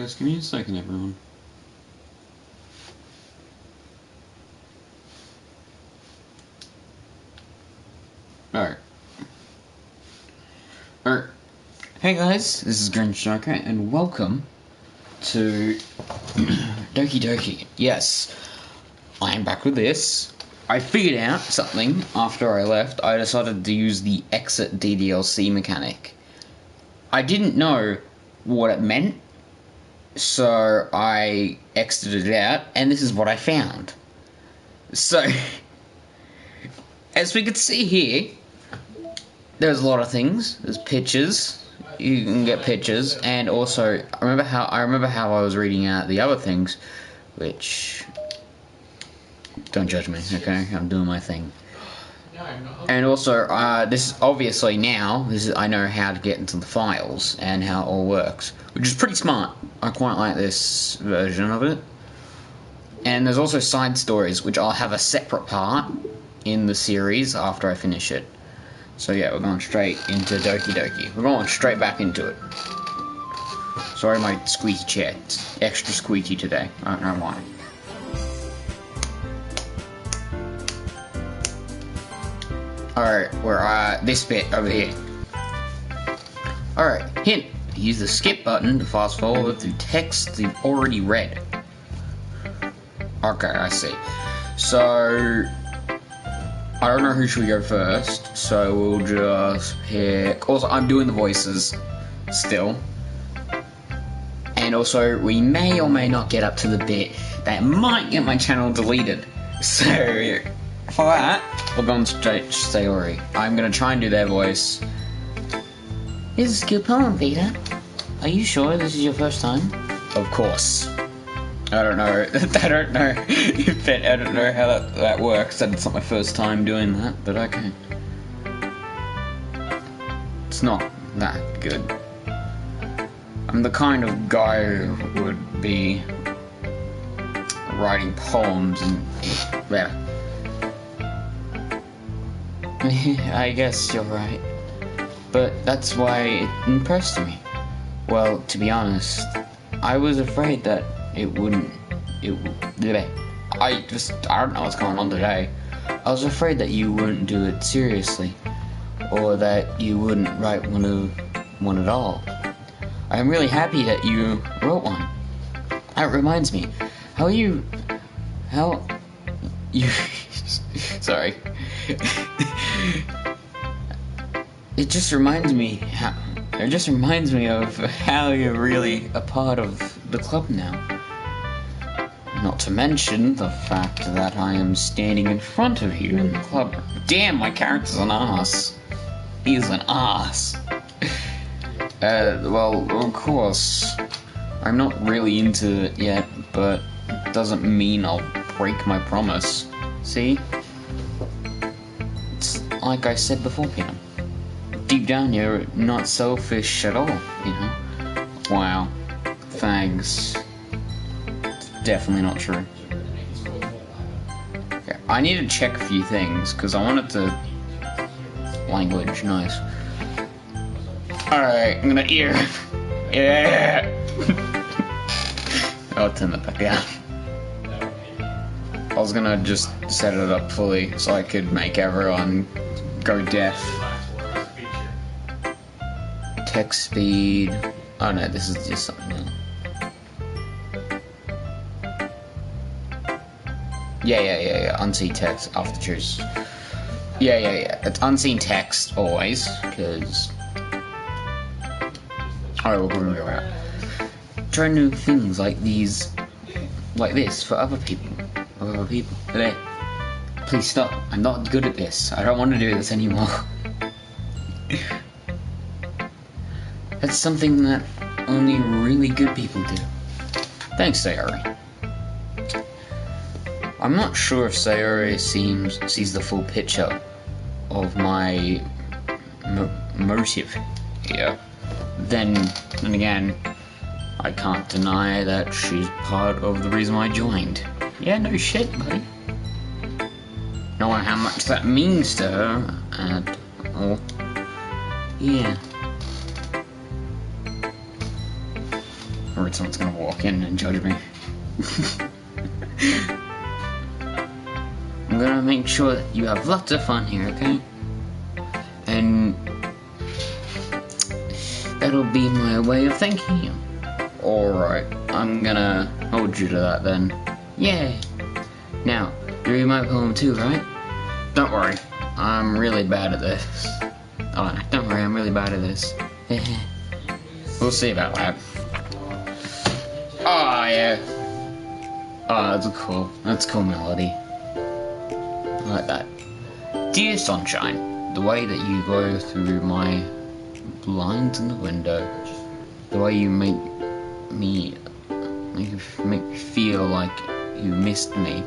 guys, give me a second, everyone. Alright. Hey guys, this is Grinch Joker, and welcome to Doki Doki. Yes, I am back with this. I figured out something after I left. I decided to use the exit DDLC mechanic. I didn't know what it meant, so I exited it out, and this is what I found. So, as we can see here, there's a lot of things. There's pictures. You can get pictures, and also I remember how I was reading out the other things, which don't judge me, okay? I'm doing my thing. And also, this is obviously now. I know how to get into the files and how it all works, which is pretty smart. I quite like this version of it. And there's also side stories, which I'll have a separate part in the series after I finish it. So yeah, we're going straight into Doki Doki. We're going straight back into it. Sorry, my squeaky chair. It's extra squeaky today. I don't know why. Alright, we're this bit over here. Alright, hint. Use the skip button to fast forward through text you've already read. Okay, I see. So, I don't know who should go first, so we'll just pick... Also, I'm doing the voices still. And also, we may or may not get up to the bit that might get my channel deleted. So, for that, we're going straight to Sayori. I'm going to try and do their voice. This is a good poem, Peter. Are you sure this is your first time? Of course. I don't know. I don't know how that works. It's not my first time doing that, but okay. It's not that good. I'm the kind of guy who would be writing poems and yeah. I guess you're right, but that's why it impressed me. Well, to be honest, I was afraid that I don't know what's going on today. I was afraid that you wouldn't do it seriously, or that you wouldn't write one at all. I'm really happy that you wrote one. That reminds me, sorry. It just reminds me of how you're really a part of the club now. Not to mention the fact that I am standing in front of you in the club. Damn, my character's an ass. He's an ass. Well, of course, I'm not really into it yet, but it doesn't mean I'll break my promise. See? It's like I said before, Peter. Deep down, you're not selfish at all, you know? Wow. Thanks. Definitely not true. Okay, I need to check a few things because I wanted to language nice. Alright, I'm gonna ear. Yeah. I'll turn that back down. I was gonna just set it up fully so I could make everyone go deaf. Text speed. Oh no, this is just something else. Yeah. Unseen text after choose. Yeah. It's unseen text always, because. Alright, we'll go out. Try new things like these, like this for other people. There. Please stop. I'm not good at this. I don't want to do this anymore. That's something that only really good people do. Thanks, Sayori. I'm not sure if Sayori sees the full picture of my motive here. Then again, I can't deny that she's part of the reason I joined. Yeah, no shit, buddy. Knowing how much that means to her at all. Yeah. Or someone's gonna walk in and judge me. I'm gonna make sure that you have lots of fun here, okay? And that'll be my way of thanking you. Alright, I'm gonna hold you to that then. Yay! Now, you read my poem too, right? Don't worry, I'm really bad at this. Oh, don't worry, I'm really bad at this. We'll see about that. Oh, yeah. Oh, that's a cool melody. I like that. Dear sunshine, the way that you go through my blinds in the window, the way you make me feel like you missed me,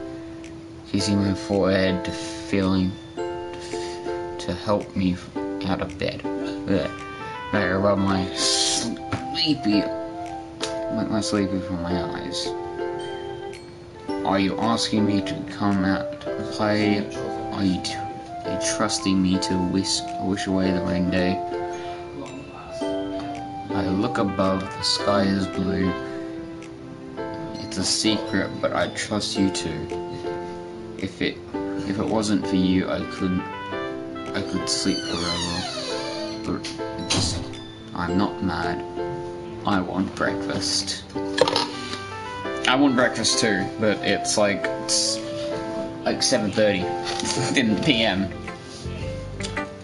kissing my forehead to help me out of bed. Now you rub my sleepy from my eyes. Are you asking me to come out to play? Are you trusting me to wish away the rain day? I look above, the sky is blue. It's a secret, but I trust you too. If it wasn't for you, I could sleep forever. But I'm not mad. I want breakfast. I want breakfast too, but it's like 7:30 in the PM.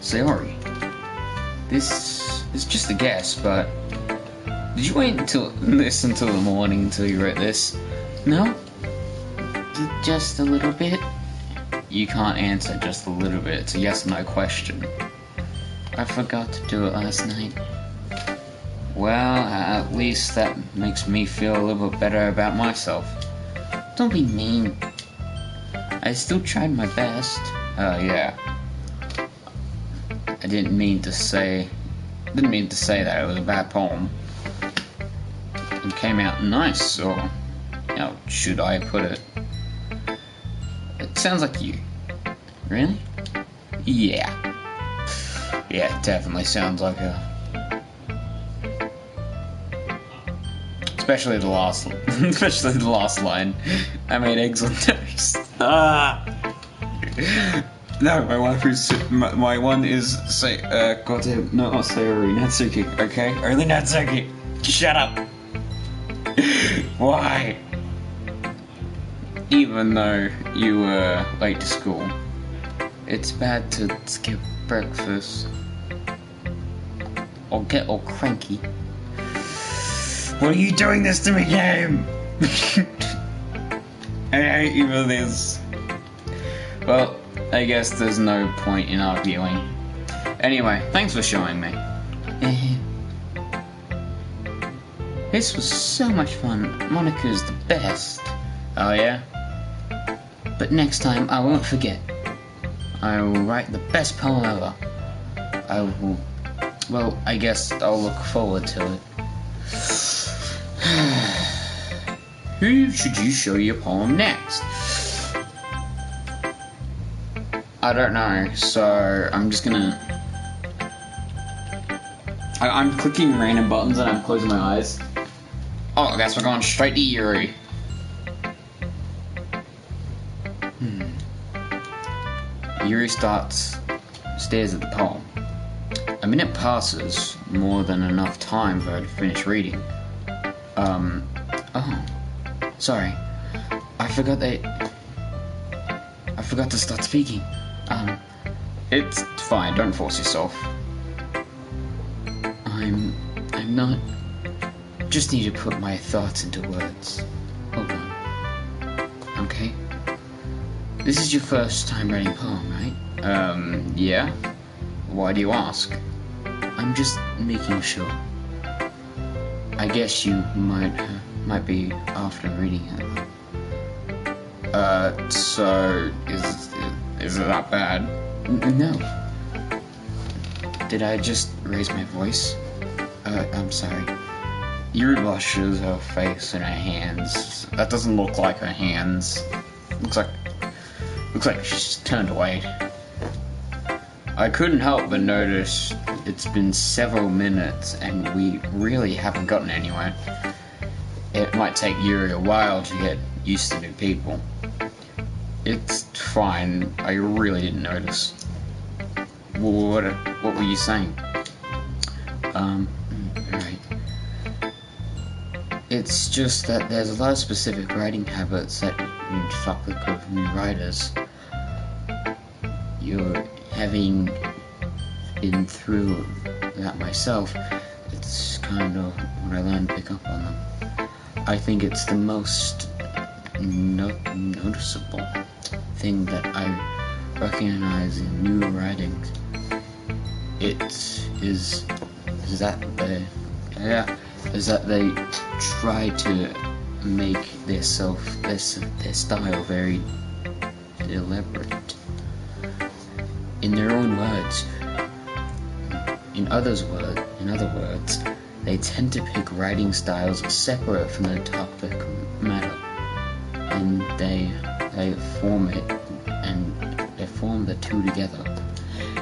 Sorry. This is just a guess, but did you wait until the morning until you wrote this? No? Just a little bit? You can't answer just a little bit. It's a yes or no question. I forgot to do it last night. Well, at least that makes me feel a little bit better about myself. Don't be mean. I still tried my best. Yeah. I didn't mean to say that it was a bad poem. It came out nice, or how should I put it? It sounds like you. Really? Yeah. Yeah, it definitely sounds like a... Especially the last line. I made eggs on toast. Ah! No, my one is goddamn, no, not Sayori, Natsuki, okay? Only Natsuki. Shut up. Why? Even though you were late to school, it's bad to skip breakfast or get all cranky. What are you doing this to me, game? I hate you for this. Well, I guess there's no point in arguing. Anyway, thanks for showing me. This was so much fun. Monica's the best. Oh yeah? But next time I won't forget. I will write the best poem ever. Well, I guess I'll look forward to it. Who should you show your poem next? I don't know, so I'm just gonna... I'm clicking random buttons and I'm closing my eyes. Oh, I guess we're going straight to Yuri. Yuri stares at the poem. A minute passes, more than enough time for her to finish reading. Oh, sorry. I forgot to start speaking. It's fine, don't force yourself. I'm not... Just need to put my thoughts into words. Hold on. Okay. This is your first time writing a poem, right? Yeah? Why do you ask? I'm just making sure. I guess you might be after reading it. So is it that bad? No. Did I just raise my voice? I'm sorry. Yuri washes her face and her hands. That doesn't look like her hands. Looks like she's turned away. I couldn't help but notice it's been several minutes and we really haven't gotten anywhere. it might take Yuri a while to get used to new people. It's fine. I really didn't notice. What were you saying? Right. It's just that there's a lot of specific writing habits that you fuck with with new writers. You're having been through that myself, it's kind of what I learned to pick up on them. I think it's the most noticeable thing that I recognize in new writing. It is that they try to make their style very elaborate. In their own words. In other words, they tend to pick writing styles separate from the topic matter, and they form the two together.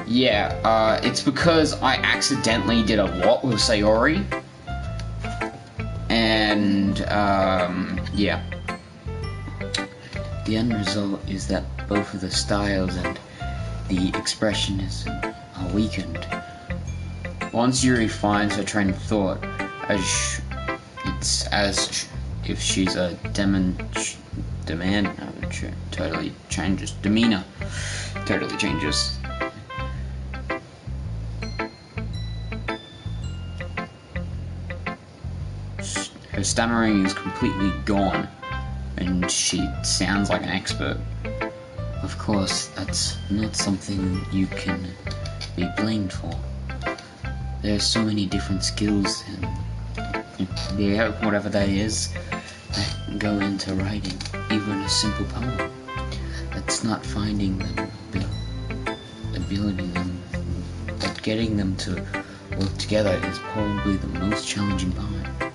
Yeah, it's because I accidentally did a lot with Sayori, and yeah. The end result is that both of the styles and the expressionism are weakened. Once Yuri finds her train of thought, it's as if she's a demeanor totally changes. Her stammering is completely gone, and she sounds like an expert. Of course, that's not something you can be blamed for. There's so many different skills and whatever that is that go into writing even a simple poem. That's not finding them, but getting them to work together is probably the most challenging part.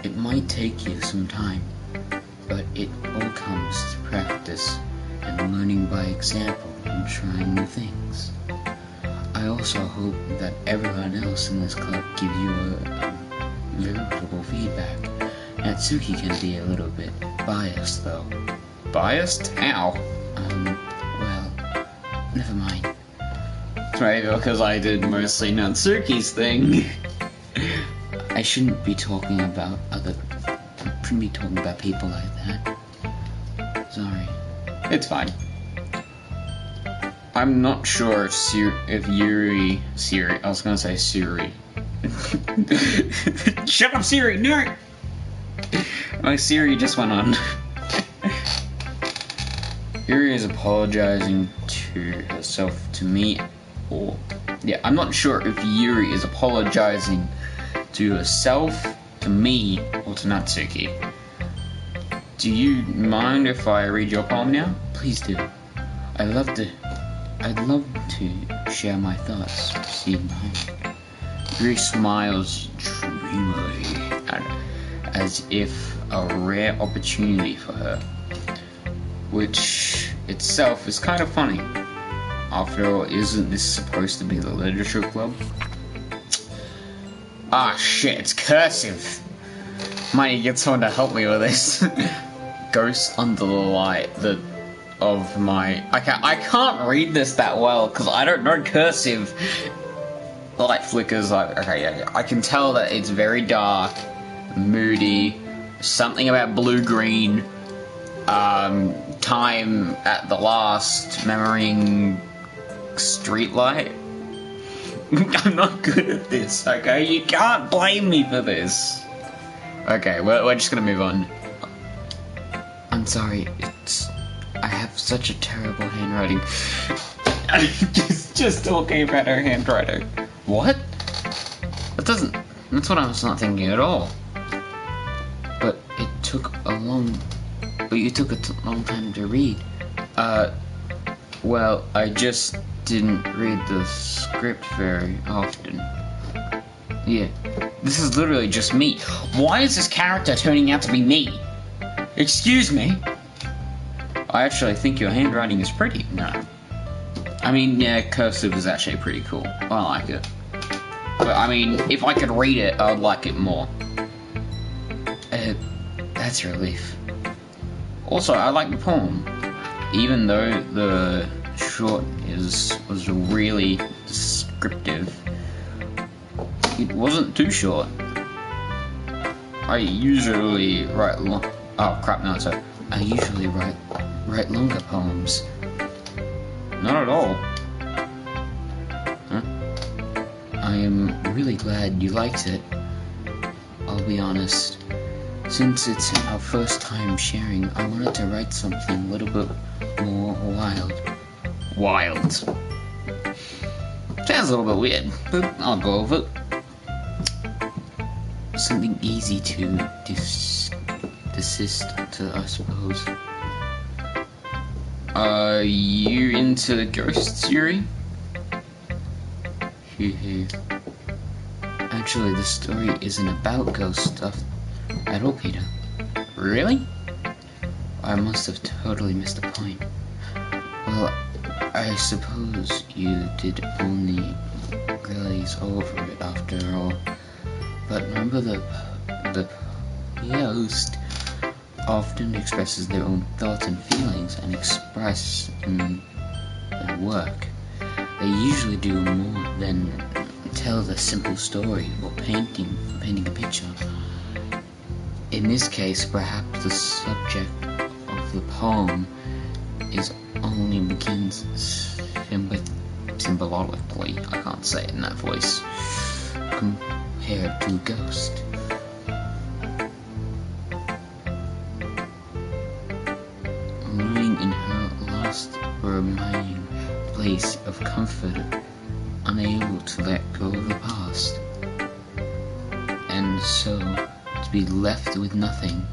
It might take you some time, but it all comes to practice and learning by example and trying new things. I also hope that everyone else in this club gives you a veritable feedback. Natsuki can be a little bit biased though. Biased? How? Well, never mind. Maybe because I did mostly Natsuki's thing. I shouldn't be talking about people like that. Sorry. It's fine. I'm not sure if Yuri... I was gonna say Siri. Shut up, Siri! No! My Siri just went on. Yuri is apologizing to herself, to me, or... Yeah, I'm not sure if Yuri is apologizing to herself, to me, or to Natsuki. Do you mind if I read your poem now? Please do. I'd love to share my thoughts. Proceed behind. Yuri smiles dreamily, as if a rare opportunity for her, which itself is kind of funny. After all, isn't this supposed to be the literature club? Ah, shit, it's cursive. Might need to get someone to help me with this. Ghost under the light of my... I can't read this that well because I don't know cursive. The light flickers like... Okay, yeah. I can tell that it's very dark, moody, something about blue-green, time at the last, memorying streetlight. I'm not good at this, okay? You can't blame me for this. Okay, we're just gonna move on. I'm sorry, I have such a terrible handwriting. just talking about her handwriting. What? That's what I was not thinking at all. But you took a long time to read. Well, I just didn't read the script very often. Yeah, this is literally just me. Why is this character turning out to be me? Excuse me? I actually think your handwriting is pretty. No. I mean, yeah, cursive is actually pretty cool. I like it. But I mean, if I could read it, I'd like it more. That's a relief. Also, I like the poem, even though the short was really descriptive. It wasn't too short. I usually write oh crap! No, so I usually write longer poems. Not at all. Huh? I am really glad you liked it. I'll be honest. Since it's our first time sharing, I wanted to write something a little bit more wild. Wild. Sounds a little bit weird, but I'll go with it. Something easy to desist to, I suppose. Are you into ghost theory? Actually, the story isn't about ghost stuff at all, Peter. Really? I must have totally missed the point. Well, I suppose you did only glaze over it after all. But remember, the ghost often expresses their own thoughts and feelings and express in their work. They usually do more than tell the simple story or painting a picture. In this case, perhaps the subject of the poem is only begins symbolically, I can't say it in that voice, compared to a ghost. Lying in her last remaining place of comfort, unable to let go of the past, and so to be left with nothing.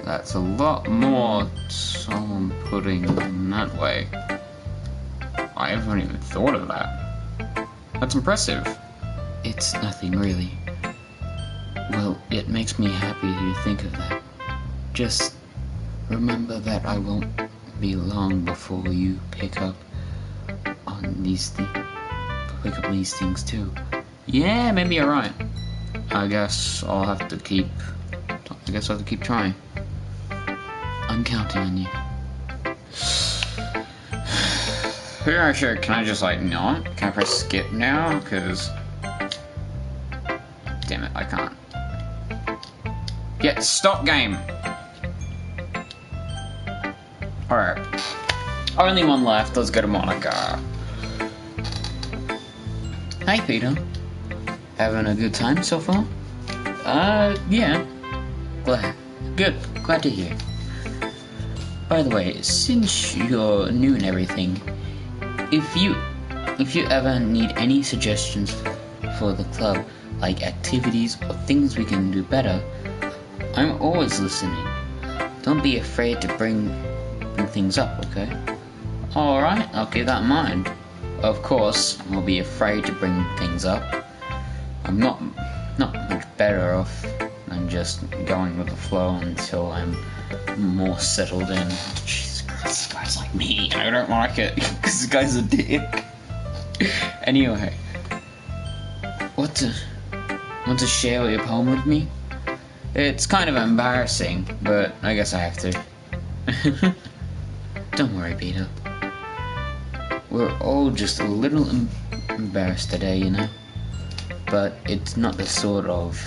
That's a lot more solemn putting in that way. I haven't even thought of that. That's impressive. It's nothing really. Well, it makes me happy to think of that. Just remember that I won't be long before you pick up on these things too. Yeah, maybe you're right. I guess I'll have to keep trying. I'm counting on you. Yeah, sure. Can I just no? Can I press skip now? Cause damn it, I can't. Yeah, stop game. Alright. Only one left. Let's go to Monica. Hi, Peter. Having a good time so far? Yeah. Glad to hear. By the way, since you're new and everything, if you ever need any suggestions for the club, like activities or things we can do better, I'm always listening. Don't be afraid to bring things up, okay? Alright, I'll keep that in mind. Of course, I'll be afraid to bring things up. I'm not much better off than just going with the flow until I'm more settled in. Jesus Christ, this guy's like me, and I don't like it, because this guy's a dick. Anyway, want to share your poem with me? It's kind of embarrassing, but I guess I have to. Don't worry, Peter. We're all just a little embarrassed today, you know? But it's not the sort of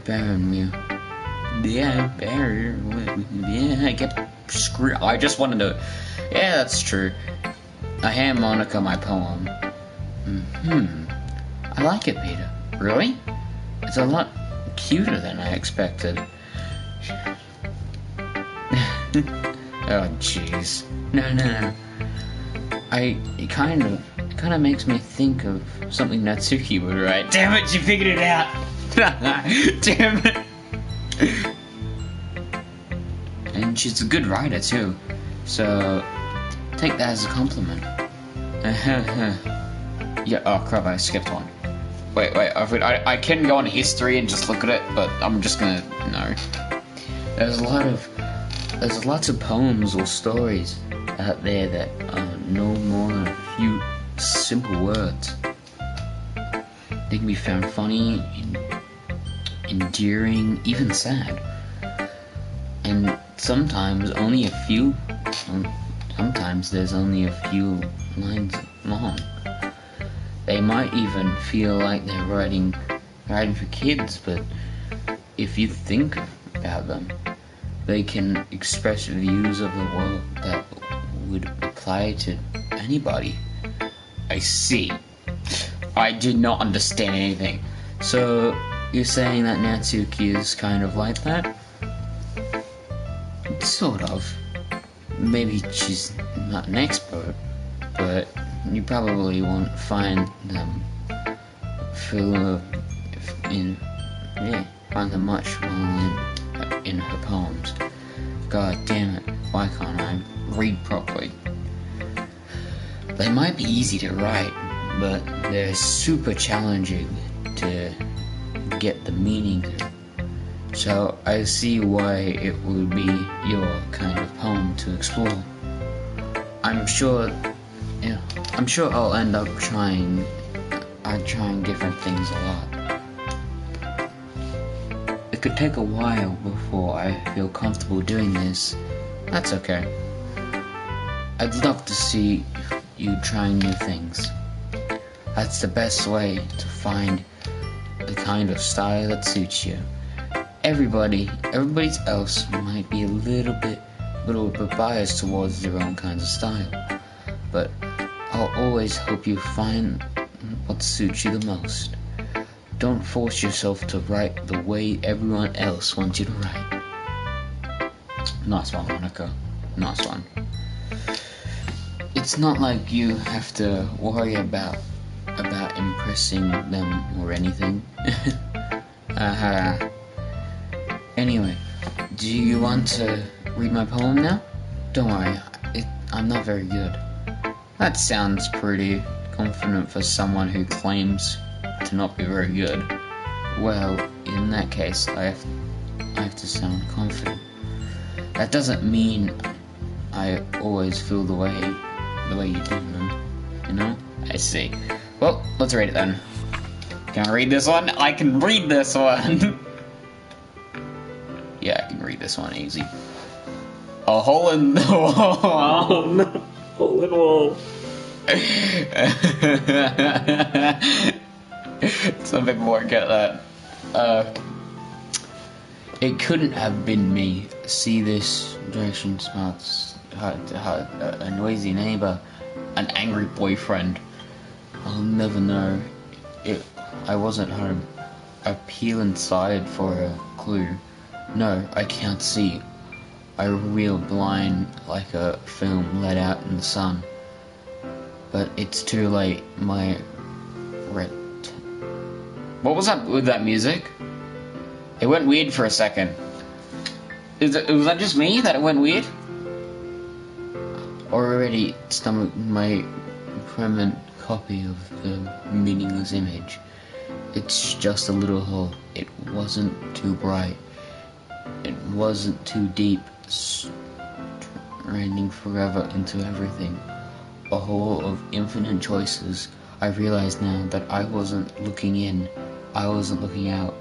barren I get screwed. I just wanted to. Yeah, that's true. I hand Monica my poem. I like it, Peter. Really? It's a lot cuter than I expected. Oh, jeez. No. It kind of makes me think of something Natsuki would write. Damn it, you figured it out! Damn it! And she's a good writer too, so take that as a compliment. Yeah. Oh crap! I skipped one. Wait. I can go on history and just look at it, but I'm just gonna no. There's lots of poems or stories out there that are no more than a few simple words. They can be found funny, endearing, even sad. And sometimes there's only a few lines long. They might even feel like they're writing for kids, but if you think about them, they can express views of the world that would apply to anybody. I see. I did not understand anything. So, you're saying that Natsuki is kind of like that? Sort of. Maybe she's not an expert, but you probably won't find them find them much in her poems. God damn it, why can't I read properly? They might be easy to write, but they're super challenging to get the meaning through. So I see why it would be your kind of poem to explore. I'm sure I'll end up trying different things a lot. It could take a while before I feel comfortable doing this. That's okay. I'd love to see you trying new things. That's the best way to find the kind of style that suits you. Everybody else might be a little bit biased towards their own kinds of style, but I'll always help you find what suits you the most. Don't force yourself to write the way everyone else wants you to write. Nice one, Monica. Nice one. It's not like you have to worry about impressing them or anything. Anyway, do you want to read my poem now? Don't worry, I'm not very good. That sounds pretty confident for someone who claims to not be very good. Well, in that case, I have to sound confident. That doesn't mean I always feel the way you do, you know? I see. Well, let's read it then. Can I read this one? I can read this one! Yeah, I can read this one easy. A hole in the wall. Hole in the wall. Some people won't get that. It couldn't have been me. See this direction smells a noisy neighbor, an angry boyfriend. I'll never know. I wasn't home. I peel inside for a clue. No, I can't see. I reel blind like a film let out in the sun. But it's too late. What was that with that music? It went weird for a second. Was that just me that it went weird? Already stomached my permanent copy of the meaningless image. It's just a little hole. It wasn't too bright. It wasn't too deep, straining forever into everything. A hole of infinite choices. I realize now that I wasn't looking in, I wasn't looking out,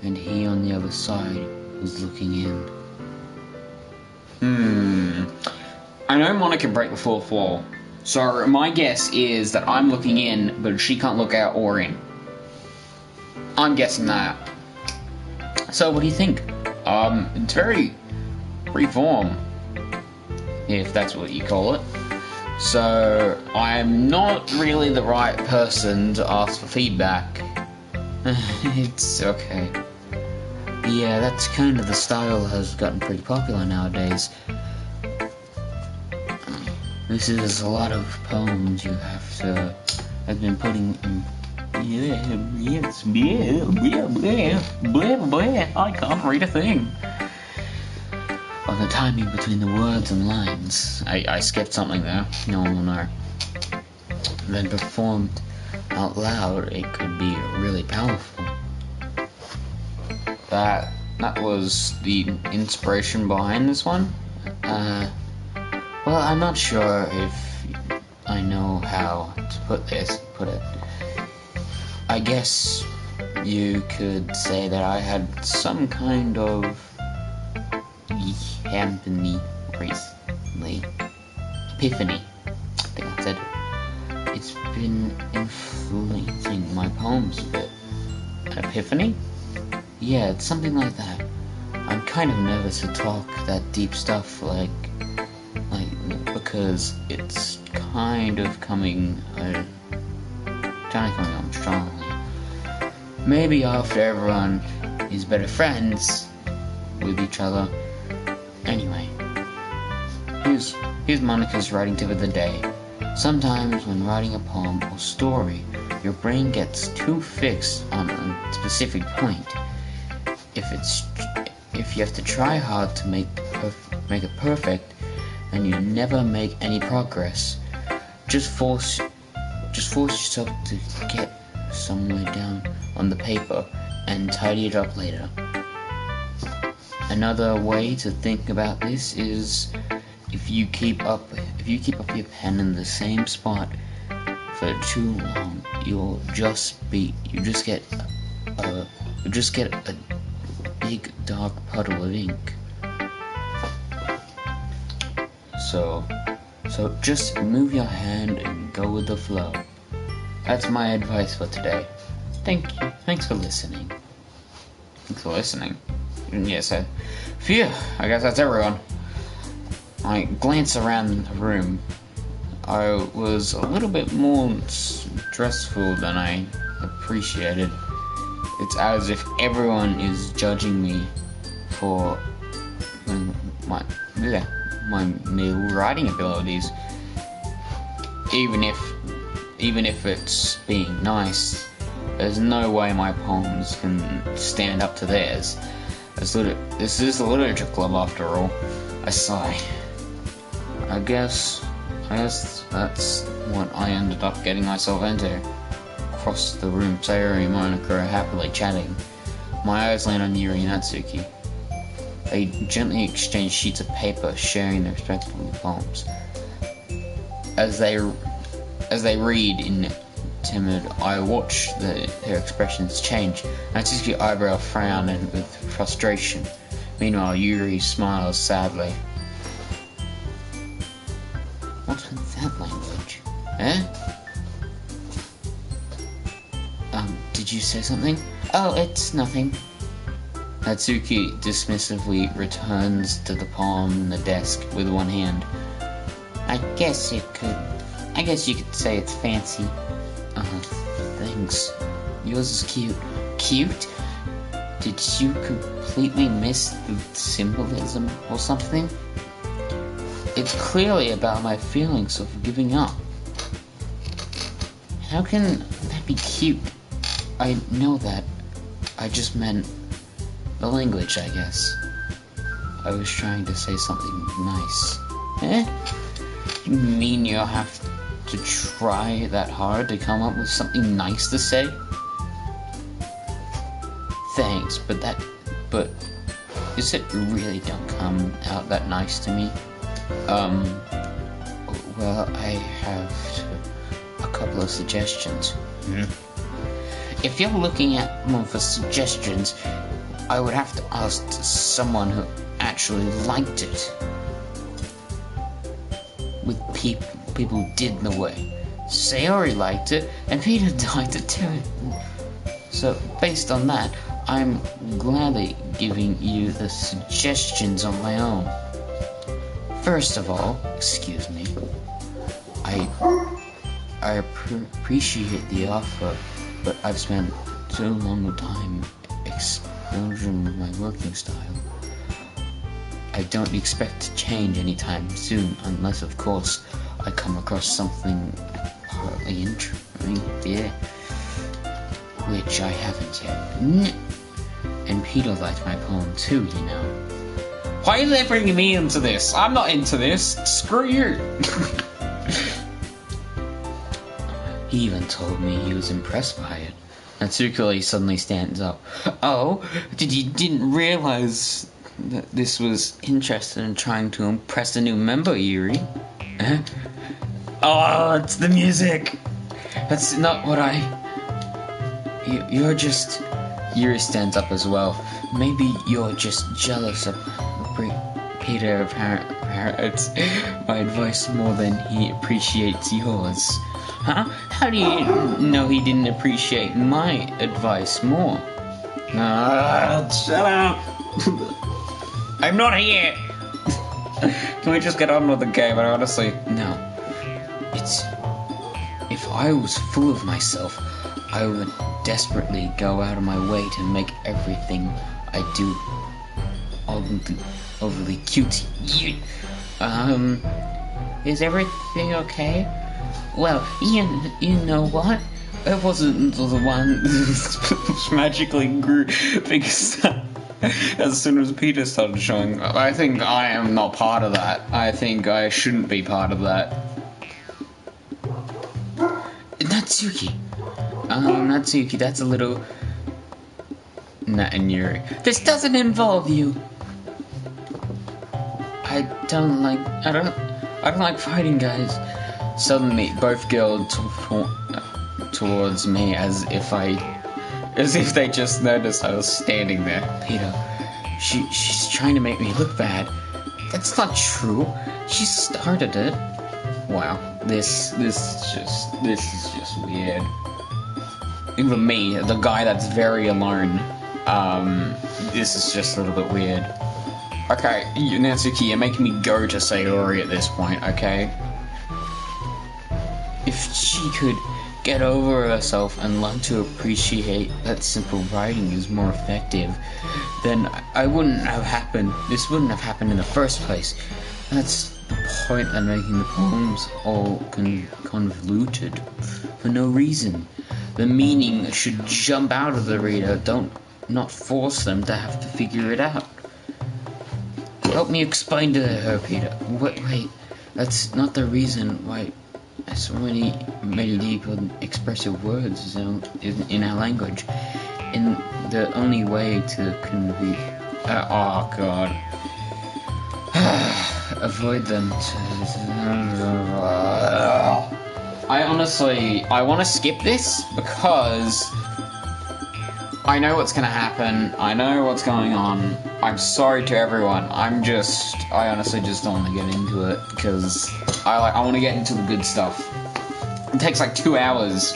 and he on the other side was looking in. I know Monica can break the fourth wall, so my guess is that I'm looking in, but she can't look out or in. I'm guessing that. So what do you think? It's very freeform, if that's what you call it. So I'm not really the right person to ask for feedback. It's okay. Yeah, that's kind of the style has gotten pretty popular nowadays. This is a lot of poems you have been putting in. Yes, I can't read a thing. On the timing between the words and lines. I skipped something there, no one will know. Then performed out loud, it could be really powerful. That was the inspiration behind this one. Well, I'm not sure if I know how to put it. I guess you could say that I had some kind of epiphany recently. Epiphany, I think I said. It's been influencing my poems a bit. An epiphany? Yeah, it's something like that. I'm kind of nervous to talk that deep stuff, like because it's kind of coming on strongly. Maybe after everyone is better friends with each other. Anyway, here's Monica's writing tip of the day. Sometimes when writing a poem or story, your brain gets too fixed on a specific point. If you have to try hard to make it perfect, then you never make any progress. Just force yourself to get somewhere down on the paper and tidy it up later. Another way to think about this is if you keep up your pen in the same spot for too long, you'll just get a big dark puddle of ink. So just move your hand and go with the flow. That's my advice for today. Thank you. Thanks for listening. Yes, phew, I guess that's everyone. I glanced around the room. I was a little bit more stressful than I appreciated. It's as if everyone is judging me for my writing abilities, even if it's being nice. There's no way my poems can stand up to theirs. This is a literature club after all. I sigh. I guess that's what I ended up getting myself into. Across the room, Sayori and Monica are happily chatting. My eyes land on Yuri and Natsuki. They gently exchange sheets of paper, sharing their respective poems. As they read in timid, I watch their expressions change. Natsuki's eyebrow frown and with frustration. Meanwhile, Yuri smiles sadly. What's with that language? Did you say something? Oh, it's nothing. Natsuki dismissively returns to the poem in the desk with one hand. I guess you could say it's fancy. Thanks. Yours is cute. Cute? Did you completely miss the symbolism or something? It's clearly about my feelings of giving up. How can that be cute? I know that. I just meant the language, I guess. I was trying to say something nice. You mean you'll have to try that hard to come up with something nice to say? Thanks, but is it really don't come out that nice to me? Well, I have a couple of suggestions. If you're looking at more for suggestions, I would have to ask someone who actually liked it. With people who did the way. Sayori liked it, and Peter liked it too. So, based on that, I'm gladly giving you the suggestions on my own. First of all, excuse me, I appreciate the offer, but I've spent too long a time exploring my working style. I don't expect to change anytime soon, unless, of course, I come across something partly interesting, which I haven't yet. And Peter liked my poem too, you know. Why are they bringing me into this? I'm not into this. Screw you. He even told me he was impressed by it. Natsuki suddenly stands up. Oh, didn't realize that this was interested in trying to impress a new member, Yuri. Oh, it's the music. That's not what You're just... Yuri stands up as well. Maybe you're just jealous of Peter apparently my advice more than he appreciates yours. Huh? How do you know he didn't appreciate my advice more? Shut up! I'm not here! Can we just get on with the game? I honestly... No. If I was full of myself, I would desperately go out of my way to make everything I do overly cute. Is everything okay? Well, you know what? It wasn't the one that magically grew because as soon as Peter started showing up. I think I am not part of that. I think I shouldn't be part of that. Natsuki. Natsuki, that's a little... Nat and Yuri. This doesn't involve you. I don't like fighting, guys. Suddenly, both girls towards me as if they just noticed I was standing there. Peter, she's trying to make me look bad. That's not true. She started it. Wow, this is just weird. Even me, the guy that's very alone, this is just a little bit weird. Okay, Natsuki, you're making me go to Sayori at this point, okay? If she could get over herself and learn to appreciate that simple writing is more effective, then this wouldn't have happened in the first place. That's the point of making the poems all convoluted for no reason. The meaning should jump out of the reader, not force them to have to figure it out. Help me explain to her, Peter. Wait, that's not the reason why so many deep and expressive words in our language. And the only way to convey... oh, God. Avoid them. I want to skip this because I know what's gonna happen. I know what's going on. I'm sorry to everyone. I honestly just don't want to get into it because I want to get into the good stuff. It takes like 2 hours.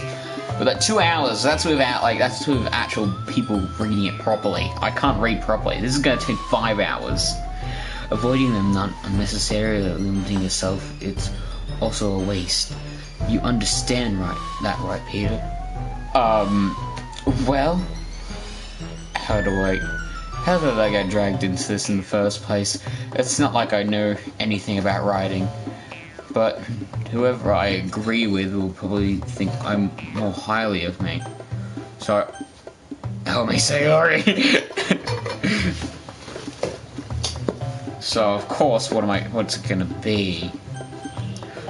But that 2 hours, that's with actual people reading it properly. I can't read properly. This is gonna take 5 hours. Avoiding them not unnecessarily limiting yourself, it's also a waste. You understand right, Peter? Well, how did I get dragged into this in the first place? It's not like I know anything about writing, but whoever I agree with will probably think I'm more highly of me. So, help me, Sayori. So, of course, what's it gonna be?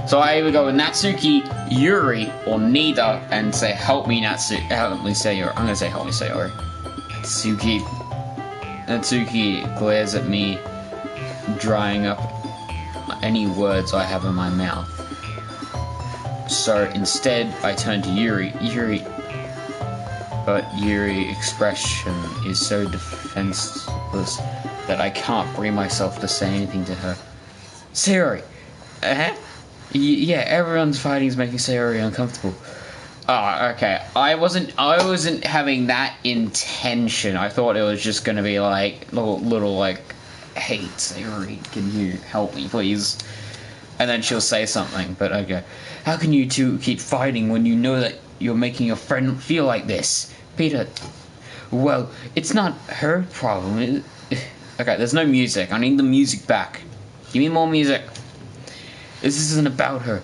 So I either go with Natsuki, Yuri, or neither, and say, help me Sayori. I'm gonna say, help me Sayori. Natsuki glares at me, drying up any words I have in my mouth. So instead, I turn to Yuri. But Yuri's expression is so defenseless that I can't bring myself to say anything to her. Sayori, yeah, everyone's fighting is making Sayori uncomfortable. Oh, okay. I wasn't having that intention. I thought it was just gonna be like little like, hey Sayori, can you help me please? And then she'll say something, but okay. How can you two keep fighting when you know that you're making your friend feel like this? Peter, well, it's not her problem. Okay, there's no music. I need the music back. Give me more music. This isn't about her.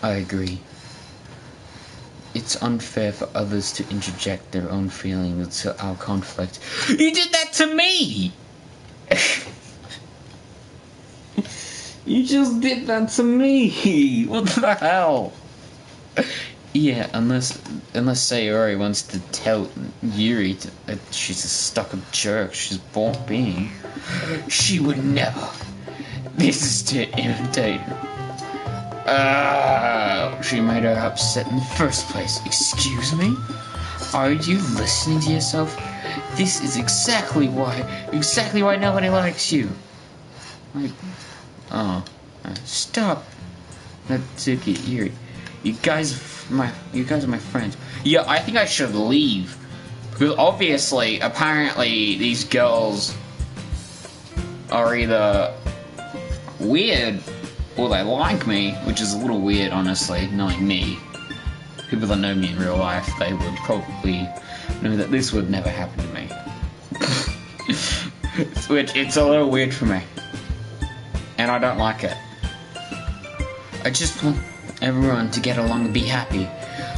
I agree. It's unfair for others to interject their own feelings into our conflict. You did that to me! You just did that to me! What the hell? Yeah, unless Sayori wants to tell Yuri that she's a stuck-up jerk she's born being. She would never. This is to imitate her. She made her upset in the first place. Excuse me? Are you listening to yourself? This is exactly why nobody likes you. Like, oh, stop, Natsuki. You guys are my friends. Yeah, I think I should leave because obviously, apparently, these girls are either weird or they like me, which is a little weird, honestly, knowing me. People that know me in real life, they would probably know that this would never happen to me. Which, it's a little weird for me. And I don't like it. I just want everyone to get along and be happy.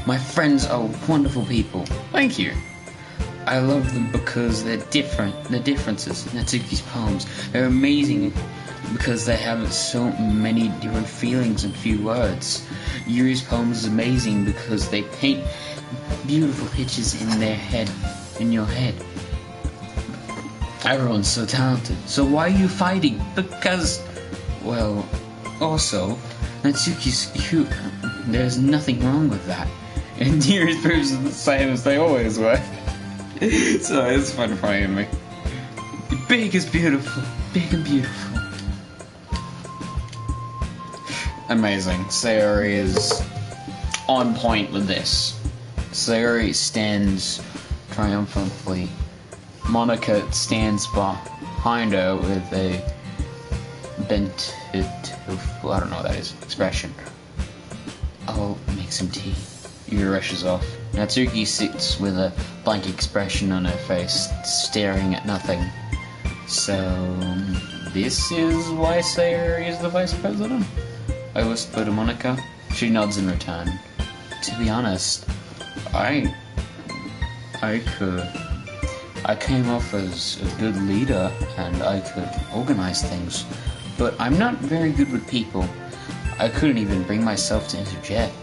My friends are wonderful people. Thank you. I love them because they're different. They're differences. Natsuki's poems, they're amazing because they have so many different feelings in few words. Yuri's poems is amazing because they paint beautiful pictures in your head. Everyone's so talented. So why are you fighting? Because, well, also, Natsuki's cute. There's nothing wrong with that. And Yuri's poems are the same as they always were. So it's fun fighting me. Big is beautiful. Big and beautiful. Amazing. Sayori is on point with this. Sayori stands triumphantly. Monica stands behind her with a bent, I don't know what that is, expression. I'll make some tea. Yuri rushes off. Natsuki sits with a blank expression on her face, staring at nothing. So, this is why Sayori is the vice president? I whisper to Monica. She nods in return. To be honest, I came off as a good leader and I could organize things, but I'm not very good with people. I couldn't even bring myself to interject.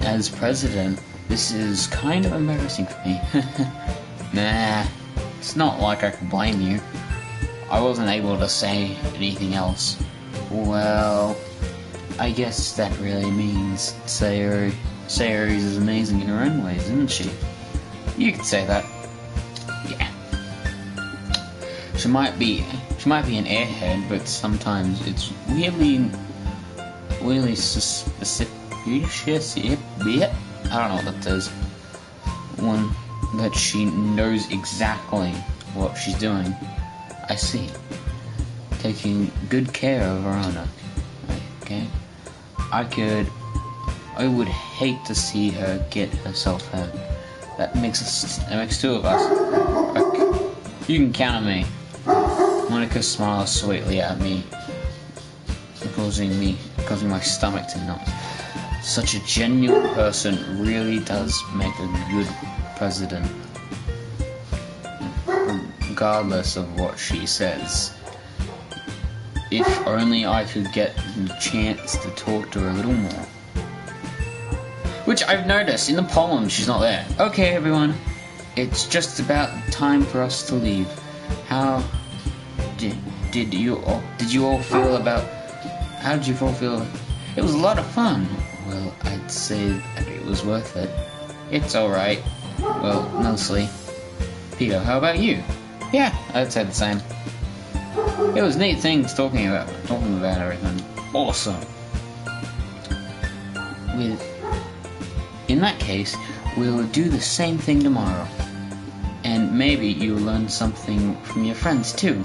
As president, this is kind of embarrassing for me. Nah, it's not like I can blame you. I wasn't able to say anything else. Well, I guess that really means Sayori is amazing in her own ways, isn't she? You could say that. Yeah. She might be an airhead, but sometimes it's really suspicious. Yeah, I don't know what that does. One that she knows exactly what she's doing. I see. Taking good care of her honor. Okay. I would hate to see her get herself hurt. That makes two of us. Okay. You can count on me. Monica smiles sweetly at me, causing my stomach to knot. Such a genuine person really does make a good president. Regardless of what she says. If only I could get the chance to talk to her a little more. Which I've noticed, in the poem, she's not there. Okay, everyone, it's just about time for us to leave. How did you all feel about... How did you all feel? It was a lot of fun. Well, I'd say that it was worth it. It's alright. Well, mostly. Peter, how about you? Yeah, I'd say the same. It was neat things talking about everything. Awesome. In that case, we'll do the same thing tomorrow. And maybe you'll learn something from your friends too.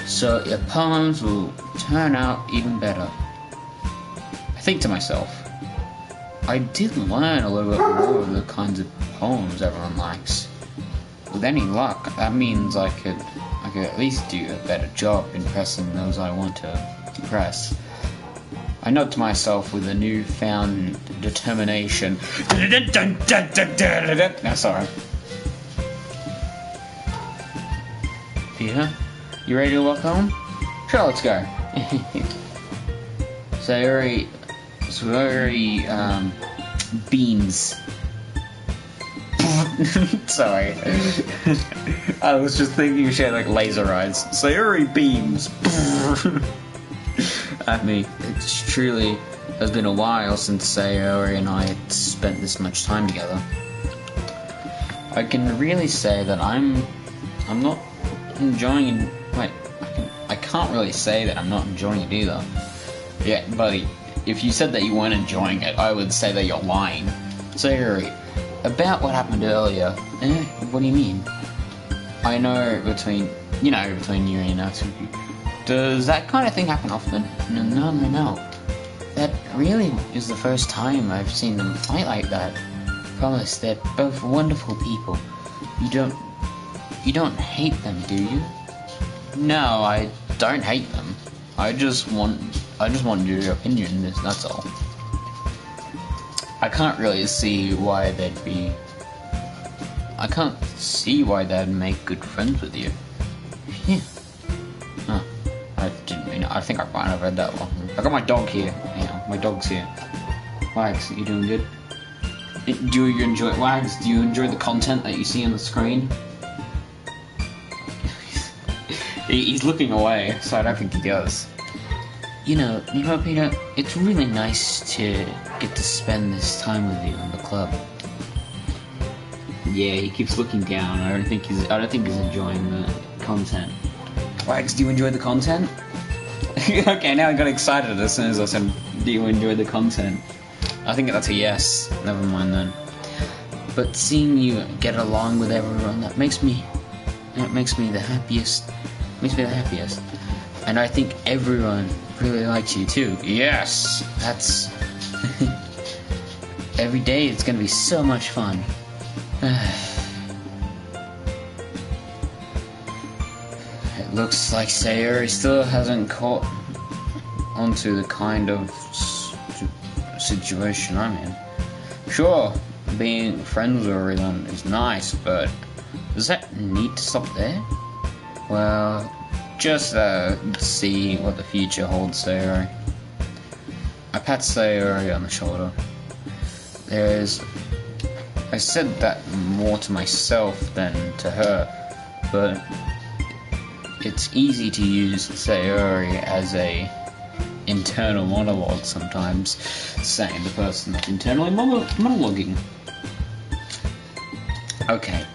So your poems will turn out even better. I think to myself, I did learn a little bit more of the kinds of poems everyone likes. With any luck, that means I could at least do a better job impressing those I want to impress. I nod to myself with a newfound determination. No, sorry. Peter, you ready to walk home? Sure, let's go. Sayori beams. Sorry. I was just thinking she had like laser eyes. Sayori beams at me. It truly has been a while since Sayori and I had spent this much time together. I can really say that I'm not enjoying. Wait, I can't really say that I'm not enjoying it either. Yeah, buddy, if you said that you weren't enjoying it, I would say that you're lying. So, Harry, about what happened earlier. What do you mean? I know between you and Natsuki. Does that kind of thing happen often? No. That really is the first time I've seen them fight like that. Promise, they're both wonderful people. You don't hate them, do you? No, I don't hate them. I just want your opinion, that's all. I can't really see why they'd make good friends with you. Yeah. Oh, I didn't mean it. I think I might have read that wrong. I got my dog here. Yeah, my dog's here. Wags, you doing good? Do you enjoy Wags? Do you enjoy the content that you see on the screen? He's looking away, so I don't think he does. You know, Peter, it's really nice to get to spend this time with you in the club. Yeah, he keeps looking down. I don't think he's enjoying the content. Wags, do you enjoy the content? Okay, now I got excited as soon as I said, do you enjoy the content? I think that's a yes. Never mind then. But seeing you get along with everyone, that makes me the happiest. And I think everyone really likes you too. Yes! That's... Every day it's gonna be so much fun. It looks like Sayuri still hasn't caught onto the kind of situation I'm in. Sure, being friends with everyone is nice, but does that need to stop there? Well, just see what the future holds, Sayuri. I pat Sayuri on the shoulder. I said that more to myself than to her, but it's easy to use Sayuri as a internal monologue sometimes, saying the person that's internally monologuing. Okay.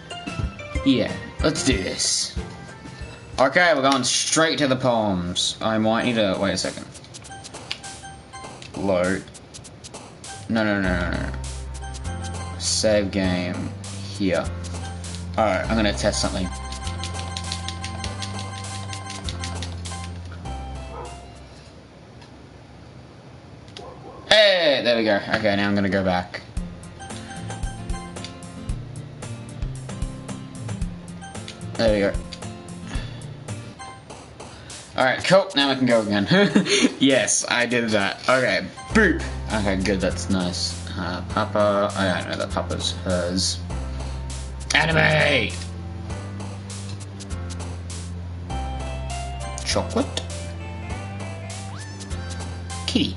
Yeah, let's do this. Okay, we're going straight to the poems. I might need to... Wait a second. Load. No. Save game. Here. Alright, I'm gonna test something. Hey, there we go. Okay, now I'm gonna go back. There we go. Alright, cool. Now I can go again. Yes, I did that. Okay, boop. Okay, good. That's nice. Papa. I don't know that Papa's hers. Anime! Chocolate? Kitty.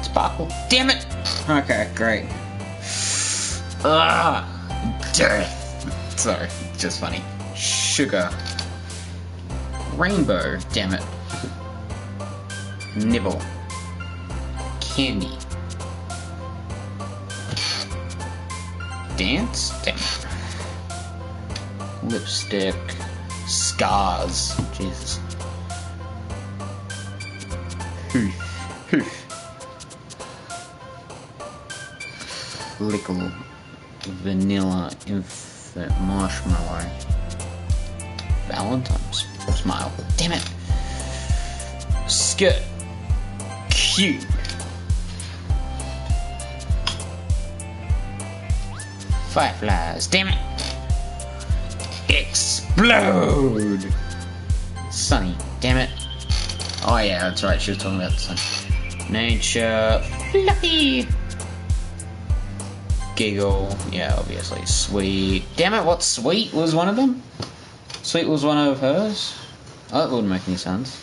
Sparkle. Damn it! Okay, great. Death. Sorry, just funny. Sugar. Rainbow. Damn it. Nibble. Candy. Dance? Damn it. Lipstick. Scars. Jesus. Hoof. Lickle. Vanilla. Infant marshmallow. Valentine's smile. Damn it. Skirt. Cute. Fireflies. Damn it. Explode. Sunny. Damn it. Oh yeah, that's right. She was talking about the sun. Nature. Fluffy. Giggle. Yeah, obviously. Sweet. Damn it, what sweet was one of them? Sweet was one of hers? Oh, that wouldn't make any sense.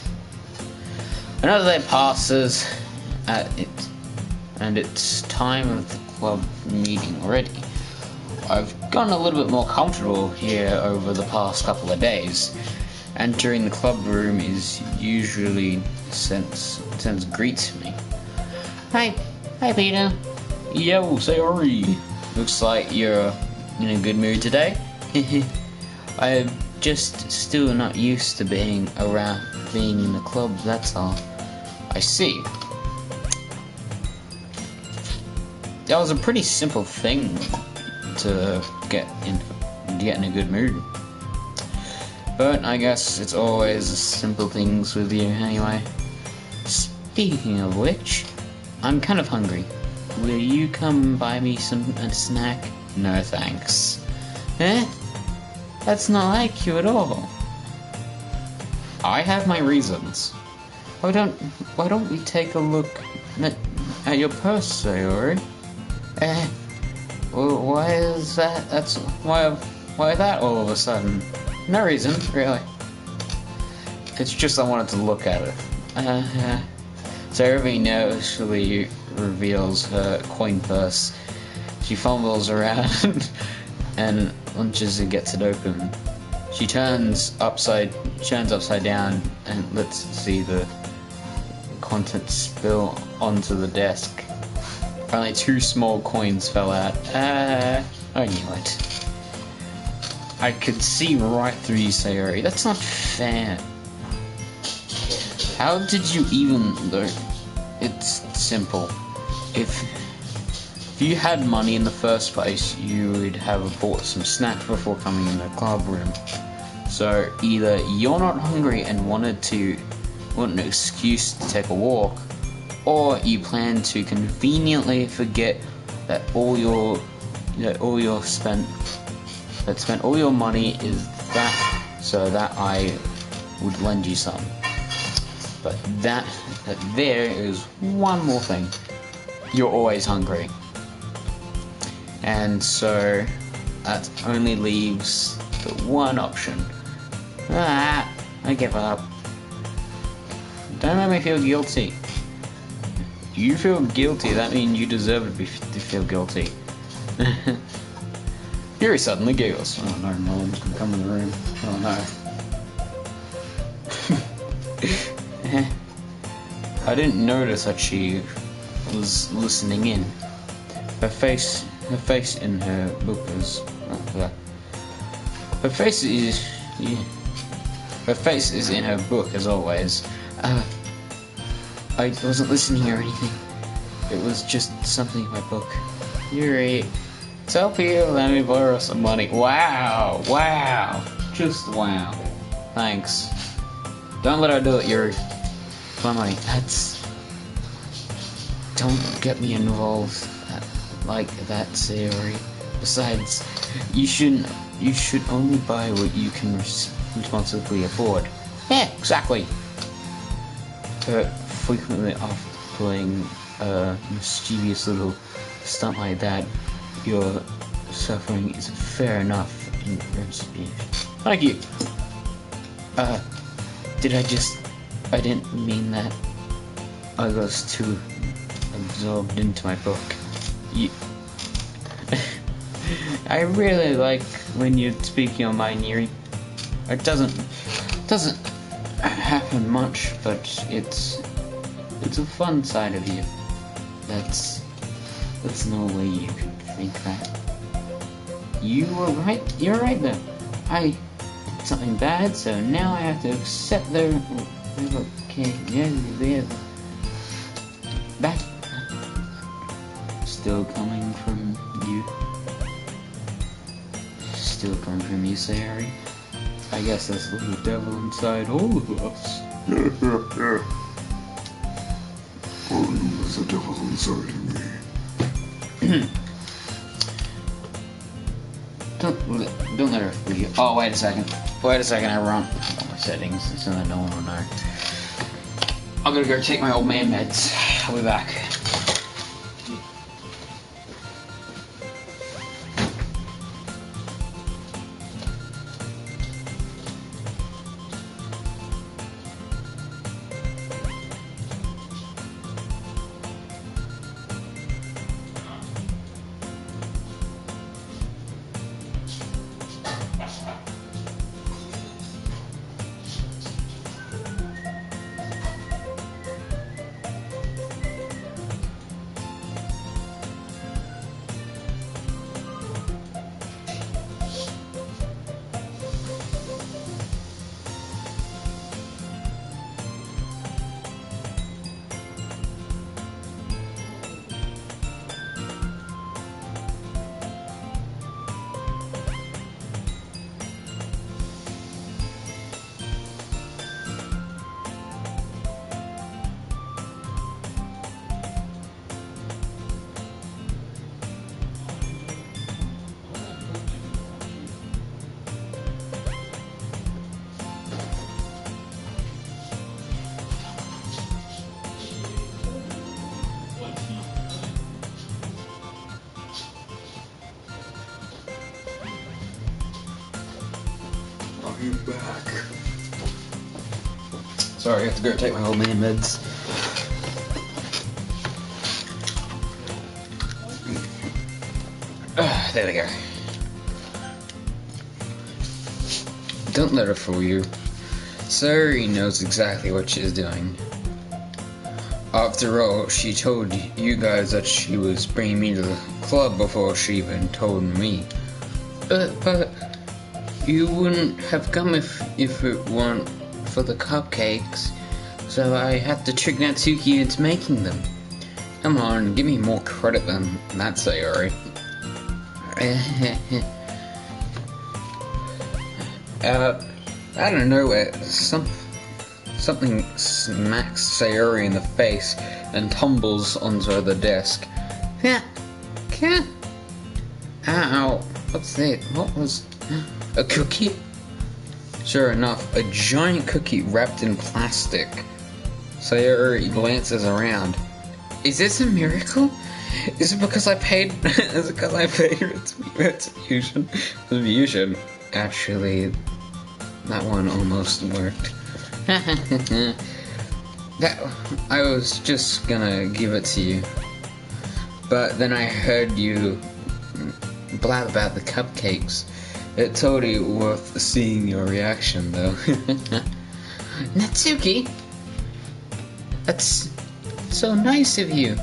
Another day passes and it's time of the club meeting already. I've gotten a little bit more comfortable here over the past couple of days. Entering the club room is usually Sense greets me. Hi Peter. Yo, Sayori. Looks like you're in a good mood today. I'm just still not used to being in the club, that's all. I see. That was a pretty simple thing to get in a good mood. But I guess it's always simple things with you anyway. Speaking of which, I'm kind of hungry. Will you come buy me a snack? No thanks. Eh? That's not like you at all. I have my reasons. Why don't we take a look at your purse, Sayori? Well, why is that? Why that all of a sudden? No reason, really. It's just I wanted to look at it. Sayori nervously reveals her coin purse. She fumbles around and lunges and gets it open. She turns upside down and lets see the contents spill onto the desk. Only 2 small coins fell out. I knew it. I could see right through you, Sayori. That's not fair. How did you even learn? It's simple. If you had money in the first place, you would have bought some snacks before coming in the club room. So either you're not hungry and want an excuse to take a walk, or you plan to conveniently forget that spent all your money is that, so that I would lend you some. But there is one more thing. You're always hungry. And so that only leaves the one option. I give up. Don't make me feel guilty. You feel guilty, that means you deserve to feel guilty. Yuri suddenly giggles. Oh no, Mom's gonna come in the room. Oh no. I didn't notice that she was listening in. Her face in her book is... Her face is in her book as always. I wasn't listening or anything. It was just something in my book. Yuri, tell Peter let me borrow some money. Wow, just wow. Thanks. Don't let her do it, Yuri. My money. Don't get me involved like that, Sayori. Besides, you should only buy what you can responsibly afford. Yeah, exactly. But frequently after playing a mischievous little stunt like that, your suffering is fair enough in principle. Thank you. I didn't mean that. I was too absorbed into my book. I really like when you speak your mind, Yuri. It doesn't happen much, but it's a fun side of you. That's no way you can think that. You were right. You're right though. I did something bad, so now I have to accept their. Okay, yeah. That still coming from you. Still coming from you, Sayori. I guess that's the little devil inside all of us. Yeah. There's a devil inside of me. Don't let her fool you. Oh, wait a second, everyone. All my settings, so that no one will know. I'm gonna go take my old man meds. I'll be back. back. Sorry, I have to go take my old man meds. There we go. Don't let her fool you. Sari knows exactly what she's doing. After all, she told you guys that she was bringing me to the club before she even told me. But you wouldn't have come if it weren't for the cupcakes, so I had to trick Natsuki into making them. Come on, give me more credit than that, Sayori. Out of nowhere, something smacks Sayori in the face and tumbles onto the desk. Ow! What's that? What was... a cookie? Sure enough, a giant cookie wrapped in plastic. Sayori glances around. Is this a miracle? Is it because I paid? Is it because I paid retribution? Actually, that one almost worked. I was just gonna give it to you, but then I heard you blab about the cupcakes. It totally worth seeing your reaction, though. Natsuki, that's so nice of you.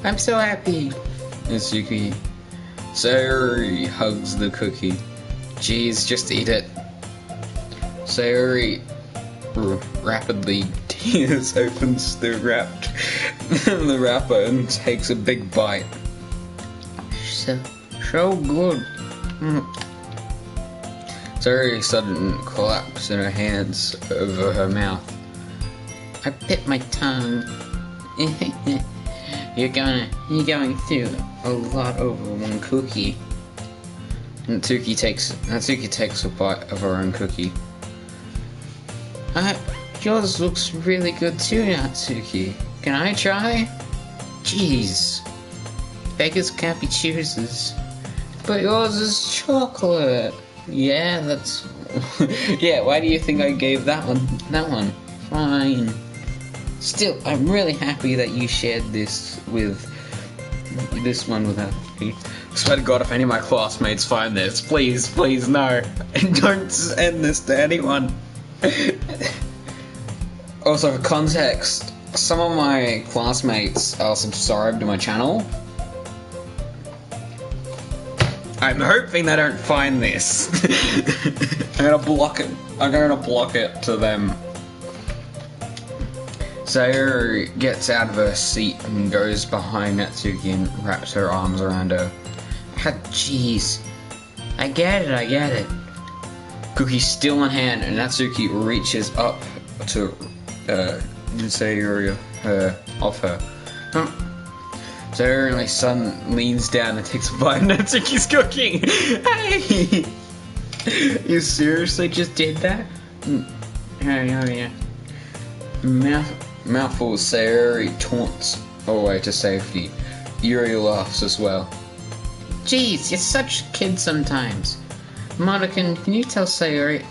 I'm so happy. Natsuki. Sayori hugs the cookie. Jeez, just eat it. Sayori rapidly opens the wrapper and takes a big bite. So good. Sayori sudden collapse in her hands over her mouth. I bit my tongue. You're going through a lot over one cookie. Natsuki takes a bite of her own cookie. Yours looks really good too, Natsuki. Can I try? Jeez. Beggars can't be choosers. But yours is chocolate. Yeah, that's... yeah, why do you think I gave that one? Fine. Still, I'm really happy that you shared this one without me. I swear to God, if any of my classmates find this, please, no. Don't send this to anyone. Also, for context, some of my classmates are subscribed to my channel. I'm hoping they don't find this. I'm gonna block it to them. Sayori gets out of her seat and goes behind Natsuki and wraps her arms around her. Jeez. I get it. Cookie still in hand, and Natsuki reaches up to Sayori off her. Sayori, my son, leans down and takes a bite of Natsuki's cooking. Hey! You seriously just did that? Yeah. Mouthful of Sayori taunts away to safety. Yuri laughs as well. Jeez, you're such a kid sometimes. Monica, can you tell Sayori?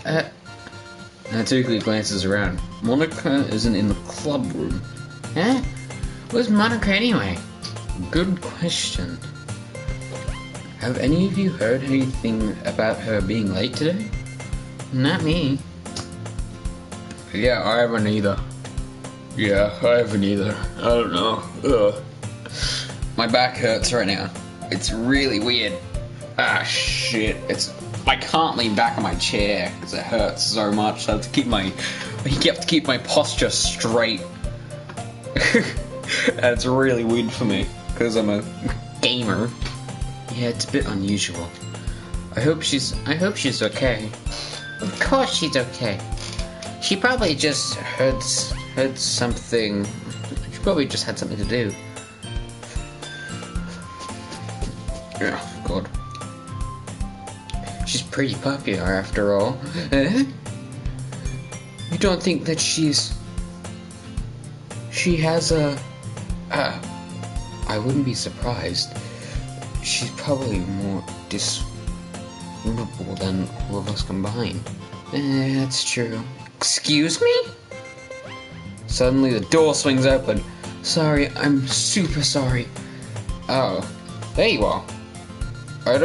Natsuki glances around. Monica isn't in the club room. Huh? Where's Monica anyway? Good question. Have any of you heard anything about her being late today? Not me. Yeah, I haven't either. I don't know. Ugh. My back hurts right now. It's really weird. Ah, shit. I can't lean back on my chair because it hurts so much. I have to keep my posture straight. And it's really weird for me because I'm a gamer. Yeah, it's a bit unusual. I hope she's okay. Of course she's okay. She probably just heard something. She probably just had something to do. Oh, God. She's pretty popular after all. You don't think that she has a... I wouldn't be surprised. She's probably more dishonorable than all of us combined. That's true. Excuse me? Suddenly the door swings open. Sorry, I'm super sorry. Oh, there you are. I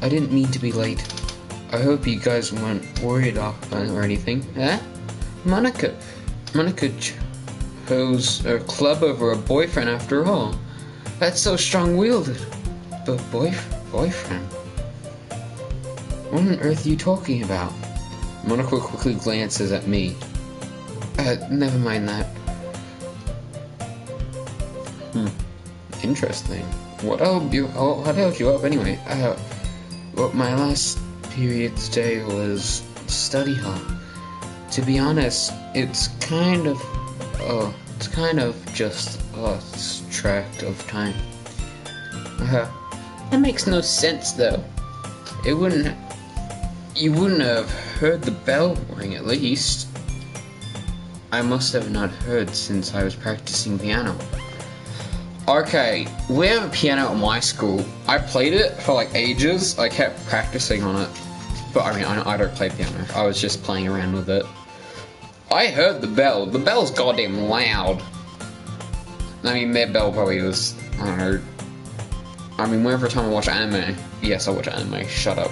didn't mean to be late. I hope you guys weren't worried off or anything. Huh? Monica chose a club over a boyfriend after all. That's so strong-willed. But boyfriend? What on earth are you talking about? Monica quickly glances at me. Never mind that. Interesting. What held you up anyway? Well, my last period today was study hall. To be honest, it's kind of just lost track of time. That makes no sense though. You wouldn't have heard the bell ring at least. I must have not heard since I was practicing piano. Okay, we have a piano at my school. I played it for like ages. I kept practicing on it. But I mean, I don't play piano. I was just playing around with it. I heard the bell. The bell's goddamn loud. I mean, their bell probably was, I don't know. I mean, whenever time I watch anime. Yes, I watch anime. Shut up.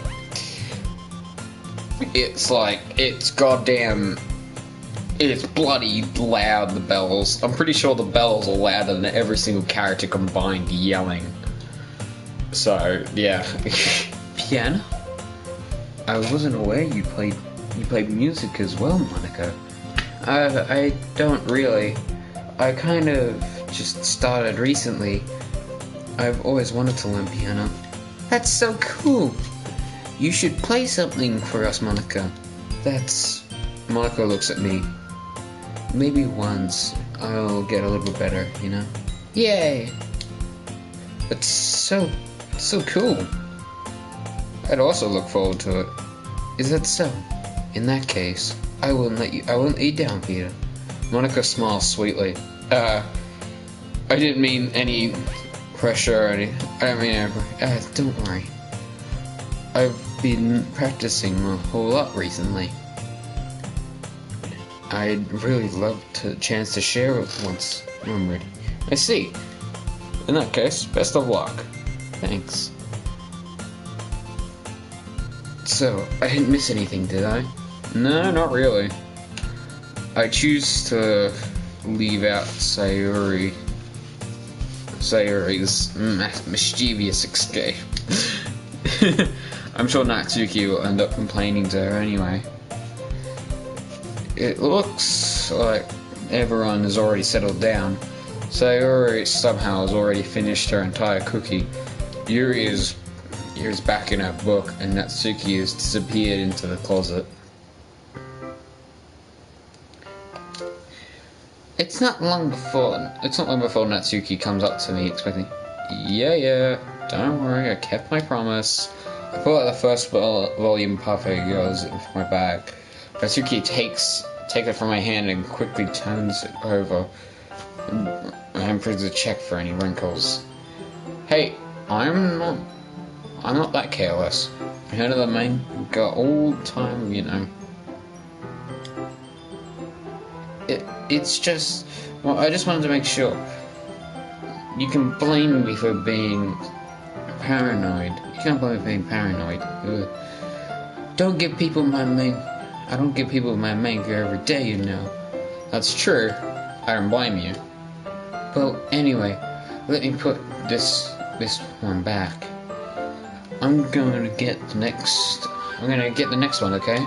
It's goddamn... It's bloody loud, the bells. I'm pretty sure the bells are louder than every single character combined yelling. So, yeah. Piano? I wasn't aware you played music as well, Monica. I don't really. I kind of just started recently. I've always wanted to learn piano. That's so cool! You should play something for us, Monica. Monica looks at me. Maybe once I'll get a little better, you know? Yay! It's so cool. I'd also look forward to it. Is that so? In that case, I won't let you down, Peter. Monica smiles sweetly. I didn't mean any pressure or anything. Don't worry. I've been practicing a whole lot recently. I'd really love a chance to share it once I'm ready. I see. In that case, best of luck. Thanks. So, I didn't miss anything, did I? No, not really. I choose to leave out Sayori's mischievous escape. I'm sure Natsuki will end up complaining to her anyway. It looks like everyone has already settled down. Sayori somehow has already finished her entire cookie. Yuri is back in her book, and Natsuki has disappeared into the closet. It's not long before Natsuki comes up to me expecting, yeah, don't worry, I kept my promise. I pull out the first volume parfait goes into my bag. Natsuki takes it from my hand and quickly turns it over and brings a check for any wrinkles. Hey, I'm not that careless. I heard of the manga all the time, you know. It's just... Well, I just wanted to make sure. You can blame me for being paranoid. You can't blame me for being paranoid. I don't give people my manga every day, you know. That's true. I don't blame you. Well, anyway, let me put this one back. I'm gonna get the next one, okay?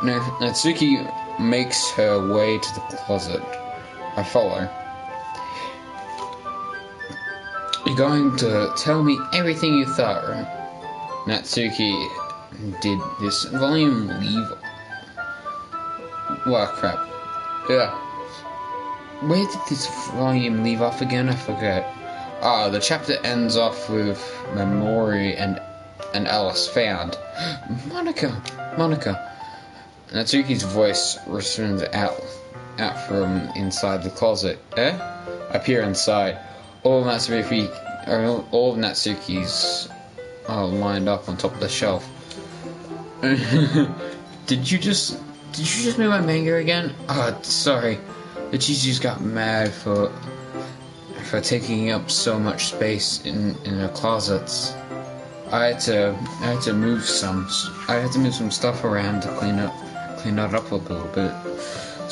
Natsuki makes her way to the closet. I follow. You're going to tell me everything you thought, right? Natsuki, did this volume leave? Well, crap. Yeah. Where did this volume leave off again? I forget. The chapter ends off with Memori and Alice found. Monica. Natsuki's voice resounds out from inside the closet. I peer inside. All of Natsuki's are lined up on top of the shelf. Did you just move my manga again? Oh, sorry. The teachers got mad for taking up so much space in their closets. I had to move some stuff around to clean that up a little bit.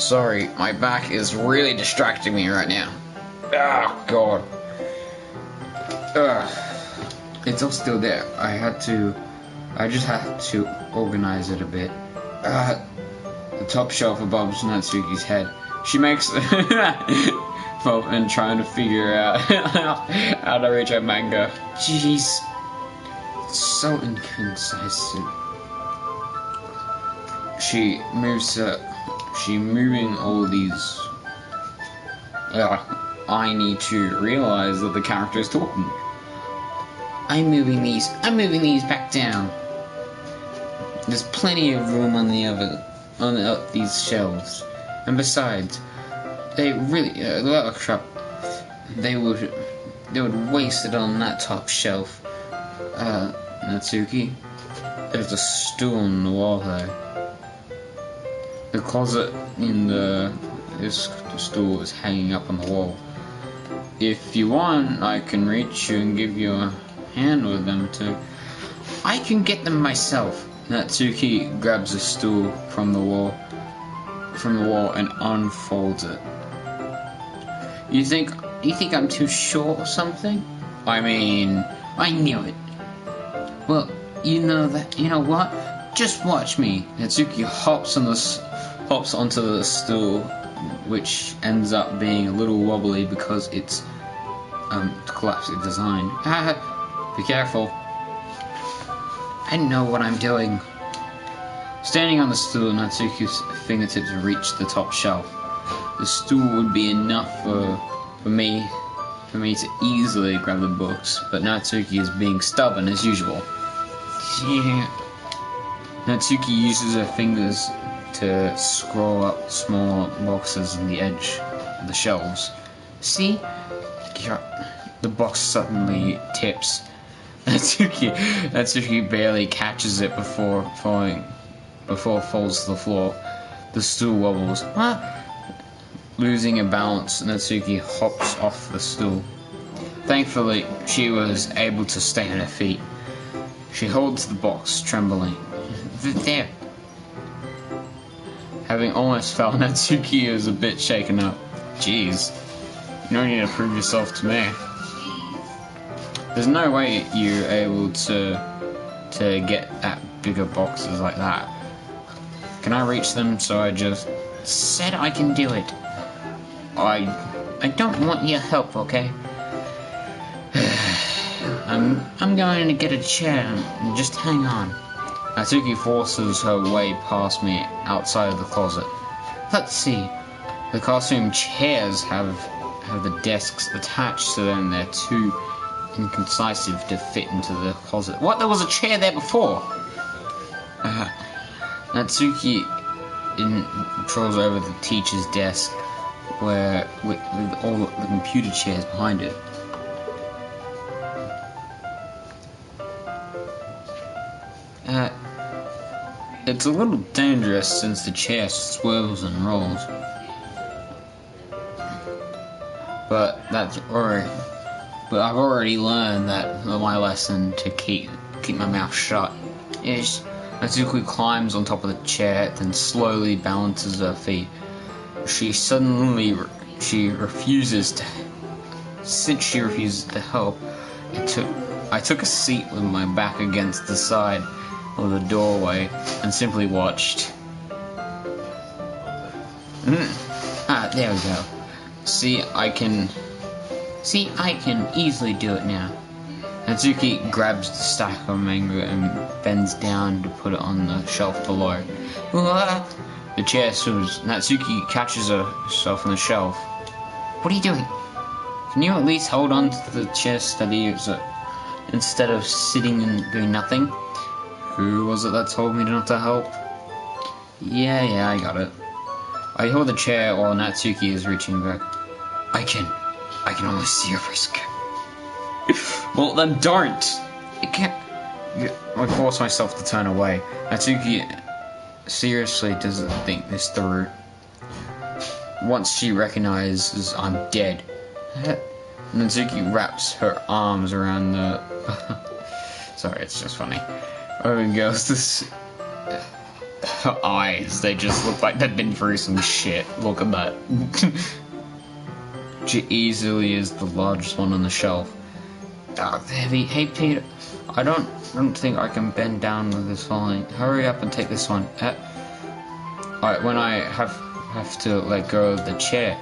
Sorry, my back is really distracting me right now. Oh God. It's all still there. I just had to organize it a bit. The top shelf above Natsuki's head. She makes and trying to figure out how to reach her manga. Jeez, so inconsistent. She moving all these. I need to realize that the character is talking. I'm moving these back down. There's plenty of room on these shelves, and besides, they really they would waste it on that top shelf. Natsuki, there's a stool on the wall there. The closet in this stool is hanging up on the wall. If you want, I can reach you and give you a hand with them too. I can get them myself. Natsuki grabs a stool from the wall and unfolds it. You think I'm too short or something? I mean, I knew it. Well, you know what? Just watch me. Natsuki hops onto the stool, which ends up being a little wobbly because it's collapsive design. Be careful. I know what I'm doing. Standing on the stool, Natsuki's fingertips reach the top shelf. The stool would be enough for me to easily grab the books, but Natsuki is being stubborn as usual. Yeah. Natsuki uses her fingers to scroll up small boxes on the edge of the shelves. See? The box suddenly tips. Natsuki barely catches it before it falls to the floor. The stool wobbles. Losing her balance, Natsuki hops off the stool. Thankfully, she was able to stay on her feet. She holds the box, trembling. There. Having almost fell, Natsuki is a bit shaken up. Jeez, you don't need to prove yourself to me. There's no way you're able to get at bigger boxes like that. Can I reach them? So I just said I can do it. I don't want your help, okay? I'm going to get a chair and just hang on. Natsuki forces her way past me outside of the closet. Let's see. The costume chairs have the desks attached to them. They're too inconcisive to fit into the closet. What? There was a chair there before! Natsuki controls over the teacher's desk with all the computer chairs behind it. It's a little dangerous since the chair swivels and rolls. But I've already learned that my lesson to keep my mouth shut is Natsuki climbs on top of the chair, then slowly balances her feet. She refuses to help. I took a seat with my back against the side of the doorway and simply watched. There we go. See, I can easily do it now. Natsuki grabs the stack of manga and bends down to put it on the shelf below. The chair swivels. Natsuki catches herself on the shelf. What are you doing? Can you at least hold on to the chair steady instead of sitting and doing nothing? Who was it that told me not to help? Yeah, I got it. I hold the chair while Natsuki is reaching back. I can almost see your risk. Well, then don't! I force myself to turn away. Natsuki seriously doesn't think this through. Once she recognizes I'm dead, Natsuki wraps her arms around the... Sorry, it's just funny. Oh, girls, this... Her eyes, they just look like they've been through some shit. Look at that. She easily is the largest one on the shelf. Heavy. Hey, Peter. I don't think I can bend down with this falling. Hurry up and take this one. Alright, when I have to let go of the chair.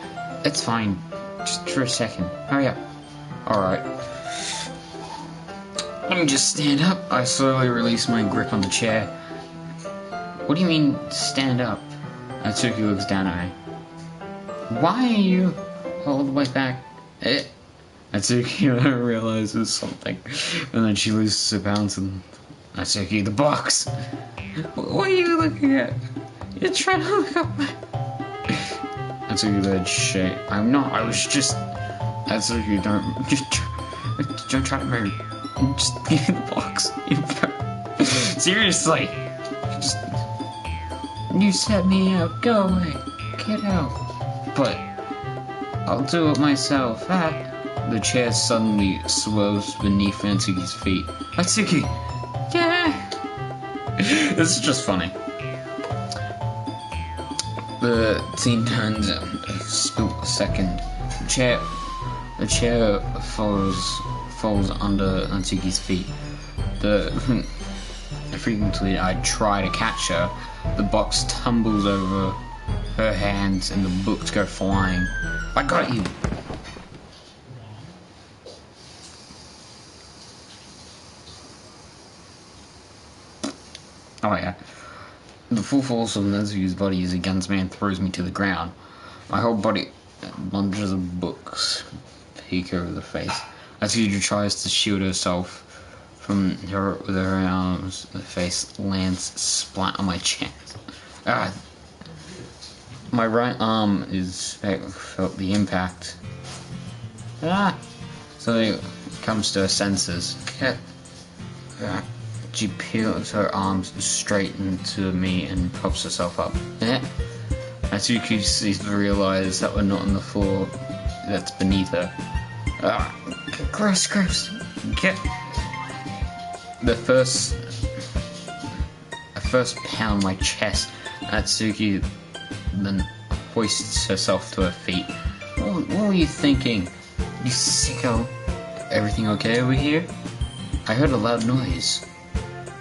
It's fine. Just for a second. Hurry up. Alright. Let me just stand up. I slowly release my grip on the chair. What do you mean, stand up? Natsuki looks down at me. Why are you all the way back? Natsuki realizes something, and then she loses her balance and... Natsuki, the box! What are you looking at? You're trying to look up my... Natsuki led shake. I'm not, I was just... Natsuki, don't try to move. Just give me the box. Seriously! Just... You set me out, go away. Get out. But... I'll do it myself. The chair suddenly swerves beneath Natsuki's feet. Natsuki! Yeah! This is just funny. The scene turns in a split second. The chair falls under Natsuki's feet. Frequently I try to catch her. The box tumbles over her hands and the books go flying. I got you! Oh yeah. The full force of Natsuki's body is against me and throws me to the ground. My whole body bunches of books peek over the face. Natsuki tries to shield herself from her with her arms. The face lands splat on my chest. My right arm felt the impact. So it comes to her senses. She peels her arms straight into me and props herself up. Natsuki seems to realize that we're not on the floor that's beneath her. Gross. I first pound my chest. Natsuki then hoists herself to her feet. What were you thinking? You sicko. Everything okay over here? I heard a loud noise.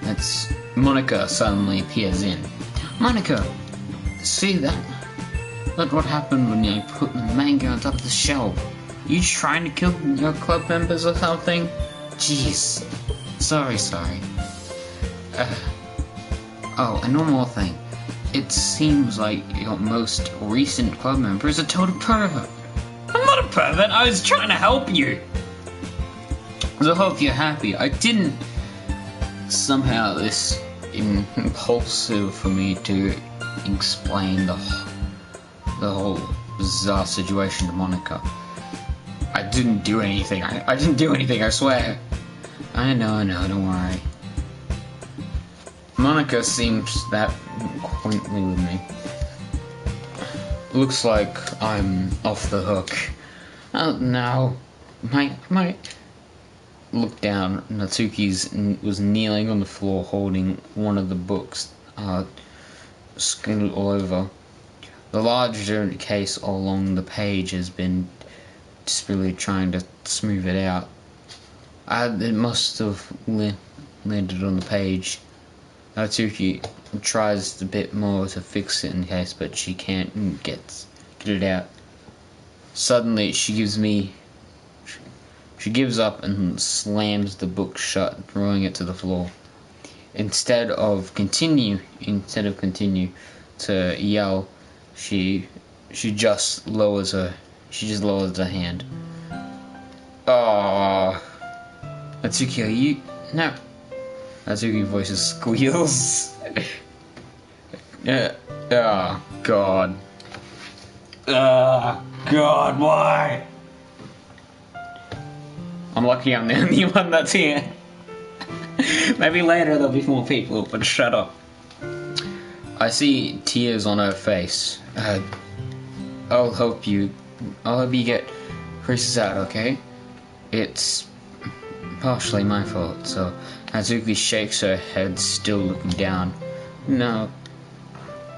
That's... Monica suddenly peers in. Monica! See that? Look what happened when I put the manga on top of the shelf. You trying to kill your club members or something? Jeez. Sorry. Oh, and one more thing. It seems like your most recent club member is a total pervert. I'm not a pervert, I was trying to help you. So I hope you're happy. I didn't... Somehow this impulsive for me to explain the whole bizarre situation to Monica. I didn't do anything. I didn't do anything, I swear. I know, don't worry. Monica seems that quaintly with me. Looks like I'm off the hook. Oh no. My... Look down. Natsuki was kneeling on the floor holding one of the books, scattered all over. The larger case all along the page has been just really trying to smooth it out. It must have landed on the page. Natsuki tries a bit more to fix it in case, but she can't get it out. Suddenly, she gives up and slams the book shut, throwing it to the floor. Instead of continue to yell, she just lowers her hand. Oh, Natsuki, are you... No. Natsuki voices squeals. Oh, God. God, why? I'm lucky I'm the only one that's here. Maybe later there'll be more people, but shut up. I see tears on her face. I'll help you get Chris out, okay? It's partially my fault, so Natsuki shakes her head, still looking down. No,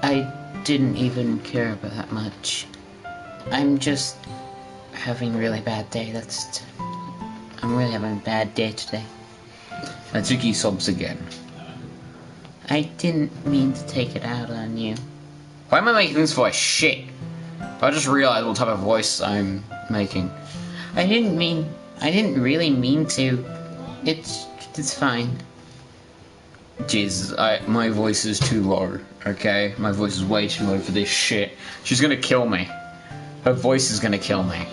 I didn't even care about that much. I'm just having a really bad day, I'm really having a bad day today. Natsuki sobs again. I didn't mean to take it out on you. Why am I making this voice? Shit. I just realized what type of voice I'm making. I didn't really mean to. It's fine. Jesus, my voice is too low, okay? My voice is way too low for this shit. She's gonna kill me. Her voice is gonna kill me.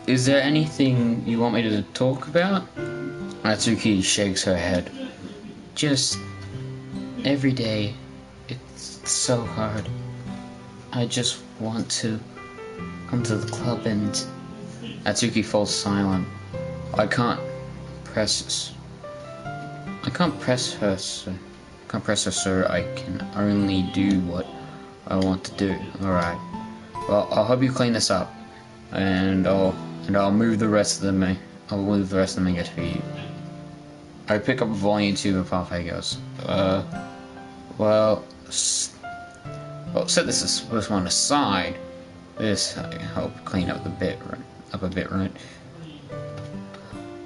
Is there anything you want me to talk about? Natsuki shakes her head. Just every day, it's so hard. I just want to come to the club and... Natsuki falls silent. I can't press her, sir. I can only do what I want to do. Alright. Well, I'll help you clean this up. And I'll move the rest of the manga for you. I pick up volume 2 of Parfait goes. Set this one aside. This help clean up a bit, right?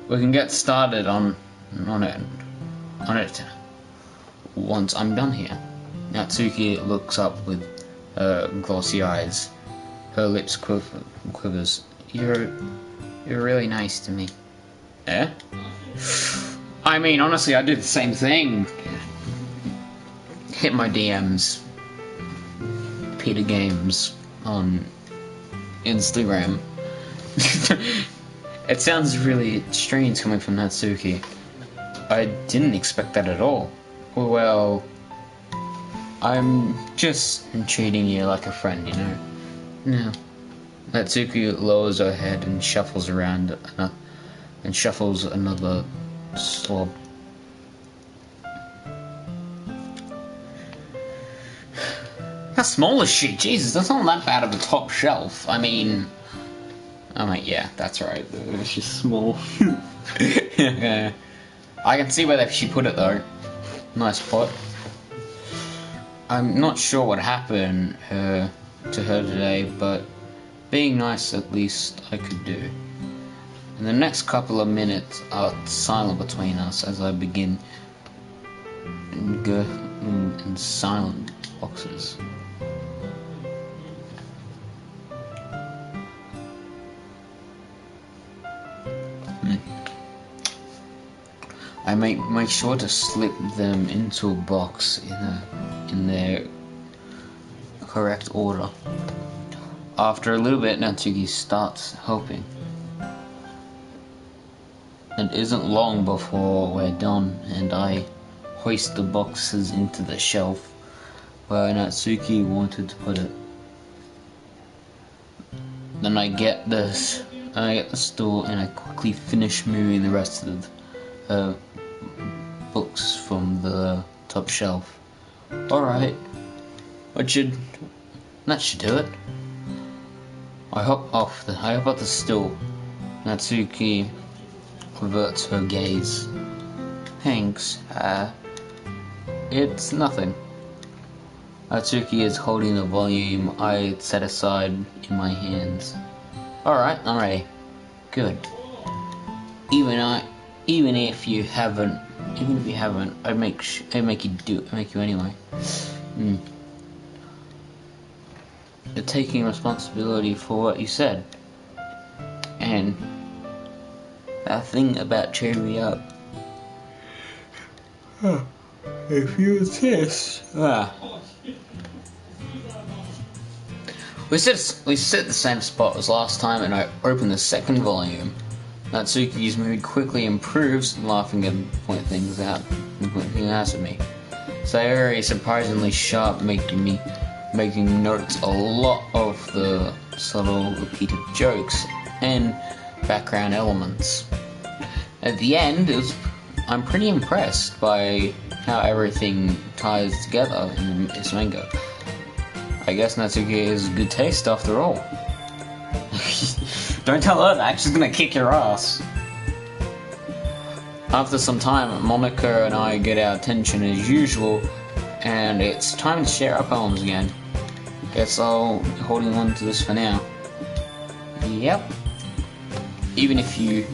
We can get started on it once I'm done here. Natsuki looks up with glossy eyes. Her lips quivers. You're really nice to me. Eh? I mean, honestly, I did the same thing. Hit my DMs. Peter Games on Instagram. It sounds really strange coming from Natsuki. I didn't expect that at all. Well, I'm just treating you like a friend, you know? No. Natsuki lowers her head and shuffles around and shuffles another slob. How small is she? Jesus, that's not that bad of a top shelf. I mean, yeah, that's right. She's small. Yeah. I can see where she put it though. Nice pot. I'm not sure what happened to her today, but being nice at least I could do. In the next couple of minutes are silent between us as I begin in silent boxes. I make sure to slip them into a box in their correct order. After a little bit, Natsuki starts helping. It isn't long before we're done, and I hoist the boxes into the shelf where Natsuki wanted to put it. Then I get the stool and I quickly finish moving the rest of the books from the top shelf. Alright, that should do it. I hop off the stool. Natsuki averts her gaze. Thanks, it's nothing. Natsuki is holding the volume I set aside in my hands. Alright, I'm ready. Good. Even if you haven't, I'd make you anyway. You're taking responsibility for what you said. And that thing about cheering me up. If you insist. We sit the same spot as last time, and I open the second volume. Natsuki's mood quickly improves, laughing and pointing things out at me. Sayori is surprisingly sharp, making notes a lot of the subtle repeated jokes and background elements. At the end, I'm pretty impressed by how everything ties together in this manga. I guess Natsuki has good taste after all. Don't tell her that, she's gonna kick your ass. After some time, Monica and I get our attention as usual, and it's time to share our poems again. Guess I'll be holding on to this for now. Yep. Even if you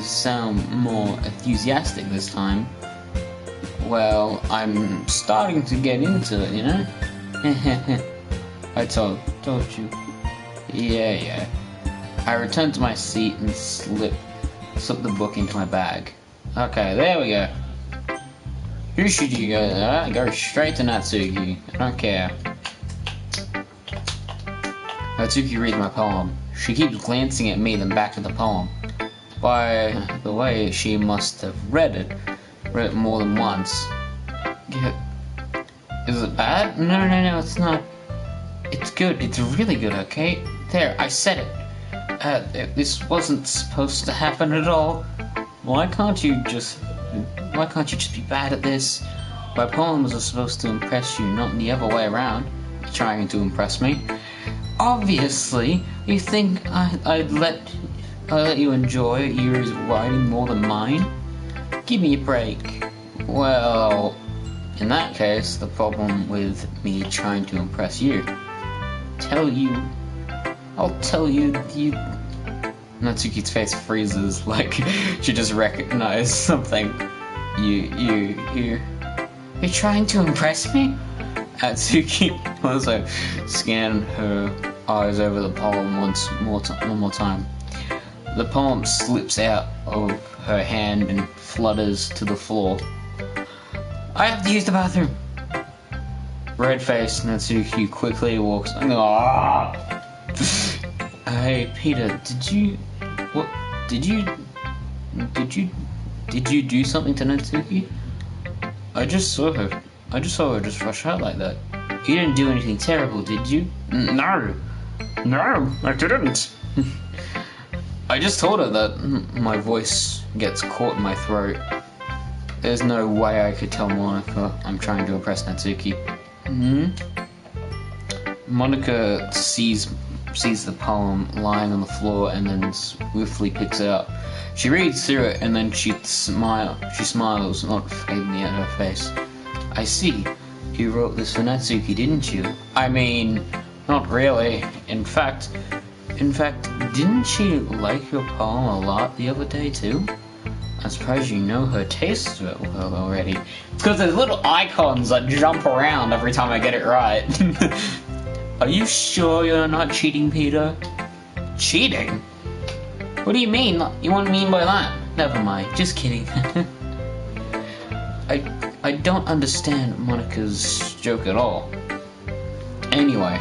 sound more enthusiastic this time, well, I'm starting to get into it, you know? I told you. Yeah. I returned to my seat and slipped the book into my bag. Okay, there we go. Who should you go? Go straight to Natsuki. I don't care. Natsuki reads my poem. She keeps glancing at me, then back at the poem. By the way, she must have read it more than once. Is it bad? No, it's not. It's good. It's really good, okay? There, I said it. This wasn't supposed to happen at all. Why can't you just be bad at this? My poems are supposed to impress you, not the other way around. Trying to impress me. Obviously, you think I'd let you enjoy yours writing more than mine? Give me a break. Well, in that case, the problem with me trying to impress you. I'll tell you. Natsuki's face freezes, like she just recognized something. You're trying to impress me? Natsuki also scanned her eyes over the poem one more time. The poem slips out of her hand and flutters to the floor. I have to use the bathroom. Red-faced Natsuki quickly walks. Hey Peter, did you do something to Natsuki? I just saw her just rush out like that. You didn't do anything terrible, did you? No, I didn't. I just told her that my voice gets caught in my throat. There's no way I could tell Monica I'm trying to impress Natsuki. Monica sees the poem lying on the floor and then swiftly picks it up. She reads through it and then she smiles, not fading out her face. I see. You wrote this for Natsuki, didn't you? I mean, not really. In fact, didn't she like your poem a lot the other day too? I'm surprised you know her taste well already. It's because there's little icons that jump around every time I get it right. Are you sure you're not cheating, Peter? Cheating? What do you mean? You want to mean by that? Never mind, just kidding. I don't understand Monica's joke at all. Anyway.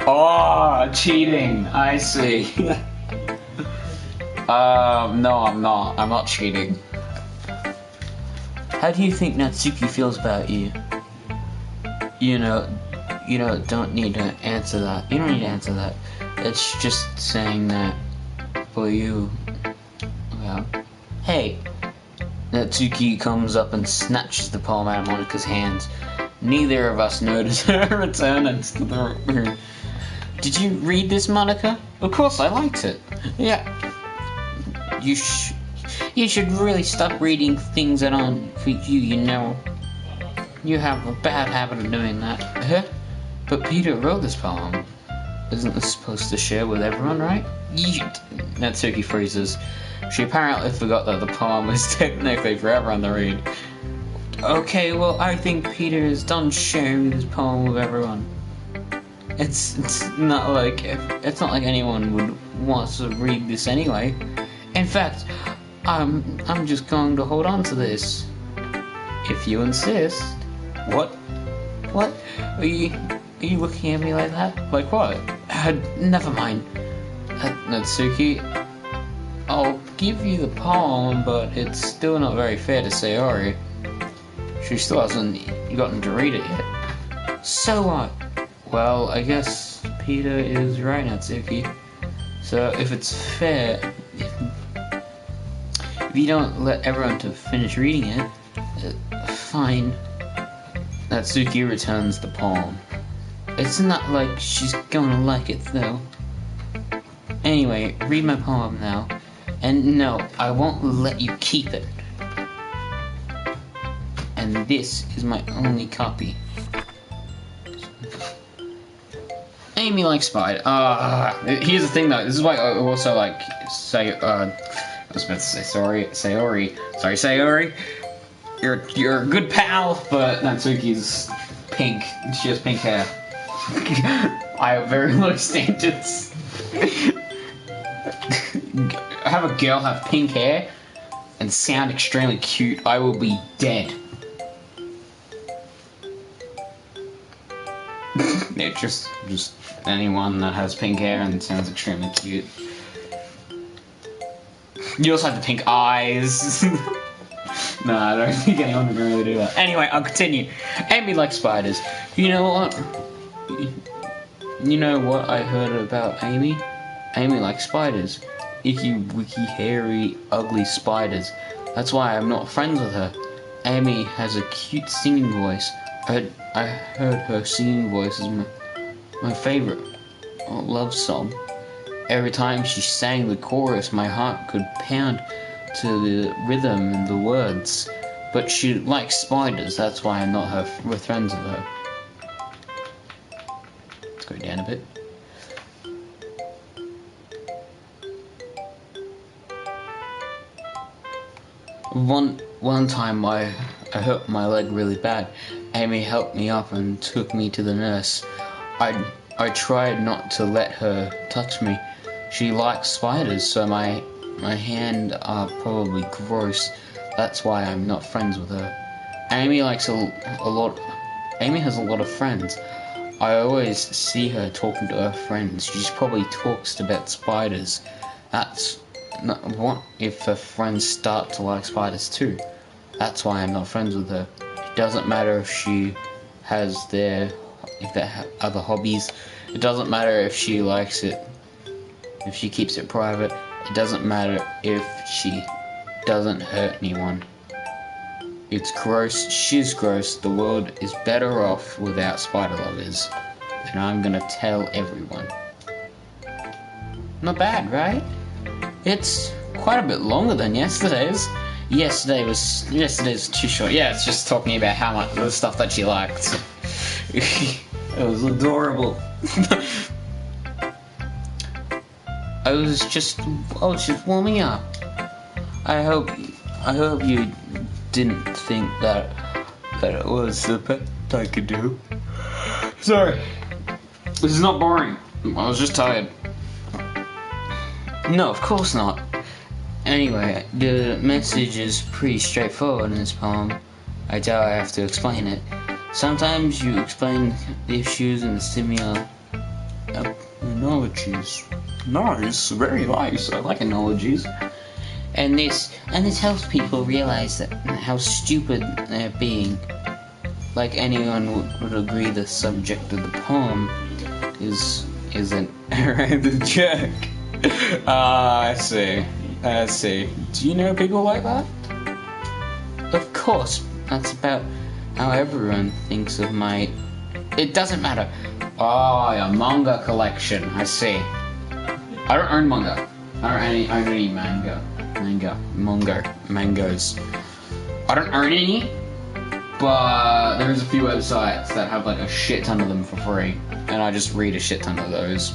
Oh, cheating. I see. No, I'm not. I'm not cheating. How do you think Natsuki feels about you? You don't need to answer that. You don't need to answer that. It's just saying that for you. Well, hey. Natsuki comes up and snatches the poem out of Monica's hands. Neither of us notice her return into the room. Did you read this, Monica? Of course, I liked it. Yeah. You should really stop reading things that aren't for you, you know. You have a bad habit of doing that. Huh? But Peter wrote this poem. Isn't this supposed to share with everyone, right? Natsuki freezes. She apparently forgot that the poem is technically for everyone to read. Okay, well, I think Peter is done sharing this poem with everyone. It's not like anyone would want to read this anyway. In fact, I'm just going to hold on to this. If you insist. What? What? Are you looking at me like that? Like what? Never mind. Natsuki, I'll give you the poem, but it's still not very fair to Sayori. She still hasn't gotten to read it yet. So what? Well, I guess Peter is right, Natsuki. So if it's fair, if you don't let everyone to finish reading it, fine. Natsuki returns the poem. It's not like she's gonna like it, though. Anyway, read my poem now. And no, I won't let you keep it. And this is my only copy. Amy likes spider. Here's the thing though, this is why I also like say, I was about to say Sayori. Sorry, Sayori. You're a good pal, but Natsuki's pink. She has pink hair. I have very low standards. Have a girl have pink hair and sound extremely cute, I will be dead. Yeah, just anyone that has pink hair and sounds extremely cute. You also have the pink eyes. No, I don't think anyone would really do that. Anyway, I'll continue. Amy likes spiders. You know what? You know what I heard about Amy? Amy likes spiders. Icky, wicky, hairy, ugly spiders. That's why I'm not friends with her. Amy has a cute singing voice. I heard her singing voice is my favorite love song. Every time she sang the chorus, my heart could pound to the rhythm and the words. But she likes spiders, that's why I'm not friends with her. Let's go down a bit. One time I hurt my leg really bad. Amy helped me up and took me to the nurse. I tried not to let her touch me. She likes spiders, so my hand are probably gross. That's why I'm not friends with her. Amy likes a lot. Amy has a lot of friends. I always see her talking to her friends. She probably talks about spiders. That's not what if her friends start to like spiders too. That's why I'm not friends with her. It doesn't matter if she has if they have other hobbies. It doesn't matter if she likes it, if she keeps it private. It doesn't matter if she doesn't hurt anyone. It's gross, she's gross, the world is better off without spider lovers. And I'm gonna tell everyone. Not bad, right? It's quite a bit longer than yesterday's. Yesterday's too short. Yeah, it's just talking about how much the stuff that she liked. It was adorable. I was just warming up. I hope you didn't think that it was the best I could do. Sorry. This is not boring. I was just tired. No, of course not. Anyway, the message is pretty straightforward in this poem. I doubt I have to explain it. Sometimes you explain the issues and the similar analogies. Nice, very nice. I like analogies. And this helps people realize that how stupid they're being. Like anyone would agree, the subject of the poem isn't the jerk. I see. Do you know people like that? Of course, that's about how everyone thinks of my... It doesn't matter. Oh, your manga collection, I see. I don't own manga. I don't own any mangoes. I don't own any, but there's a few websites that have like a shit ton of them for free, and I just read a shit ton of those.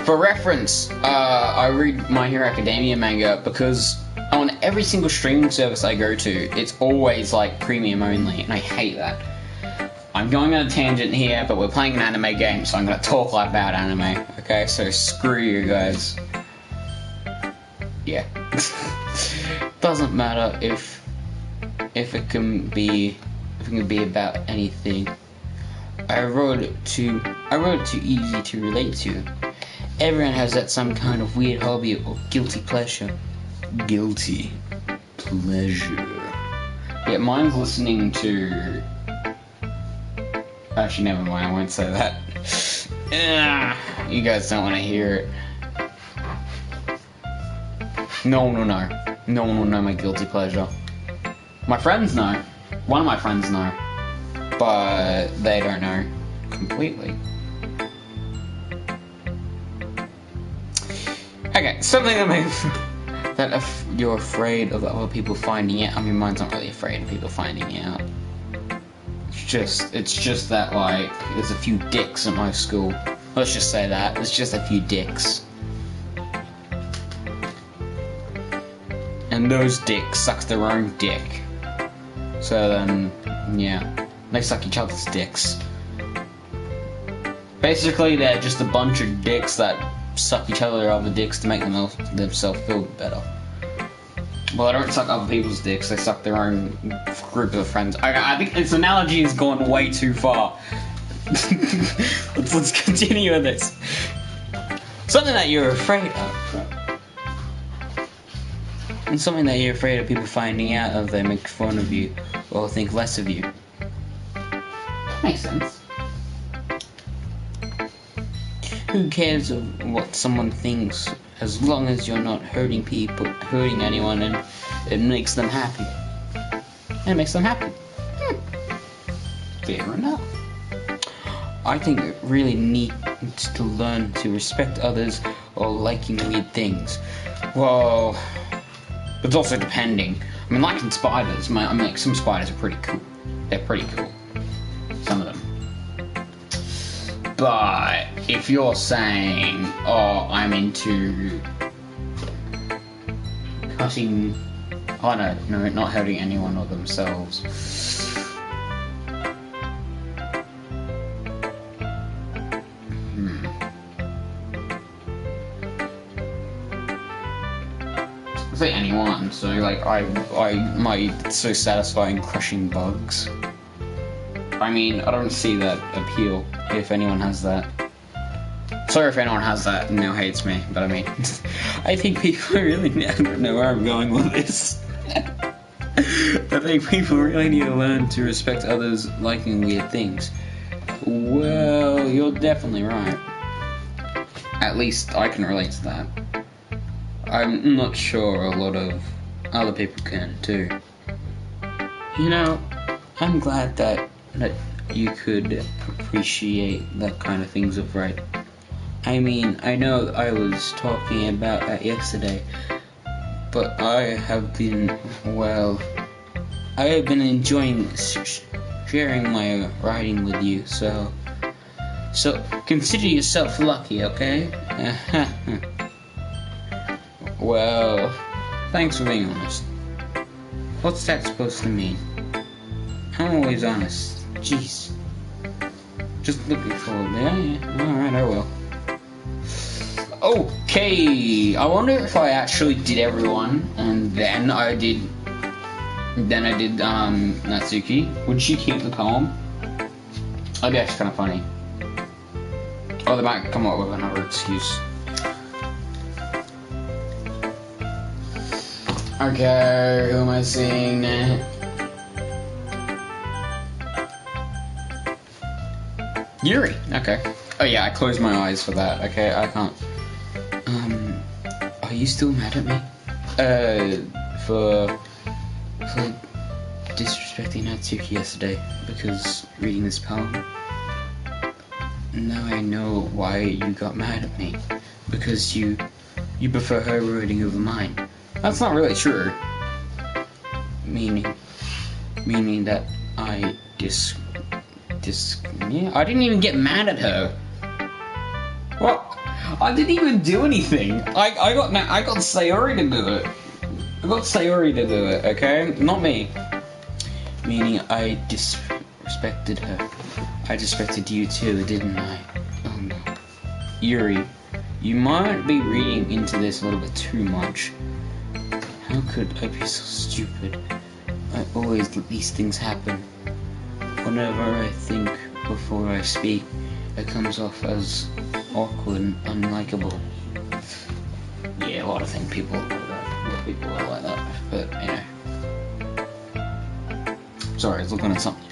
For reference, I read My Hero Academia manga because on every single streaming service I go to, it's always like premium only, and I hate that. I'm going on a tangent here, but we're playing an anime game, so I'm going to talk about anime, okay? So screw you guys. Yeah. Doesn't matter if it can be about anything. I wrote it too easy to relate to. Everyone has that some kind of weird hobby or guilty pleasure. Guilty pleasure. Yeah, mine's listening to... Actually, never mind, I won't say that. You guys don't want to hear it. No one will know my guilty pleasure. My friends know. One of my friends know. But they don't know completely. Okay, something that if you're afraid of other people finding out. I mean, mine's not really afraid of people finding out. It's just that, like, there's a few dicks at my school. Let's just say that. There's just a few dicks. And those dicks suck their own dick. So then, yeah. They suck each other's dicks. Basically, they're just a bunch of dicks that suck each other dicks to make themselves feel better. Well, they don't suck other people's dicks, they suck their own group of friends. I think this analogy has gone way too far. let's continue with this. Something that you're afraid of. And something that you're afraid of people finding out of, they make fun of you or think less of you. Makes sense. Who cares of what someone thinks, as long as you're not hurting anyone, and it makes them happy. And it makes them happy. Fair enough. I think it really needs to learn to respect others or liking weird things. Well, it's also depending. I mean, liking spiders, some spiders are pretty cool. They're pretty cool. Some of them. But if you're saying, oh, I'm into cutting, oh no, not hurting anyone or themselves. I say anyone, so like it's so satisfying crushing bugs. I mean, I don't see that appeal if anyone has that. Sorry if anyone has that and now hates me, but I mean, I think people really, I don't know where I'm going with this. I think people really need to learn to respect others liking weird things. Well, you're definitely right. At least I can relate to that. I'm not sure a lot of other people can too. You know, I'm glad that you could appreciate that kind of things of right. I mean, I know I was talking about that yesterday, but I have been enjoying sharing my writing with you, so consider yourself lucky, okay? Well, thanks for being honest. What's that supposed to mean? I'm always honest. Jeez. Just looking forward. Yeah. Alright, I will. Okay. I wonder if I actually did everyone, and then I did Natsuki. Would she keep the poem? That'd be actually kind of funny. Or they might come up with another excuse. Okay, who am I seeing now? Yuri, okay. Oh yeah, I closed my eyes for that, okay, I can't. Are you still mad at me? For disrespecting Natsuki yesterday, because reading this poem? Now I know why you got mad at me. Because you prefer her writing over mine. That's not really true. Meaning that I yeah, I didn't even get mad at her. What? I didn't even do anything. I got Sayori to do it. I got Sayori to do it, okay? Not me. Meaning I disrespected her. I disrespected you too, didn't I? Oh no. Yuri, you might be reading into this a little bit too much. How could I be so stupid? I always let these things happen. Whenever I think before I speak, it comes off as awkward and unlikable. Yeah, a lot of people are like that. A lot of people are like that, but you know. Sorry, I was looking at something.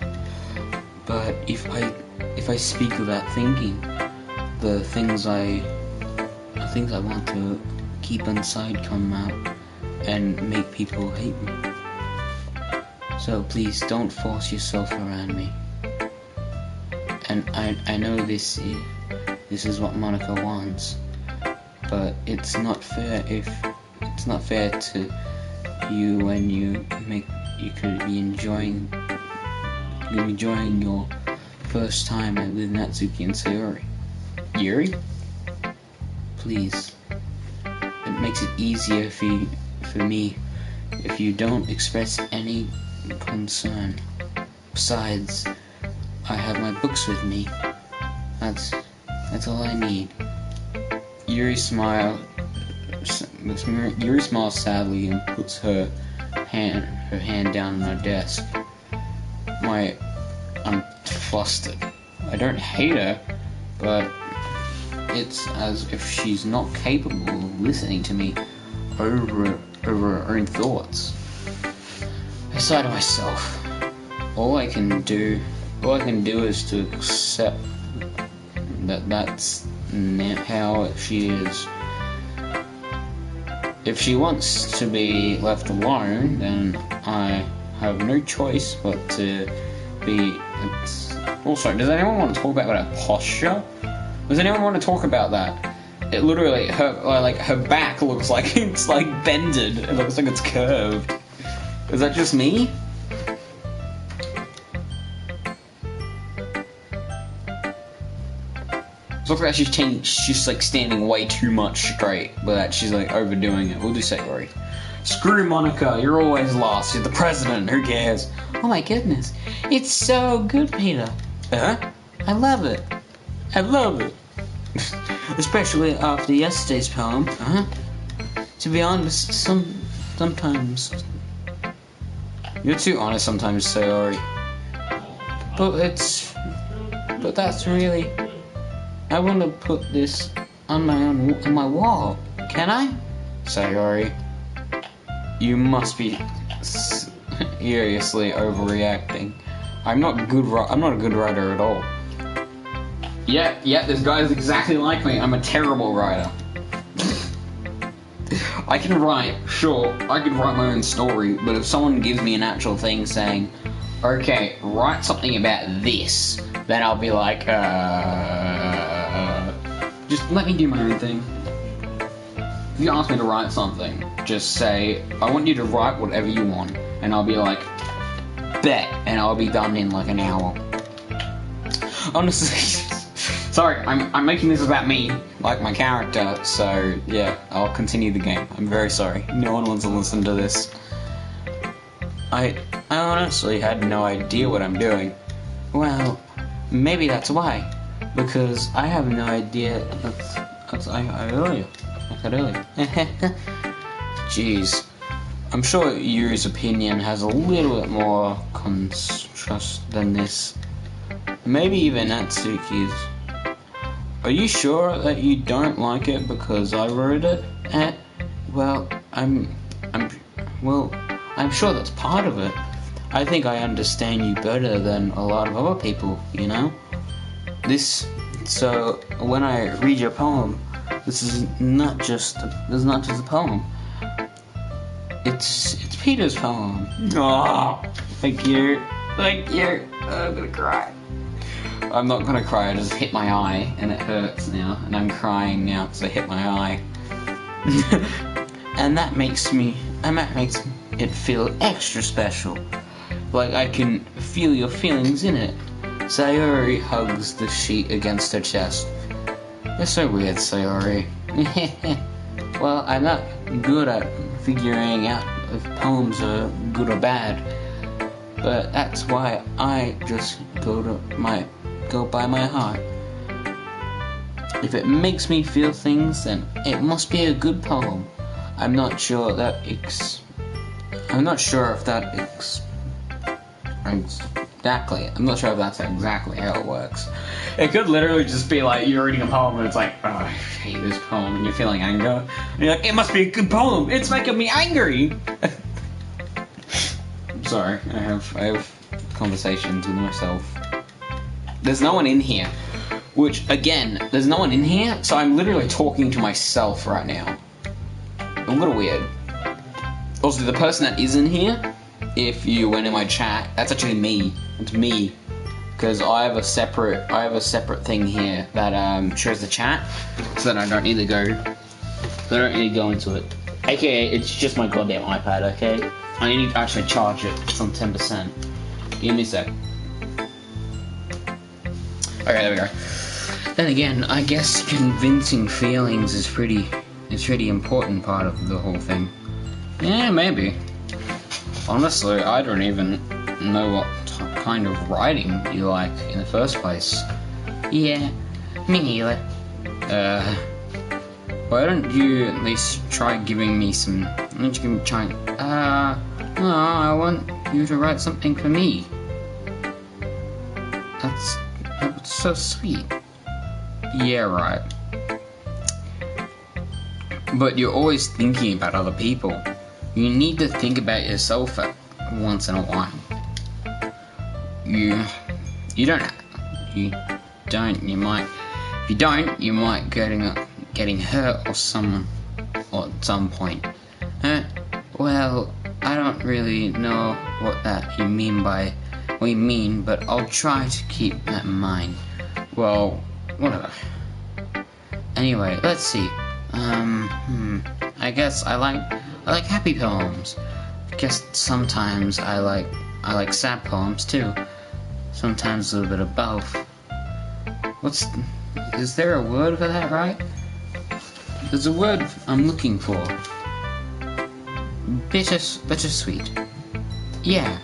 But if I speak without thinking, the things I want to keep inside come out and make people hate me. So please don't force yourself around me. And I know this is what Monica wants, but it's not fair to you when you could be enjoying your first time with Natsuki and Sayori. Yuri? Please. It makes it easier for me if you don't express any concern. Besides, I have my books with me. That's all I need. Yuri smiles sadly and puts her hand down on her desk. I'm flustered. I don't hate her, but it's as if she's not capable of listening to me over her own thoughts. I sigh to myself. All I can do is to accept that that's how she is. If she wants to be left alone, then I have no choice but to be. Also, does anyone want to talk about her posture? Does anyone want to talk about that? It literally, her back looks like it's like bended. It looks like it's curved. Is that just me? It looks like she's like standing way too much straight, but she's like overdoing it. We'll do Sayori. Screw Monica, you're always lost. You're the president, who cares? Oh my goodness. It's so good, Peter. I love it. I love it. Especially after yesterday's poem. To be honest, sometimes you're too honest sometimes, Sayori. But that's really. I want to put this on my wall. Can I? Sayori, you must be seriously overreacting. I'm not a good writer at all. Yeah, this guy is exactly like me. I'm a terrible writer. I can write, sure, I can write my own story, but if someone gives me an actual thing saying, okay, write something about this, then I'll be like, just let me do my own thing. If you ask me to write something, just say, I want you to write whatever you want, and I'll be like, bet, and I'll be done in like an hour. Honestly, sorry, I'm making this about me, like my character, so yeah, I'll continue the game. I'm very sorry. No one wants to listen to this. I honestly had no idea what I'm doing. Well, maybe that's why. Because I have no idea. I earlier. Jeez. I'm sure Yuri's opinion has a little bit more contrast than this. Maybe even Natsuki's. Are you sure that you don't like it because I wrote it? Well, I'm sure that's part of it. I think I understand you better than a lot of other people, you know? So when I read your poem, this is not just a poem. It's Peter's poem. Oh, thank you. I'm gonna cry. I'm not gonna cry. I just hit my eye and it hurts now, and I'm crying now because I hit my eye. And that makes it feel extra special. Like I can feel your feelings in it. Sayori hugs the sheet against her chest. You're so weird, Sayori. Well, I'm not good at figuring out if poems are good or bad, but that's why I just go by my heart. If it makes me feel things, then it must be a good poem. I'm not sure if that's exactly how it works. It could literally just be like you're reading a poem and it's like, oh, I hate this poem, and you're feeling anger. And you're like, it must be a good poem. It's making me angry. I'm sorry. I have conversations with myself. There's no one in here. Which, again, there's no one in here, so I'm literally talking to myself right now. A little weird. Also, the person that is in here, if you went in my chat. That's actually me. It's me. Because I have a separate thing here that shows the chat, so that I don't need to go into it. AKA, it's just my goddamn iPad. Okay, I need to actually charge it. It's on 10%. Give me a sec. Okay, there we go. Then again, I guess convincing feelings is pretty important part of the whole thing. Yeah, maybe. Honestly, I don't even know what kind of writing you like in the first place. Yeah, me neither. Why don't you at least try giving me some... Why don't you give me try... no, I want you to write something for me. That's so sweet. Yeah, right. But you're always thinking about other people. You need to think about yourself once in a while. You might getting hurt or at some point. Well, I don't really know what you mean, but I'll try to keep that in mind. Well, whatever. Anyway, let's see. I guess I like happy poems. I guess sometimes I like sad poems too. Sometimes a little bit of both. Is there a word for that, right? There's a word I'm looking for. Bittersweet. Yeah.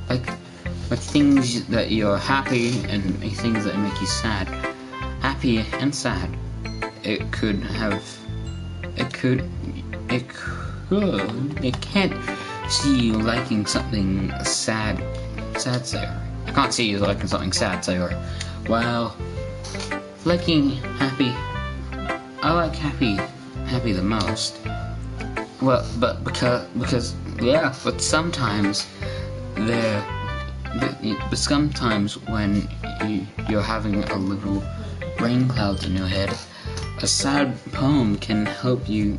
Like things that you're happy and things that make you sad. Happy and sad. It can't see you liking something sad say. I can't see you liking something sad say. Well, liking happy. I like happy the most. Well, but because sometimes sometimes when you're having a little rain clouds in your head, a sad poem can help you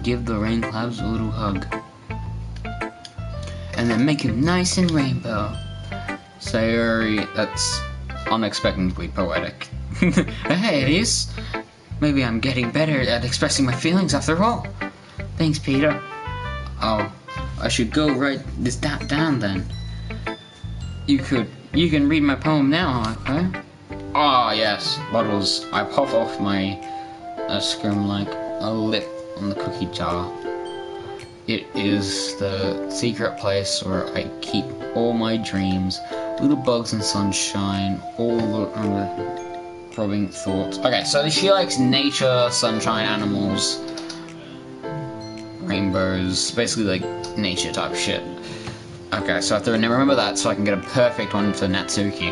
give the rain clouds a little hug. And then make it nice and rainbow. Sorry, that's unexpectedly poetic. Hey, it is. Maybe I'm getting better at expressing my feelings after all. Thanks, Peter. Oh, I should go write this down then. You can read my poem now, okay? Ah, yes, bottles. I puff off my scrim like a lip on the cookie jar. It is the secret place where I keep all my dreams, little bugs and sunshine, all the throbbing thoughts. Okay, so she likes nature, sunshine, animals, rainbows, basically like nature type shit. Okay, so I have to remember that so I can get a perfect one for Natsuki.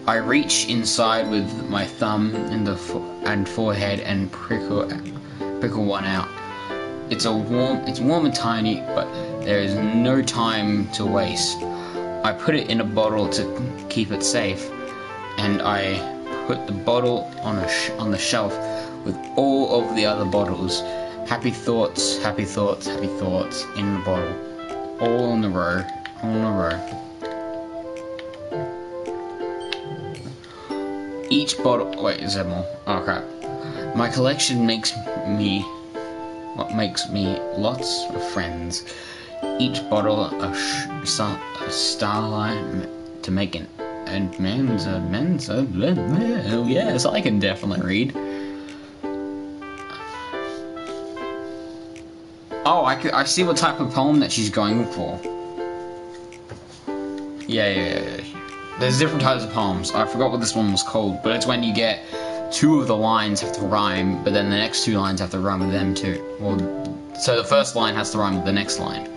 I reach inside with my thumb and forehead and prickle one out. It's warm and tiny, but there is no time to waste. I put it in a bottle to keep it safe, and I put the bottle on the shelf with all of the other bottles. Happy thoughts, happy thoughts, happy thoughts in the bottle, all in a row. Each bottle. Wait, is there more? Oh crap! My collection makes me lots of friends. Each bottle a starline to make an oh yes, I can definitely read. Oh, I see what type of poem that she's going for. Yeah. There's different types of poems. I forgot what this one was called, but it's when you get two of the lines have to rhyme, but then the next two lines have to rhyme with them too. Well, so the first line has to rhyme with the next line.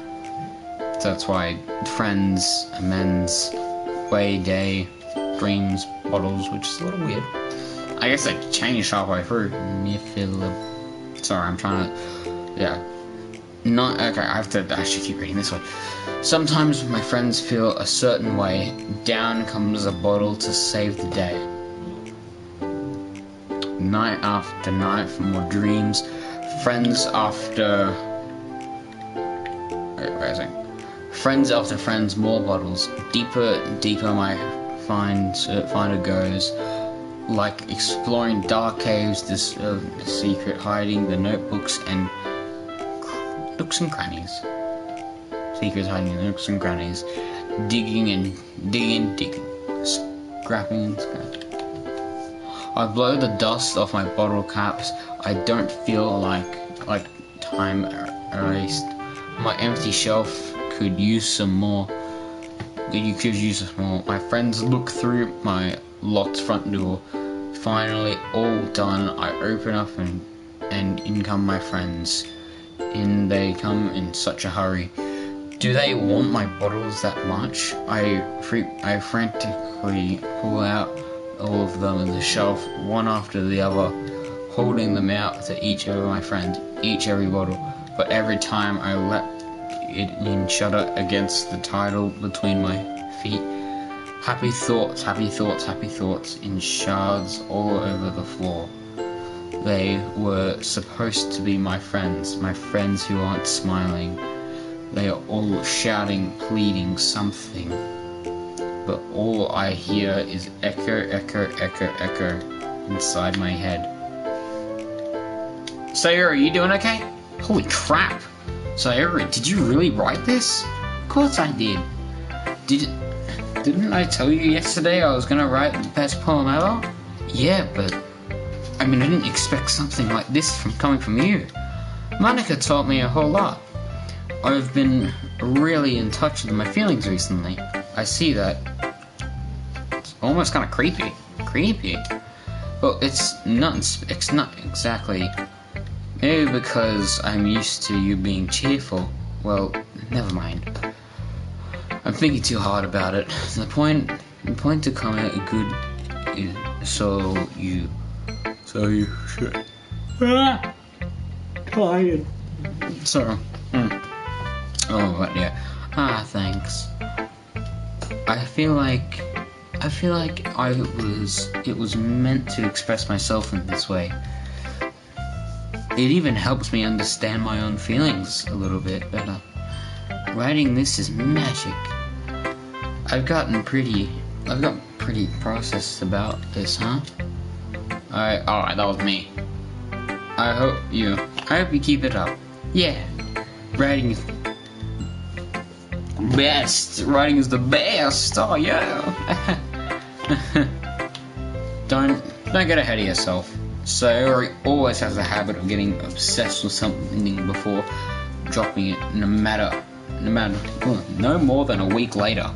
So that's why friends, amends, way, day, dreams, bottles, which is a little weird. I guess I changed halfway through. Sorry, I'm trying to... Yeah. Okay, I have to actually keep reading this one. Sometimes my friends feel a certain way. Down comes a bottle to save the day. Night after night for more dreams. Friends after... Wait a second. Friends after friends, more bottles. Deeper my finder goes. Like exploring dark caves, this secret hiding the notebooks and nooks and crannies. Secrets hiding in the nooks and crannies. Digging. Scrapping and scratching. I blow the dust off my bottle caps. I don't feel like time erased. My empty shelf could use some more. You could use some more. My friends look through my locked front door. Finally, all done. I open up and in come my friends. In they come in such a hurry. Do they want my bottles that much? I frantically pull out all of them on the shelf, one after the other, holding them out to each of my friends, every bottle. But every time I let it in shudder against the title between my feet. Happy thoughts, happy thoughts, happy thoughts in shards all over the floor. They were supposed to be my friends who aren't smiling. They are all shouting, pleading something. But all I hear is echo, echo, echo, echo inside my head. Sayori, are you doing okay? Holy crap! Sayori, did you really write this? Of course I did. Didn't I tell you yesterday I was gonna write the best poem ever? Yeah, but I didn't expect something like this coming from you. Monica taught me a whole lot. I've been really in touch with my feelings recently. I see that. It's almost kind of creepy. Well, it's not exactly. Maybe because I'm used to you being cheerful. Well, never mind. I'm thinking too hard about it. The point to comment good is so you should. Tired. So. Oh, but yeah. Thanks. I feel like it was meant to express myself in this way. It even helps me understand my own feelings a little bit better. Writing this is magic. I've got pretty processed about this, huh? Alright, that was me. I hope you keep it up. Yeah. Writing is best. Writing is the best. Oh yeah. Don't get ahead of yourself. Sayori always has a habit of getting obsessed with something before dropping it, no more than a week later.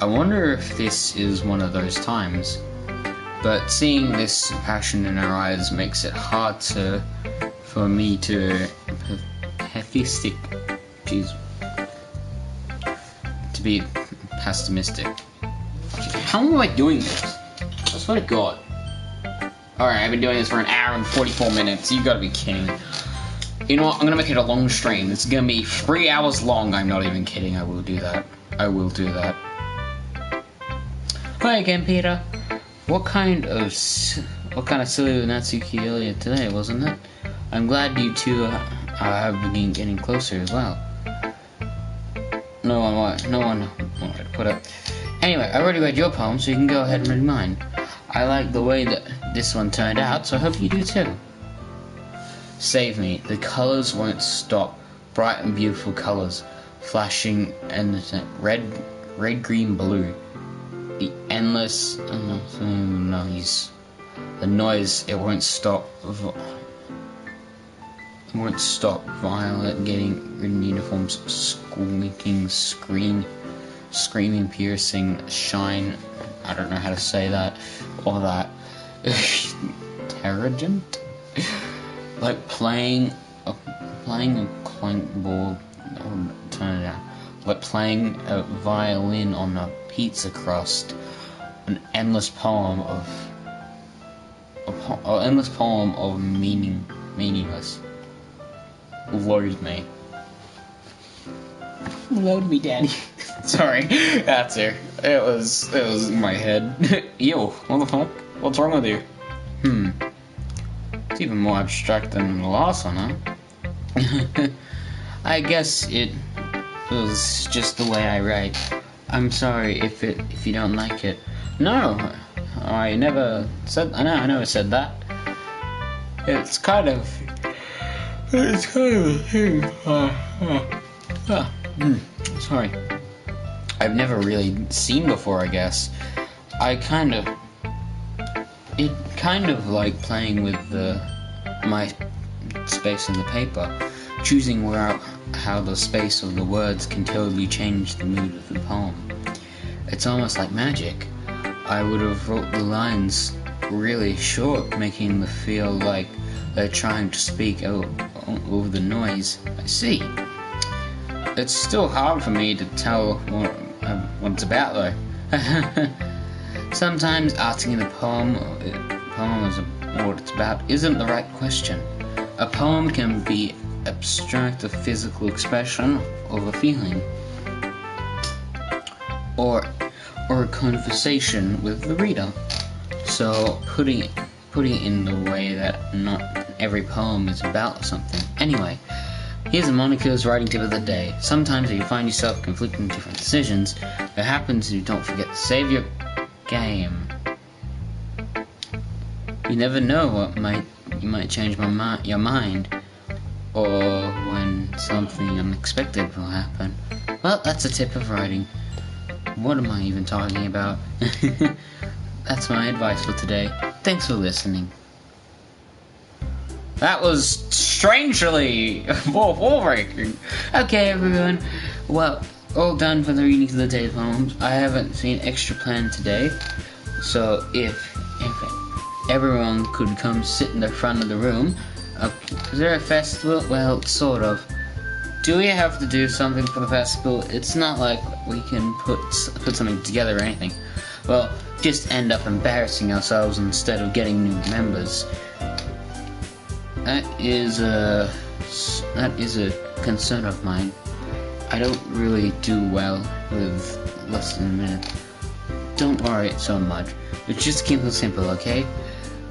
I wonder if this is one of those times. But seeing this passion in her eyes makes it hard for me to be pessimistic. How am I doing this? I swear to God. Alright, I've been doing this for an hour and 44 minutes. You gotta be kidding. You know what? I'm gonna make it a long stream. It's gonna be 3 hours long. I'm not even kidding. I will do that. Hi again, Peter. What kind of silly Natsuki earlier today, wasn't it? I'm glad you two have been getting closer as well. No one wanted to put it. Anyway, I already read your poem, so you can go ahead and read mine. I like the way that this one turned out, so I hope you do too. Save me. The colors won't stop. Bright and beautiful colors, flashing and red, green, blue. The endless noise. The noise, it won't stop. Violet getting in uniforms, squeaking, screaming, piercing, shine. I don't know how to say that. Or that. Terragent? Like playing a clank ball. Oh, turn it out. Like playing a violin on a pizza crust. An endless poem of meaningless. Load me. Load me, Daddy. Sorry, that's it. It was in my head. Ew, what the fuck? What's wrong with you? It's even more abstract than the last one, huh? I guess it was just the way I write. I'm sorry if you don't like it. No, I never said. I never said that. It's kind of a thing. Sorry. I've never really seen before, I guess. It kind of like playing with my space in the paper, choosing how the space of the words can totally change the mood of the poem. It's almost like magic. I would have wrote the lines really short, making them feel like they're trying to speak over the noise. I see. It's still hard for me to tell what it's about, though. Sometimes asking the poem is what it's about isn't the right question. A poem can be abstract, a physical expression of a feeling, or a conversation with the reader. So putting it in the way that not every poem is about something. Anyway, here's Monica's writing tip of the day. Sometimes if you find yourself conflicting different decisions, it happens you don't forget to save your game. You never know you might change your mind, or when something unexpected will happen. Well, that's a tip of writing. What am I even talking about? That's my advice for today. Thanks for listening. That was strangely wall-breaking. Okay, everyone. Well, all done for the readings of the day poems. I haven't seen Extra Plan today, so if everyone could come sit in the front of the room. Is there a festival? Well, sort of. Do we have to do something for the festival? It's not like we can put something together or anything. Well, just end up embarrassing ourselves instead of getting new members. That is a concern of mine. I don't really do well with less than a minute. Don't worry so much. It's just keep it simple, okay?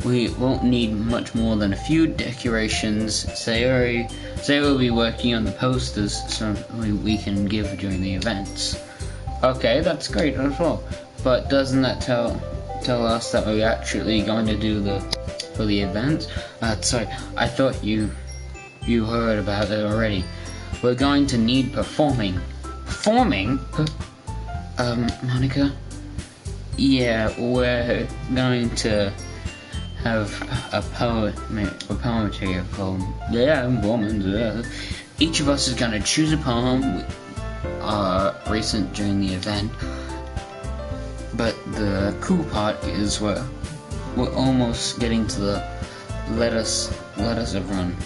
We won't need much more than a few decorations. Sayori will be working on the posters so we can give during the events. Okay, that's great as well. But doesn't that tell us that we're actually going to do for the event? Sorry, I thought you heard about it already. We're going to need performing. Performing? Monica? Yeah, we're going to have a poetry poem. Yeah, woman. Each of us is gonna choose a poem recent during the event. But the cool part is we're almost getting to the let us run.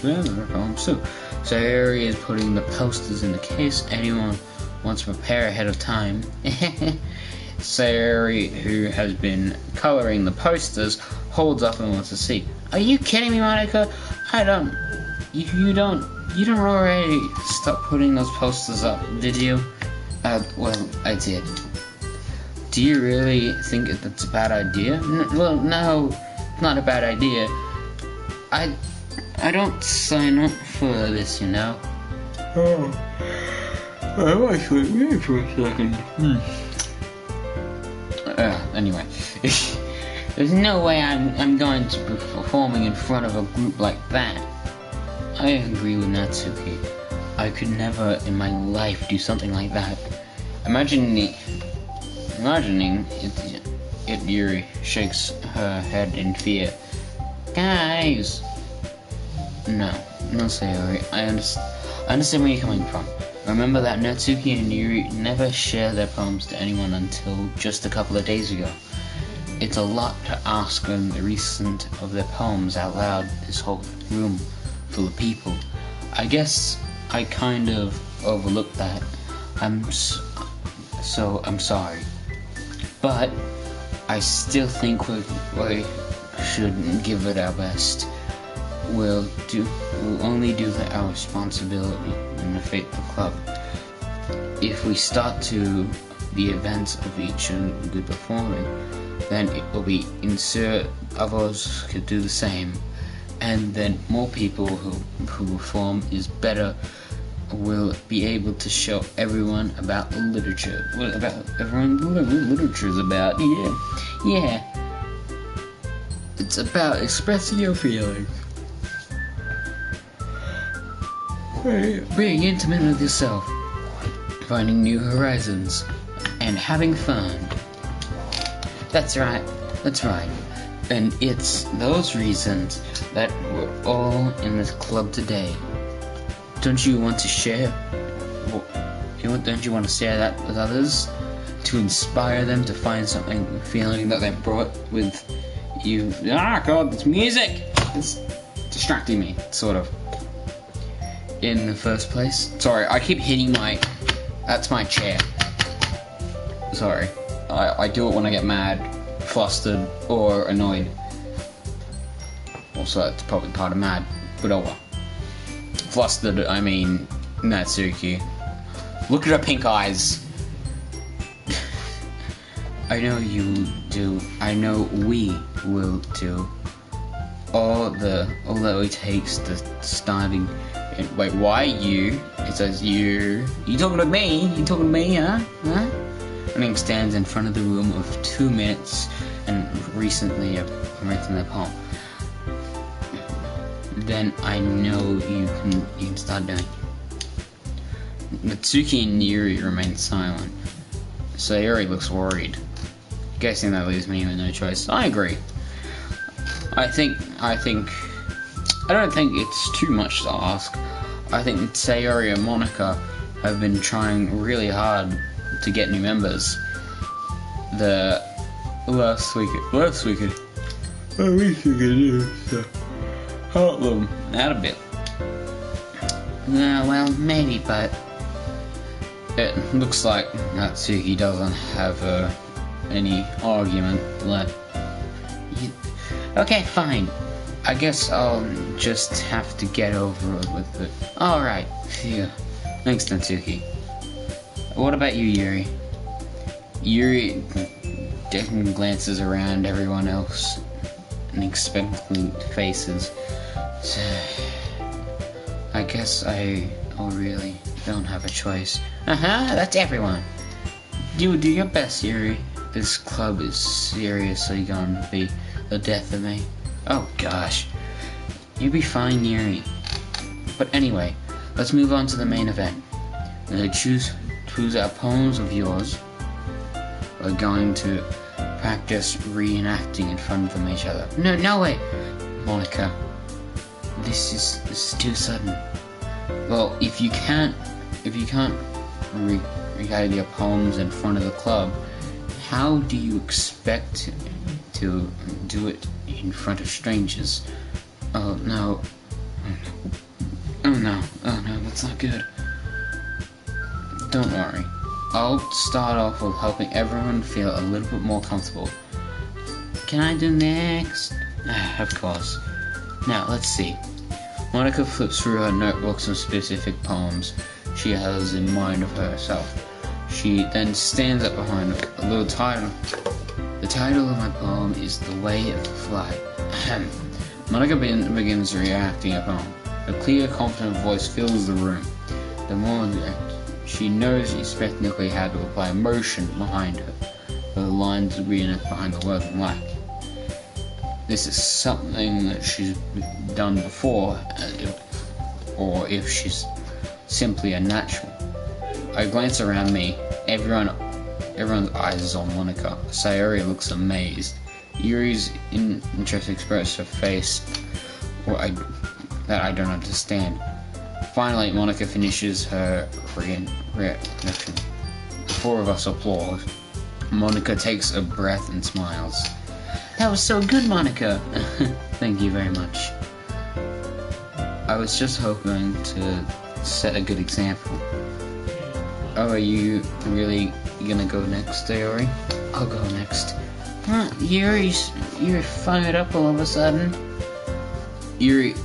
So Harry is putting the posters in the case. Anyone wants to prepare ahead of time. Sayori, who has been coloring the posters, holds up and wants to see. Are you kidding me, Monica? You don't already stop putting those posters up, did you? Well, I did. Do you really think that's a bad idea? Well, no, it's not a bad idea. I don't sign up for this, you know. Oh, I was waiting for a second. Anyway, there's no way I'm going to be performing in front of a group like that. I agree with Natsuki. I could never in my life do something like that. Imagining it, Yuri shakes her head in fear. Guys! No, Sayori. I understand where you're coming from. Remember that Natsuki and Yuri never share their poems to anyone until just a couple of days ago. It's a lot to ask when the recent of their poems out loud, this whole room full of people. I guess I kind of overlooked that. I'm sorry. But I still think we should give it our best. We'll only do our responsibility in the faithful club. If we start to the events of each and be performing, then it will be insert others could do the same, and then more people who perform is better will be able to show everyone about literature. What about everyone? What literature's about? Yeah. It's about expressing your feelings, being intimate with yourself, finding new horizons, and having fun. That's right. And it's those reasons that we're all in this club today. Don't you want to share? Don't you want to share that with others? To inspire them to find something, feeling that they brought with you. God, this music! It's distracting me, sort of. In the first place. Sorry, I keep hitting that's my chair. Sorry. I do it when I get mad, flustered, or annoyed. Also, that's probably part of mad, but oh well. Flustered, I mean, Natsuki. Look at her pink eyes. I know you do. I know we will do. All that it takes to starting. Wait, why you? It says you. You talking to me? You talking to me, huh? Running stands in front of the room of 2 minutes and recently written their poem. Then I know you can start doing. Natsuki and Yuri remain silent. Sayori looks worried. Guessing that leaves me with no choice. I agree. I don't think it's too much to ask. I think Sayori and Monica have been trying really hard to get new members. Last week we could do so help them out a bit. Well, maybe, but it looks like Natsuki doesn't have any argument left. Okay, fine. I guess I'll just have to get over with it. Alright, phew. Thanks, Natsuki. What about you, Yuri? Yuri glances around everyone else and expectant faces. I guess I really don't have a choice. That's everyone. You do your best, Yuri. This club is seriously going to be the death of me. Oh gosh. You'll be fine, Yuri. But anyway, let's move on to the main event. Choose out poems of yours. We're going to practice reenacting in front of each other. No way, Monica. This is too sudden. Well, if you can't recite your poems in front of the club, how do you expect to do it in front of strangers? Oh no, that's not good. Don't worry. I'll start off with helping everyone feel a little bit more comfortable. Can I do next? Of course. Now, let's see. Monica flips through her notebook some specific poems she has in mind of herself. She then stands up behind a little title. The title of my poem is The Way of the Fly. Monica begins reacting a poem. A clear, confident voice fills the room. The more she knows she's technically had to apply emotion behind her. The lines reenact behind the word like. This is something that she's done before, or if she's simply a natural. I glance around me. Everyone's eyes is on Monica. Sayori looks amazed. Yuri's interest expresses her face that I don't understand. Finally, Monica finishes her reaction. The four of us applaud. Monica takes a breath and smiles. That was so good, Monica! Thank you very much. I was just hoping to set a good example. Oh, are you really gonna go next, Sayori? I'll go next. You're firing it up all of a sudden. Yuri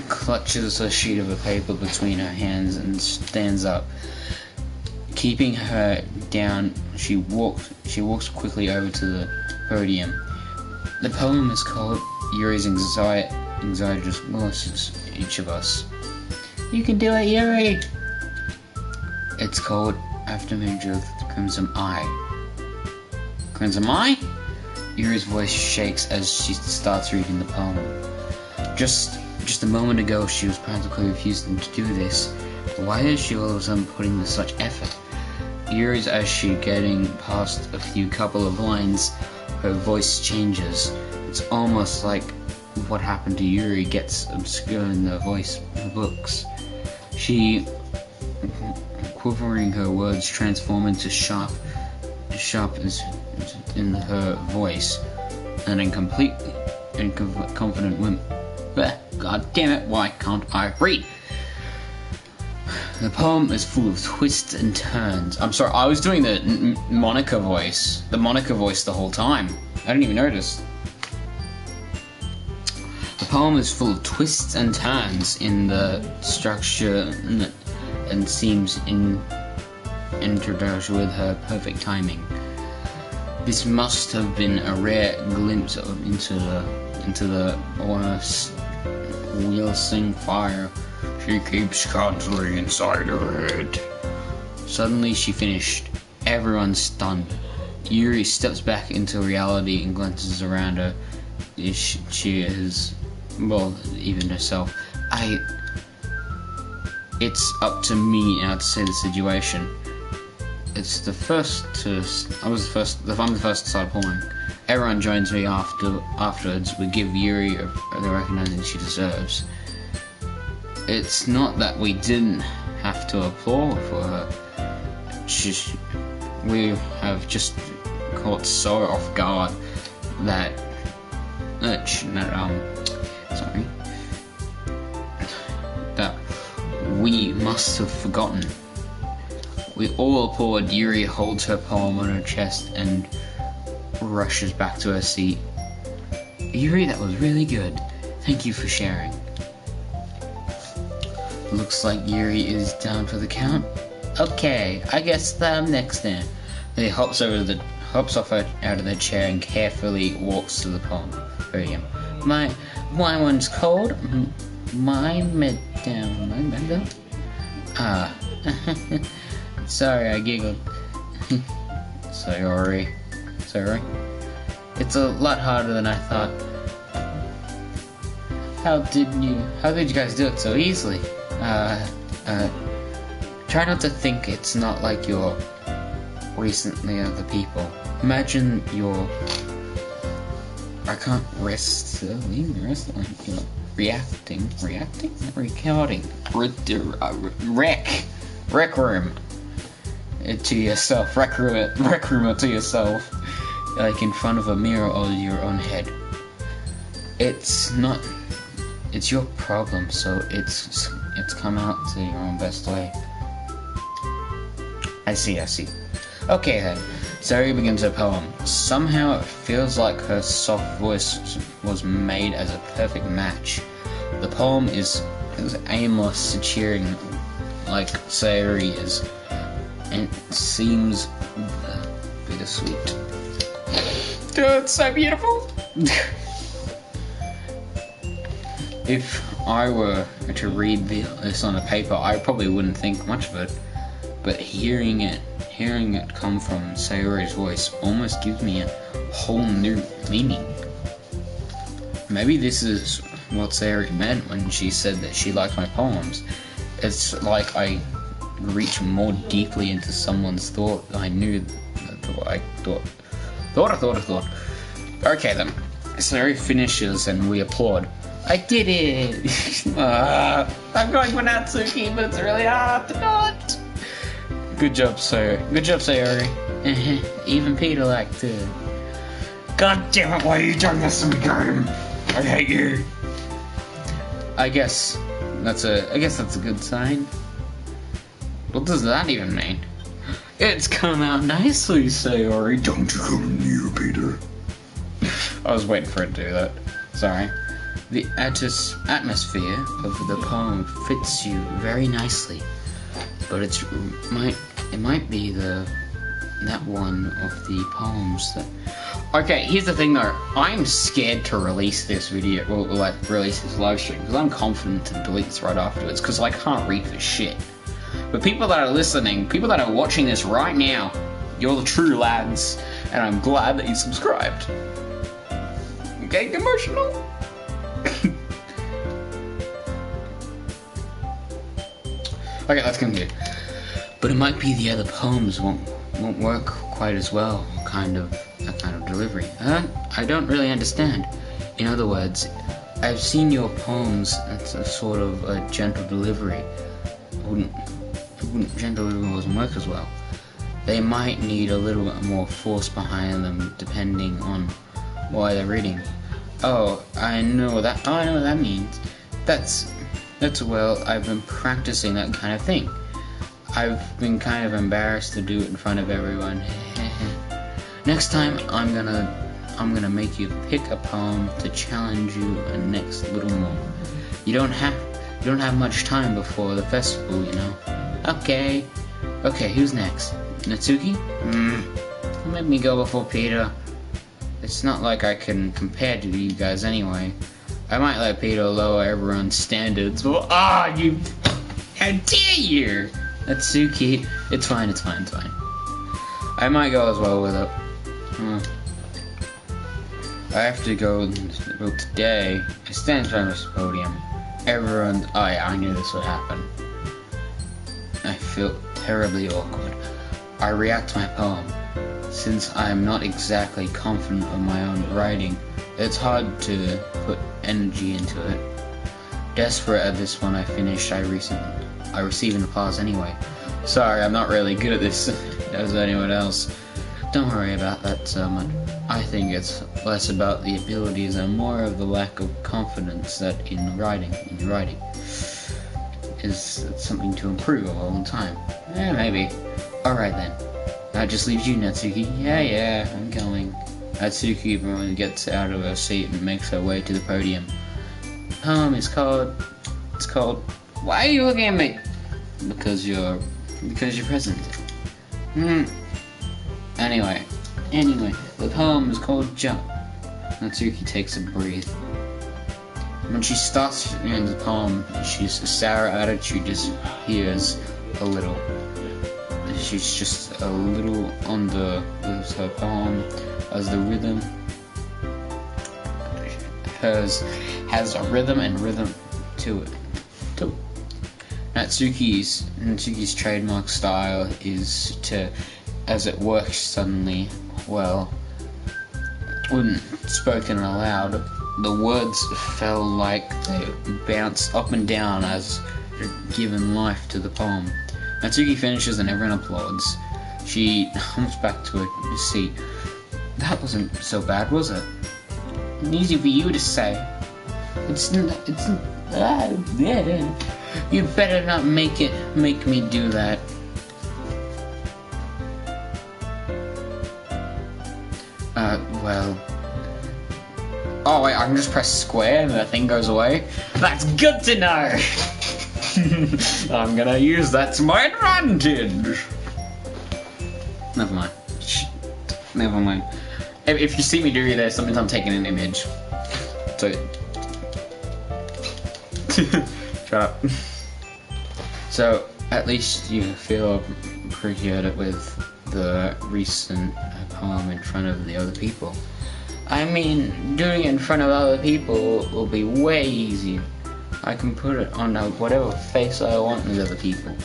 clutches a sheet of paper between her hands and stands up. Keeping her down, she walks quickly over to the podium. The poem is called Yuri's Anxiety Just Molests Each of Us. You can do it, Yuri! It's called Aftermath of the Crimson Eye. Crimson Eye? Yuri's voice shakes as she starts reading the poem. Just a moment ago, she was practically refusing to do this. Why is she all of a sudden putting in such effort? Yuri's as she getting past a couple of lines, her voice changes. It's almost like what happened to Yuri gets obscure in the voice books. She, quivering, her words transform into sharp in her voice, and in confident women. God damn it, why can't I read? The poem is full of twists and turns. I'm sorry, I was doing the Monica voice. The Monica voice the whole time. I didn't even notice. The poem is full of twists and turns in the structure and seems introduced with her perfect timing. This must have been a rare glimpse into the honest wheelsing fire she keeps constantly inside her head. Suddenly she finished. Everyone's stunned. Yuri steps back into reality and glances around her. She is, well, even herself. It's up to me now to say the situation. I'm the first to start pouring. Everyone joins me afterwards. We give Yuri the recognition she deserves. It's not that we didn't have to applaud for her. We have just caught so off guard that we must have forgotten. We all applaud. Yuri holds her poem on her chest and rushes back to her seat. Yuri, that was really good. Thank you for sharing. Looks like Yuri is down for the count. Okay, I guess that I'm next then. Then he hops out of the chair and carefully walks to the podium. My one's cold. Mine down. Ah. Sorry, I giggled. Sorry. It's a lot harder than I thought. How did you guys do it so easily? Try not to think it's not like you're recently other people. Imagine I can't rest like you're recording. Rec room it to yourself. Rec room it to yourself, like in front of a mirror or your own head. It's your problem, so it's come out to your own best way. I see. Okay then. Sayori begins her poem. Somehow it feels like her soft voice was made as a perfect match. The poem is aimless, cheering like Sayori is, and it seems bittersweet. Dude, it's so beautiful! If I were to read this on a paper, I probably wouldn't think much of it. But hearing it come from Sayori's voice almost gives me a whole new meaning. Maybe this is what Sayori meant when she said that she liked my poems. It's like I reach more deeply into someone's thought than I knew. I thought. Okay then. Sayori finishes and we applaud. I did it! I'm going for Natsuki, but it's really hard to not. Good job, Sayori. Even Peter liked it. God damn it, why are you doing this to me, game? I hate you. I guess that's a good sign. What does that even mean? It's come out nicely, Sayori. Don't you come near, Peter. I was waiting for it to do that. Sorry. The atmosphere of the poem fits you very nicely, but it might be that one of the poems that. Okay, here's the thing though. I'm scared to release this video, release this live stream, because I'm confident to delete this right afterwards, because I can't read for shit. But people that are listening, people that are watching this right now, you're the true lads, and I'm glad that you subscribed. Getting emotional. Okay, let's continue. But it might be the other poems won't work quite as well. That kind of delivery. I don't really understand. In other words, I've seen your poems. That's a sort of a gentle delivery. Gentle delivery doesn't work as well. They might need a little bit more force behind them, depending on why they're reading. Oh, I know what that means. That's well, I've been practicing that kind of thing. I've been kind of embarrassed to do it in front of everyone. Next time, I'm gonna make you pick a poem to challenge you next a little more. You don't have much time before the festival, you know. Okay, who's next? Natsuki? Let me go before Peter. It's not like I can compare to you guys anyway. I might let Peter lower everyone's standards. Well, you... How dare you! Natsuki, it's fine. I might go as well with it. I have to go today. I stand in front of this podium. Everyone... Oh yeah, I knew this would happen. I feel terribly awkward. I react to my poem. Since I am not exactly confident of my own writing, it's hard to put energy into it. Desperate at this one I finished, I received an applause anyway. Sorry, I'm not really good at this as anyone else. Don't worry about that so much. I think it's less about the abilities and more of the lack of confidence that in writing is something to improve all the time. Maybe. Alright then. That just leaves you, Natsuki. Yeah, I'm going. Natsuki gets out of her seat and makes her way to the podium. Poem is called... It's called... Why are you looking at me? Because you're present. Anyway, the poem is called Jump. Natsuki takes a breath. When she starts the poem, she's sour attitude disappears a little. She's just a little under her poem as the rhythm has a rhythm to it. Natsuki's trademark style is to, as it works suddenly, well, when spoken aloud, the words fell like they bounced up and down as given life to the poem. Natsuki finishes and everyone applauds. She comes back to her seat. That wasn't so bad, was it? Easy for you to say. Yeah. You better not make me do that. Well. Oh wait, I can just press square and the thing goes away? That's good to know! I'm gonna use that to my advantage! Never mind. If you see me do this, sometimes I'm taking an image. So... Shut up. So, at least you feel pretty good with the recent poem in front of the other people. I mean, doing it in front of other people will be way easier. I can put it on whatever face I want with other people.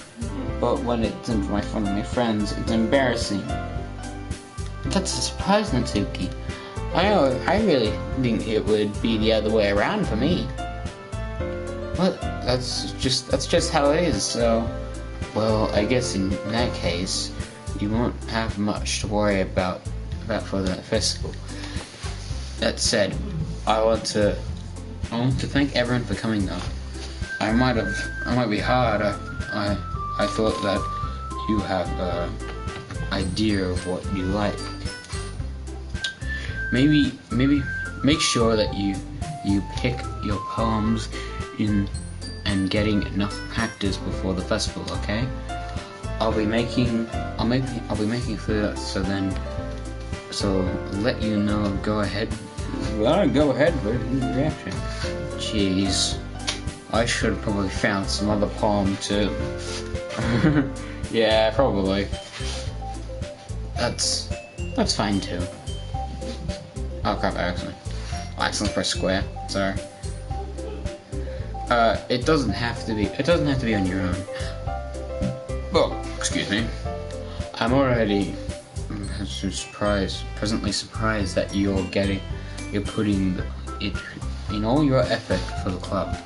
But when it's in front of my friends, it's embarrassing. That's a surprise, Natsuki. I really think it would be the other way around for me. Well, that's just how it is, so... Well, I guess in that case, you won't have much to worry about for the festival. That said, I want to thank everyone for coming though. I might be hard. I thought that you have an idea of what you like. Maybe make sure that you pick your poems in and getting enough practice before the festival, okay? I'll be making for that, so let you know. Go ahead with reaction. Jeez, I should have probably found some other poem to Yeah, probably. That's fine too. Oh crap, I accidentally press square. Sorry. It doesn't have to be on your own. Oh, excuse me. I'm already pleasantly surprised that you're putting it in all your effort for the club.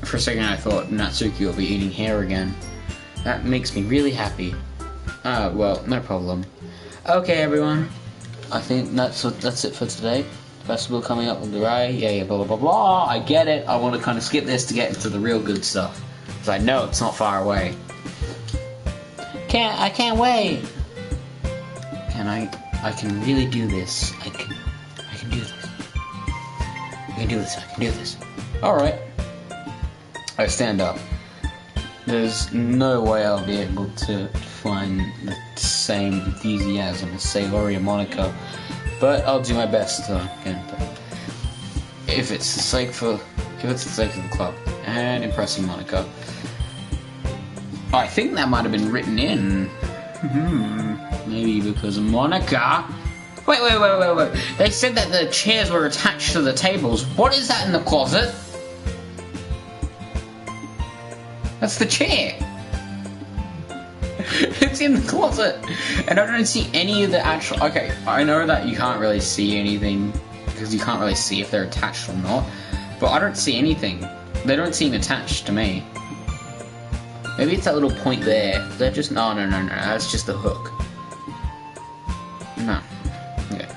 For a second I thought Natsuki will be eating hair again. That makes me really happy. Well, no problem. Okay, everyone. I think that's it for today. Festival coming up with the ride. Yeah, blah blah blah blah. I get it. I want to kind of skip this to get into the real good stuff, because I know it's not far away. I can't wait. I can really do this. I can do this. I can do this. Alright. I stand up. There's no way I'll be able to find the same enthusiasm as Sayori and Monaco, but I'll do my best if it's the sake of the club and impressing Monaco. I think that might have been written in. Maybe because Monica. Wait. They said that the chairs were attached to the tables. What is that in the closet? That's the chair. It's in the closet. And I don't see any of the actual... Okay, I know that you can't really see anything because you can't really see if they're attached or not. But I don't see anything. They don't seem attached to me. Maybe it's that little point there. They're just... No. That's just the hook. No. Okay.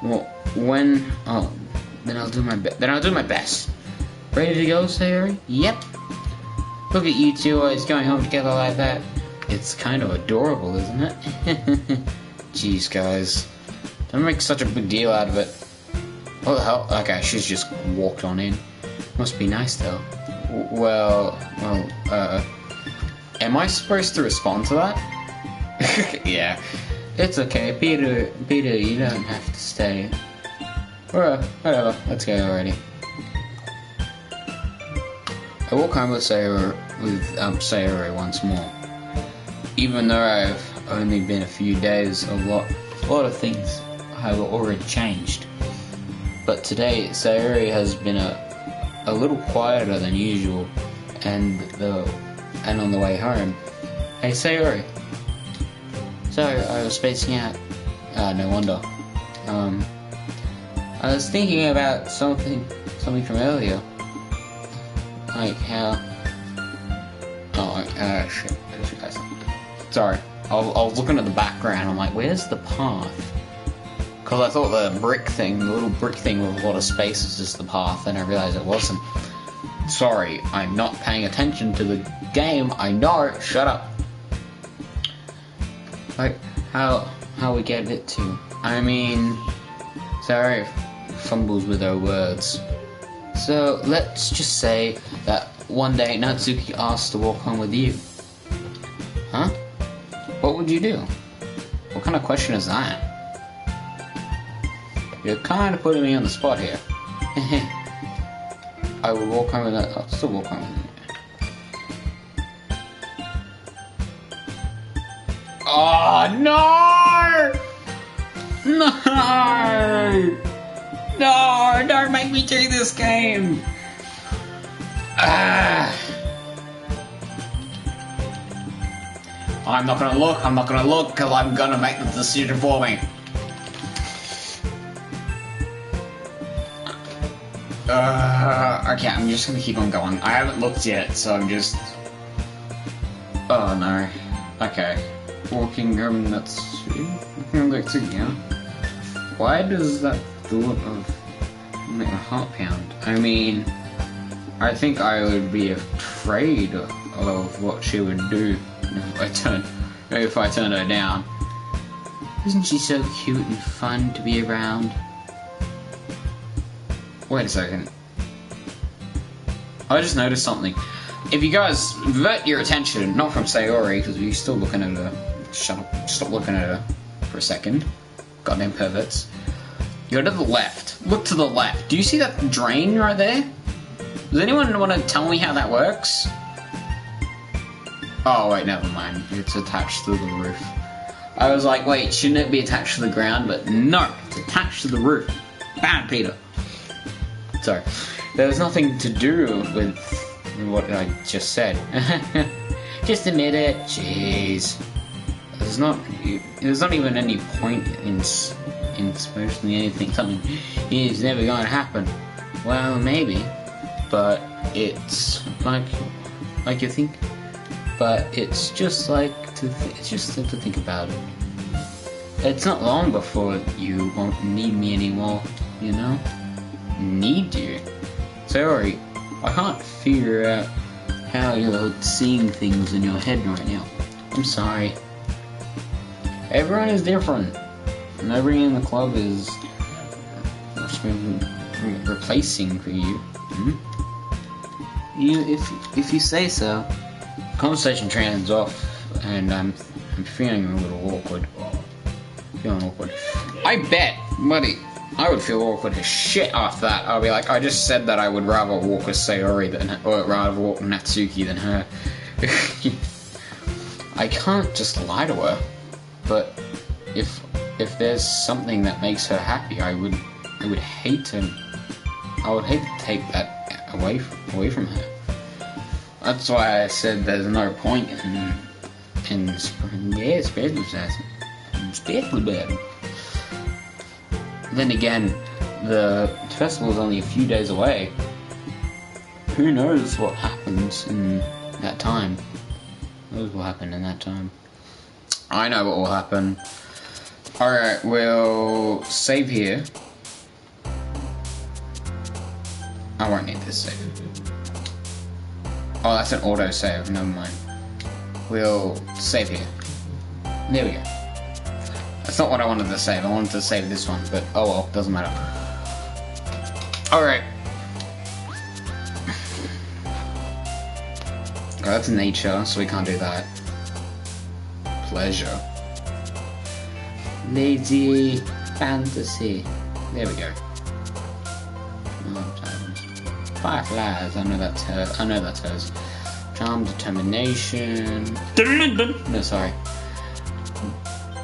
Well, when... Oh. Then I'll do my best. Ready to go, Sayori? Yep. Look at you two always going home together like that. It's kind of adorable, isn't it? Jeez, guys. Don't make such a big deal out of it. What the hell? Okay, she's just walked on in. Must be nice, though. Well, am I supposed to respond to that? Yeah. It's okay, Peter, you don't have to stay. Whatever, let's go already. I walk home with Sayori once more. Even though I've only been a few days, a lot of things have already changed. But today, Sayori has been a little quieter than usual, and on the way home, hey Sayori. Sorry, I was spacing out. No wonder. I was thinking about something from earlier. Like how... Oh, shit. Sorry. I was looking at the background, I'm like, where's the path? Because I thought the little brick thing with a lot of space was just the path, and I realized it wasn't. Sorry, I'm not paying attention to the game, I know, shut up. Like, how we get it to... I mean... Sorry, fumbles with her words. So, let's just say that one day Natsuki asked to walk home with you. Huh? What would you do? What kind of question is that? You're kind of putting me on the spot here. I would walk home with that. I'll still walk home with you. Oh, no! No! No! Don't make me do this game! I'm not gonna look, because I'm gonna make the decision for me. Okay, I'm just gonna keep on going. I haven't looked yet, so I'm just... Oh no. Okay. Walking home, that's... yeah. Why does that thought of... make my heart pound? I mean... I think I would be afraid of what she would do if I turned her down. Isn't she so cute and fun to be around? Wait a second. I just noticed something. If you guys divert your attention, not from Sayori, because you're still looking at her. Shut up. Stop looking at her for a second. Goddamn perverts. Go to the left. Look to the left. Do you see that drain right there? Does anyone want to tell me how that works? Oh wait, never mind. It's attached to the roof. I was like, wait, shouldn't it be attached to the ground? But no, it's attached to the roof. Bad, Peter. Sorry. There was nothing to do with what I just said. Just admit it. Jeez. There's not even any point in supposedly anything. Something is never going to happen. Well, maybe, but it's like you think. But it's just like it's just to think about it. It's not long before you won't need me anymore. You know, need you. Sorry, I can't figure out how you're seeing things in your head right now. I'm sorry. Everyone is different. Nobody in the club is replacing for you. If you say so. Conversation trends off, and I'm feeling a little awkward. I bet, buddy, I would feel awkward as shit after that. I'll be like, I just said that I would rather walk with Sayori or rather walk with Natsuki than her. I can't just lie to her, but if there's something that makes her happy, I would hate to take that away from her. That's why I said there's no point in especially bad. Then again, the festival's only a few days away. Who knows what happens in that time? Who knows what will happen in that time? I know what will happen. Alright, we'll save here. I won't need this save. Oh, that's an auto save, never mind. We'll save here. There we go. That's not what I wanted to save. I wanted to save this one, but oh well, doesn't matter. Alright. Oh, that's nature, so we can't do that. Pleasure. Lazy fantasy. There we go. Fireflies. I know that's her. I know that's hers. Charm, determination. No, sorry.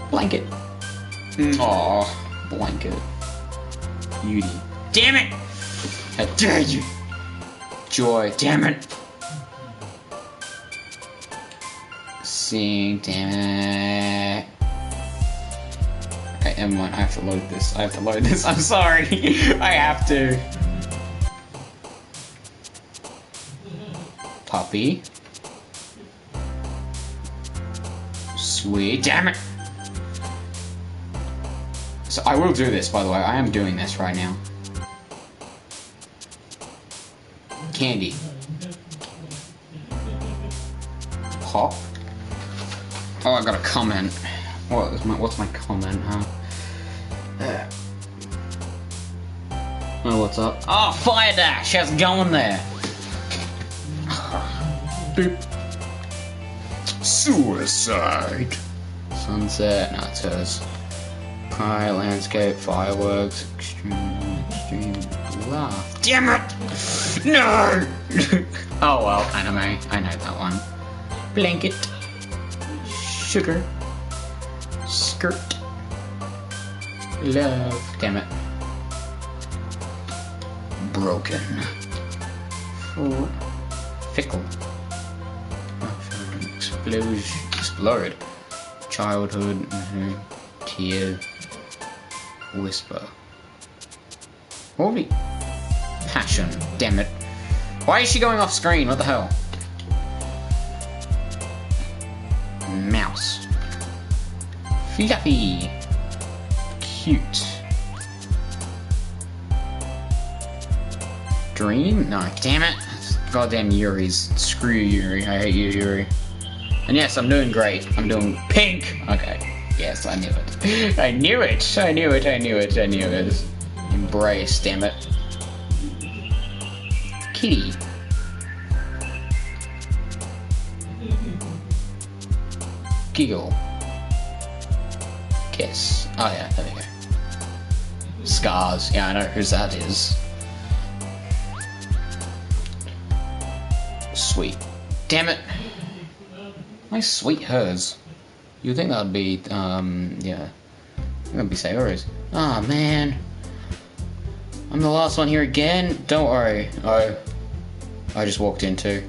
Blanket. Aww, blanket. Beauty. Damn it! How dare you! Joy. Damn it! Sing. Damn it! Okay, never mind. I have to load this. I'm sorry. I have to. Puppy. Sweet. Damn it! So I will do this, by the way. I am doing this right now. Candy. Pop. Oh, I got a comment. What's my comment, huh? Oh, what's up? Oh, Fire Dash! How's it going there? Boop. Suicide. Sunset. No, it's hers. Cry, landscape, fireworks, extreme laugh. Damn it! No! Oh well, anime. I know that one. Blanket. Sugar. Skirt. Love. Damn it. Broken. Fickle. Explode. Childhood. Tear. Whisper. Holy passion. Damn it. Why is she going off screen? What the hell? Mouse. Fluffy. Cute. Dream? No, damn it. Goddamn Yuri's. Screw you, Yuri. I hate you, Yuri. And yes, I'm doing great. I'm doing pink. Okay. Yes, I knew it. I knew it. I knew it. I knew it. I knew it. Embrace, damn it. Kitty. Giggle. Kiss. Oh yeah, there we go. Scars. Yeah, I know whose that is. Sweet. Damn it. My sweet hers. You'd think that'd be, yeah. That'd be Sayori's. Aw, man. I'm the last one here again. Don't worry. I just walked in too.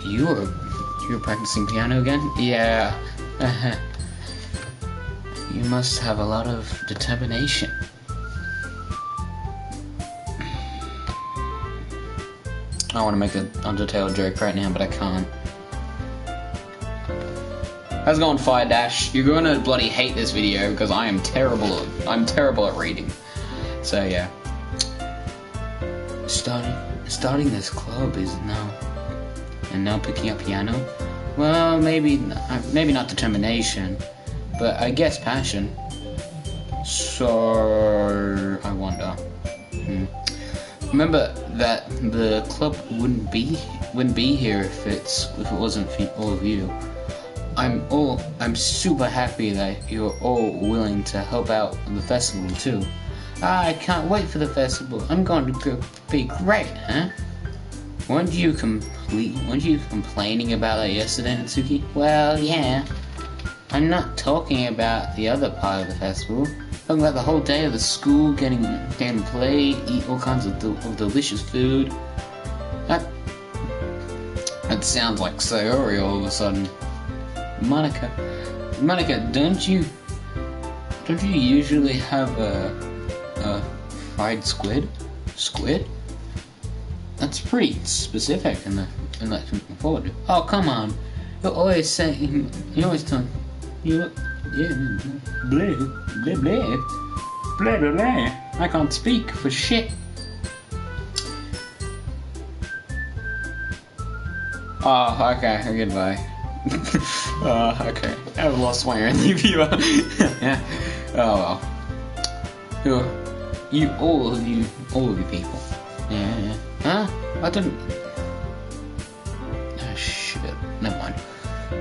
You were practicing piano again? Yeah. You must have a lot of determination. I want to make an Undertale joke right now, but I can't. How's it going, Fire Dash? You're gonna bloody hate this video because I'm terrible at reading. So yeah. Starting this club is now picking up piano. Well, maybe not determination, but I guess passion. So I wonder. Remember that the club wouldn't be here if it wasn't for all of you. I'm super happy that you're all willing to help out the festival too. I can't wait for the festival. I'm going to be great, huh? Weren't you complaining about that yesterday, Natsuki? Well, yeah. I'm not talking about the other part of the festival. I'm talking about the whole day of the school, getting to play, eat all kinds of delicious food. That sounds like Sayori all of a sudden. Monica, don't you usually have a fried squid? Squid? That's pretty specific in that looking forward to. Oh, come on. You always tell you, yeah, blah, blah, blah, blah, blah, blah. I can't speak for shit. Oh, okay, goodbye. Okay, I've lost my only viewer. Yeah. Oh well. All of you people. Yeah. Huh? I didn't. Oh shit. Never mind.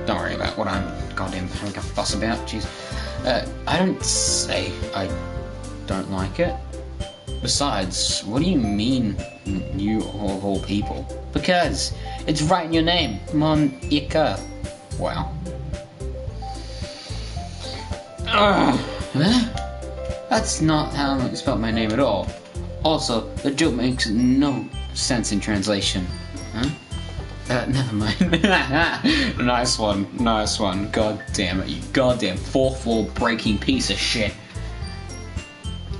Don't worry about what I'm goddamn having a fuss about. Jeez. I don't say I don't like it. Besides, what do you mean, you of all people? Because it's right in your name, Monica. Wow. That's not how I spelled my name at all. Also, the joke makes no sense in translation. Huh? Never mind. Nice one. God damn it, you goddamn fourth wall breaking piece of shit.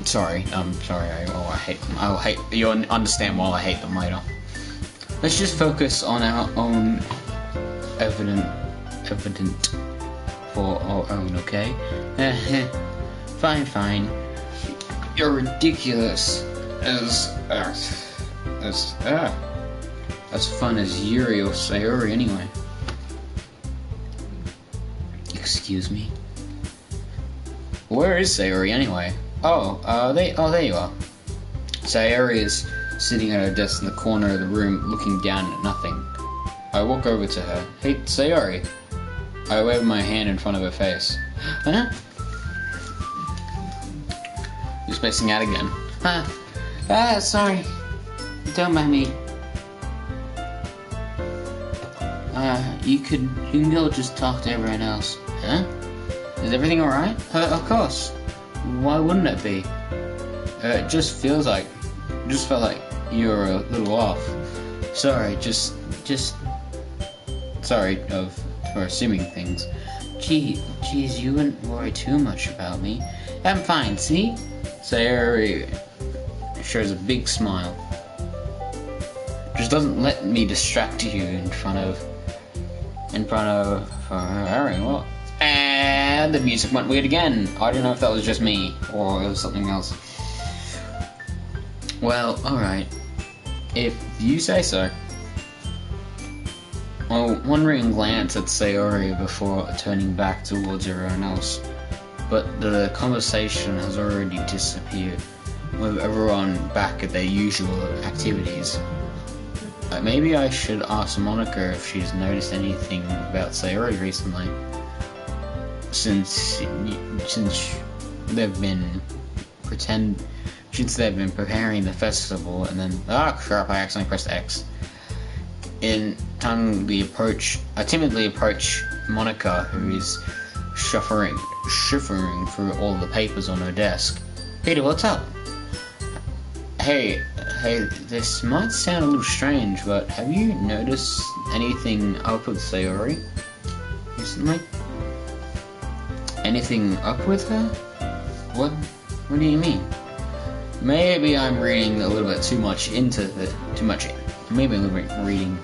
Sorry. I hate them. I'll hate. You'll understand why I hate them later. Let's just focus on our own evident for our own, okay? Fine. You're ridiculous. As fun as Yuri or Sayori anyway. Excuse me? Where is Sayori anyway? There you are. Sayori is sitting at her desk in the corner of the room looking down at nothing. I walk over to her. Hey, Sayori. I wave my hand in front of her face. Huh? You're spacing out again. Sorry. Don't mind me. You can go just talk to everyone else. Huh? Is everything alright? Of course. Why wouldn't it be? It just felt like you were a little off. Sorry, just sorry for assuming things. Geez, you wouldn't worry too much about me. I'm fine, see? Sayori shows a big smile. Just doesn't let me distract you in front of Harry. What? And the music went weird again. I don't know if that was just me or it was something else. Well, alright. If you say so. A wondering glance at Sayori before turning back towards everyone else. But the conversation has already disappeared, with everyone back at their usual activities. Maybe I should ask Monica if she's noticed anything about Sayori recently. Since they've been preparing the festival, and then crap! I accidentally pressed X. I timidly approach Monica, who is shivering through all the papers on her desk. Peter, what's up? Hey, this might sound a little strange, but have you noticed anything up with Sayori recently? Anything up with her? What do you mean? Maybe I'm reading a little bit too much into maybe I'm reading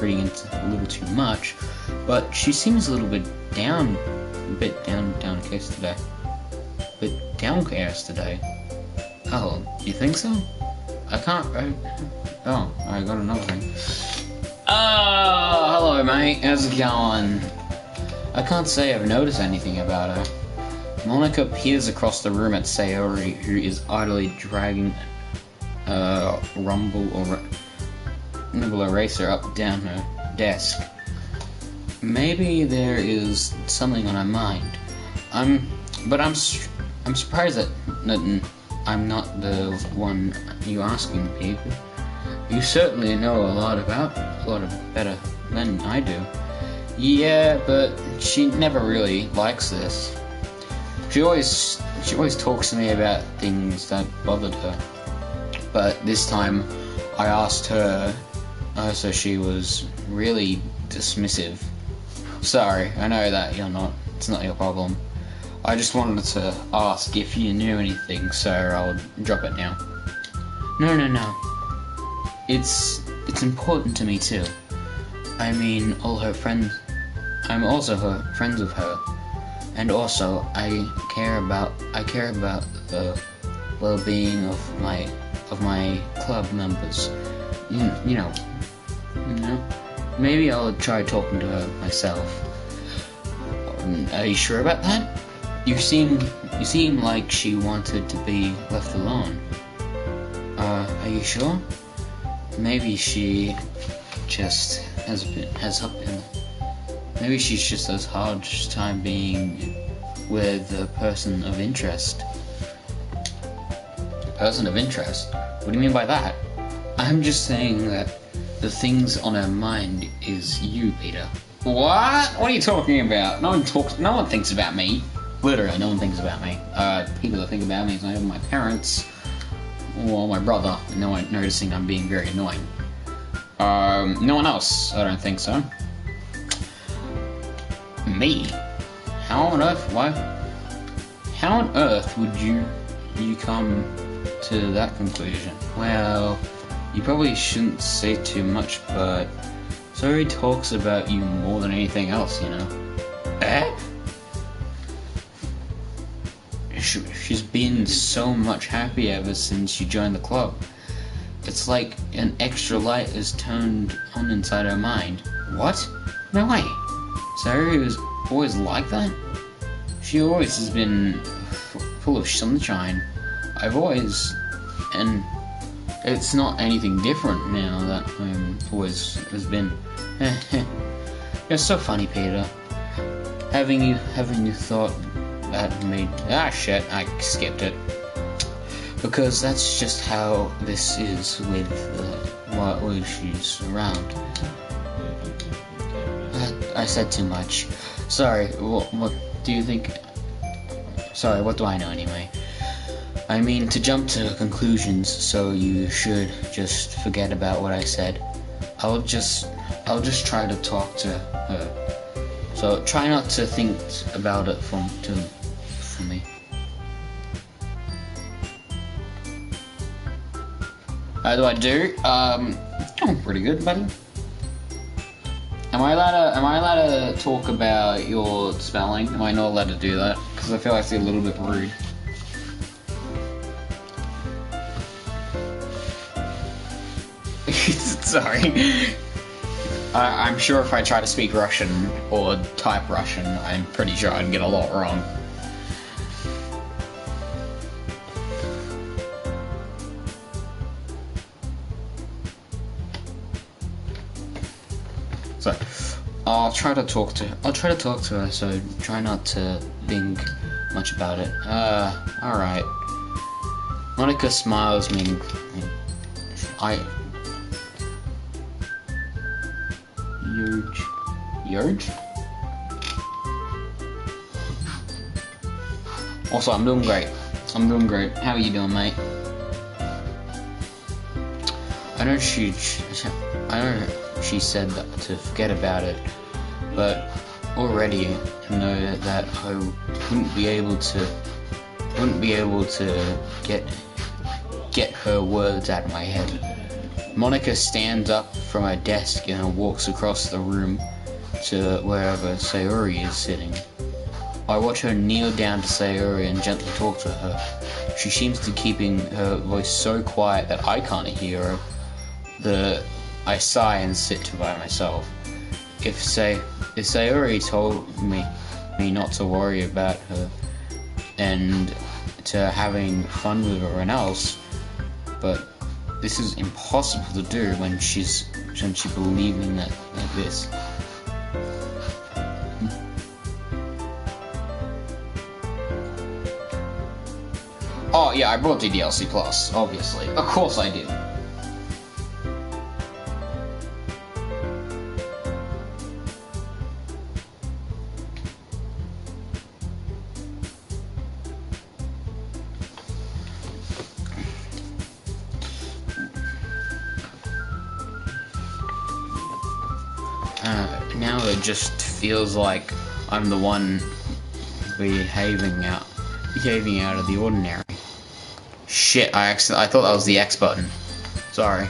into a little too much, but she seems a little bit downcast today. Oh, you think so? I got another thing. Oh, hello mate, how's it going? I can't say I've noticed anything about her. Monica peers across the room at Sayori, who is idly dragging a rumble eraser up down her desk. Maybe there is something on her mind. I'm surprised that I'm not the one you asking, people. You certainly know a lot better than I do. Yeah, but she never really likes this. She always talks to me about things that bothered her. But this time, I asked her, so she was really dismissive. Sorry, I know that it's not your problem. I just wanted to ask if you knew anything, so I'll drop it now. No. It's important to me too. I mean, all her friends. I'm also friends with her, and also I care about the well-being of my club members. You know. Maybe I'll try talking to her myself. Are you sure about that? You seem like she wanted to be left alone. Are you sure? Maybe she just maybe she's just has hard time being with a person of interest. Person of interest? What do you mean by that? I'm just saying that the things on her mind is you, Peter. What? What are you talking about? No one thinks about me. Literally, no one thinks about me. People that think about me is either my parents or my brother. No one noticing I'm being very annoying. No one else. I don't think so. Me? How on earth would you come to that conclusion? Well, you probably shouldn't say too much, but Zoe talks about you more than anything else, you know. She's been so much happy ever since she joined the club. It's like an extra light is turned on inside her mind. What? No way. Zoe was always like that? She always has been full of sunshine. And it's not anything different now that always has been. You're so funny, Peter. Having you thought that made shit, I skipped it. Because that's just how this is with while she's around. I said too much. Sorry, what do you think? Sorry, what do I know anyway? I mean, to jump to conclusions, so you should just forget about what I said. I'll just try to talk to her. So try not to think about it for me. How do I do? Oh, pretty good, buddy. Am I allowed to talk about your spelling? Am I not allowed to do that? Because I feel like it's a little bit rude. Sorry. I'm sure if I try to speak Russian or type Russian, I'm pretty sure I'd get a lot wrong. So, I'll try to talk to her, so try not to think much about it. Alright. Monica smiles meaningfully. Huge. Huge? Also, I'm doing great. I'm doing great. How are you doing, mate? I know she said that to forget about it, but already I know that I wouldn't be able to get her words out of my head. Monica stands up from her desk and walks across the room to wherever Sayori is sitting. I watch her kneel down to Sayori and gently talk to her. She seems to keeping her voice so quiet that I can't hear her. I sigh and sit by myself. If Sayori told me not to worry about her and to having fun with everyone else, but this is impossible to do when she believing that like this. Oh yeah, I brought the DLC Plus, obviously. Of course I did. Now it just feels like I'm the one behaving out of the ordinary. Shit, I thought that was the X button. Sorry.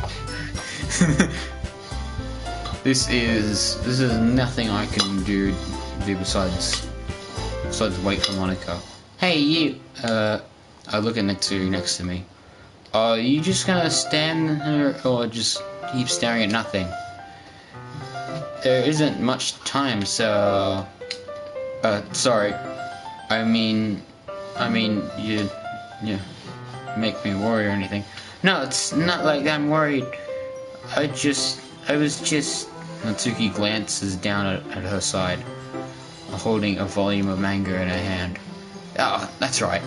This is nothing I can do besides wait for Monica. Hey you. I look at Natsu next to me. Are you just gonna stand there or just keep staring at nothing? There isn't much time, so... sorry. I mean, you make me worry or anything. No, it's not like I'm worried. I was just... Natsuki glances down at her side, holding a volume of manga in her hand. Oh, that's right.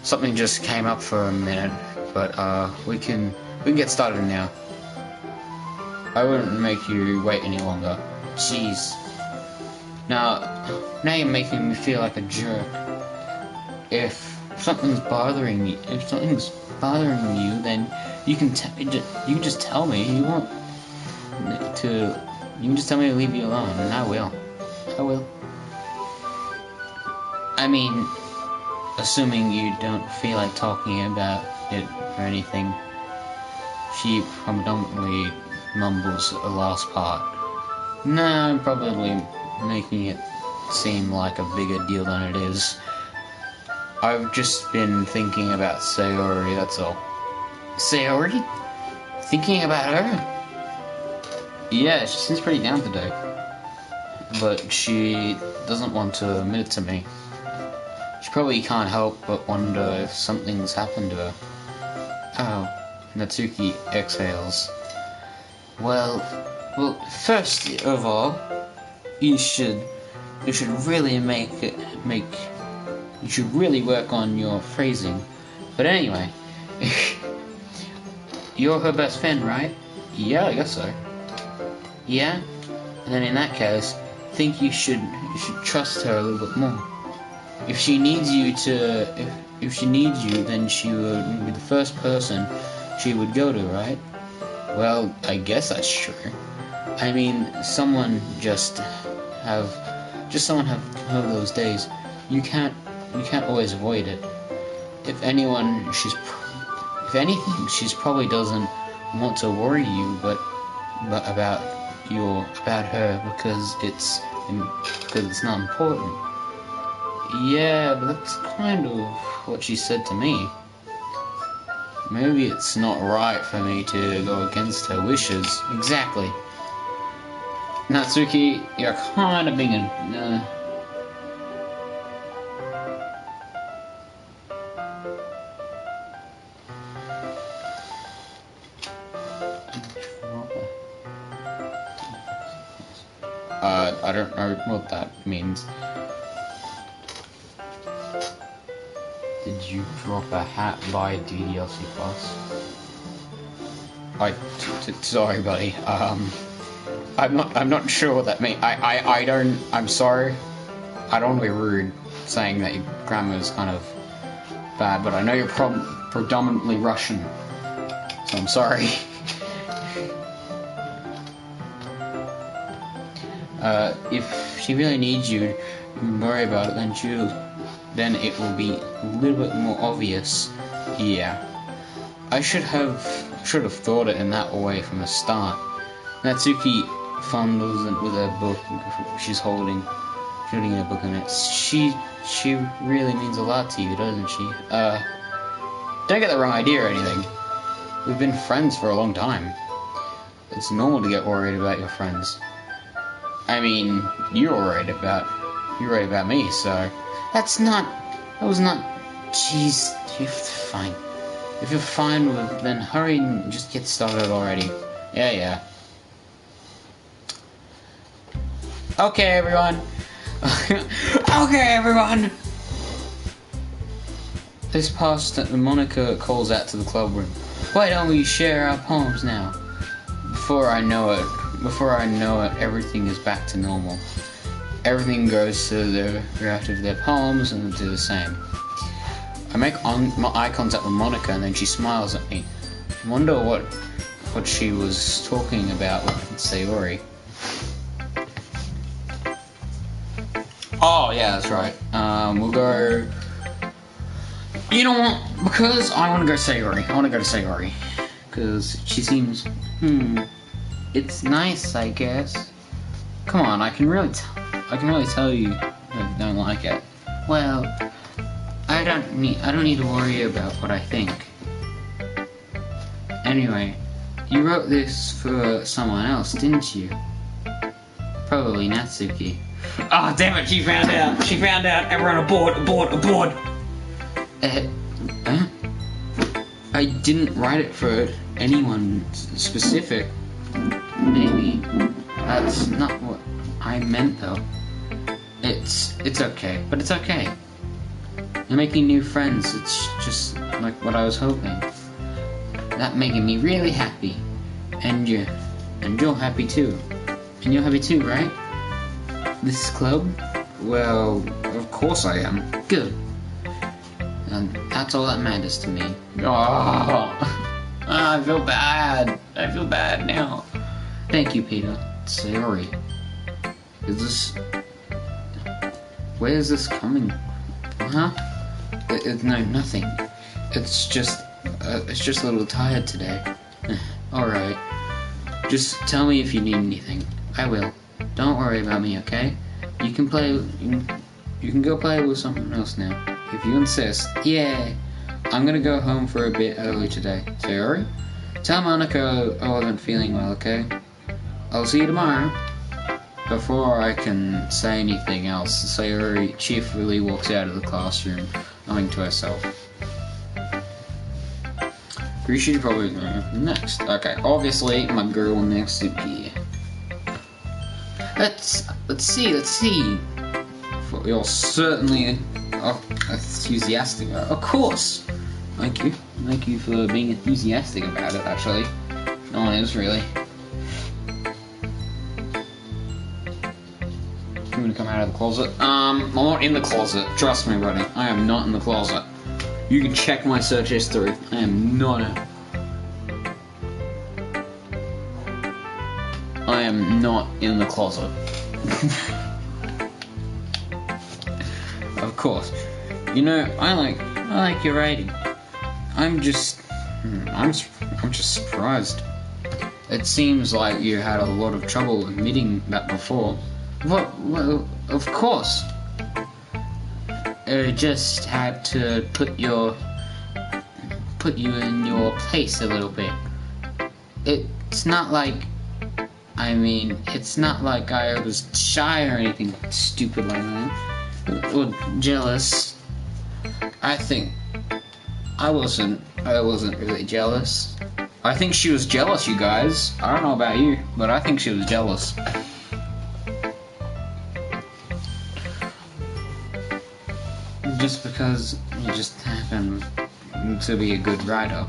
Something just came up for a minute, but, we can get started now. I wouldn't make you wait any longer. Jeez. Now you're making me feel like a jerk. If something's bothering you, then you can just tell me. You can just tell me to leave you alone, and I will. I mean, assuming you don't feel like talking about it or anything. She predominantly mumbles the last part. No, I'm probably making it seem like a bigger deal than it is. I've just been thinking about Sayori, that's all. Sayori? Thinking about her? Yeah, she seems pretty down today. But she doesn't want to admit it to me. She probably can't help but wonder if something's happened to her. Oh, Natsuki exhales. Well, first of all, you should really you should really work on your phrasing. But anyway, you're her best friend, right? Yeah, I guess so. Yeah? And then in that case, I think you should trust her a little bit more. If she needs you, then she would be the first person she would go to, right? Well, I guess that's true. I mean, someone have one of those days. You can't always avoid it. If anything, she's probably doesn't want to worry you, but about her because it's not important. Yeah, but that's kind of what she said to me. Maybe it's not right for me to go against her wishes. Exactly. Natsuki, you're kind of being a... I don't know what that means. Did you drop a hat by DDLC Plus? Sorry buddy, I'm not sure what that means. I don't. I'm sorry. I don't want to be rude saying that your grammar is kind of bad, but I know you're predominantly Russian, so I'm sorry. If she really needs you, don't worry about it. Then it will be a little bit more obvious. Yeah, I should have thought it in that way from the start. Natsuki fondles it with a book she's holding a book in it. She really means a lot to you, doesn't she? Don't get the wrong idea or anything. We've been friends for a long time. It's normal to get worried about your friends. I mean, you're worried about me, so that was not. Jeez, you're fine. If you're fine with, then hurry and just get started already. Yeah. Okay, everyone. Okay, everyone. This past, Monica calls out to the club room. Why don't we share our poems now? Before I know it, everything is back to normal. Everything goes to the draft of their poems and do the same. I make eye contact with Monica and then she smiles at me. I wonder what she was talking about with Sayori. Oh yeah, that's right. We'll go. You know what? Because I want to go Sayori. I want to go to Sayori because she seems. It's nice, I guess. Come on, I can really tell you I don't like it. Well, I don't need to worry about what I think. Anyway, you wrote this for someone else, didn't you? Probably Natsuki. Oh, damn it, she found out. She found out. Everyone aboard. I didn't write it for anyone specific. Maybe. That's not what I meant, though. It's okay. But it's okay. You're making new friends. It's just like what I was hoping. That making me really happy. And you're happy too. And you're happy too, right? This club? Well, of course I am. Good. And that's all that matters to me. I feel bad. I feel bad now. Thank you, Peter. Sorry. Where's this coming? Huh? No, nothing. It's just a little tired today. Alright. Just tell me if you need anything. I will. Don't worry about me, okay? You can go play with someone else now. If you insist. Yeah. I'm gonna go home for a bit early today. Sayori? Tell Monica I wasn't feeling well, okay? I'll see you tomorrow. Before I can say anything else, Sayori cheerfully walks out of the classroom, humming to herself. We should probably go next. Okay, obviously my girl next to be. Let's see. You're certainly enthusiastic. Of course. Thank you for being enthusiastic about it. Actually, no one is really. I'm gonna come out of the closet. I'm not in the closet. Trust me, buddy. I am not in the closet. You can check my search history. I am not in the closet. Of course. You know, I like your writing. I'm just surprised. It seems like you had a lot of trouble admitting that before. Well, of course. I just had to put you in your place a little bit. It's not like I was shy or anything stupid like that. Or jealous. I think I wasn't really jealous. I think she was jealous, you guys. I don't know about you, but I think she was jealous. Just because you just happen to be a good writer.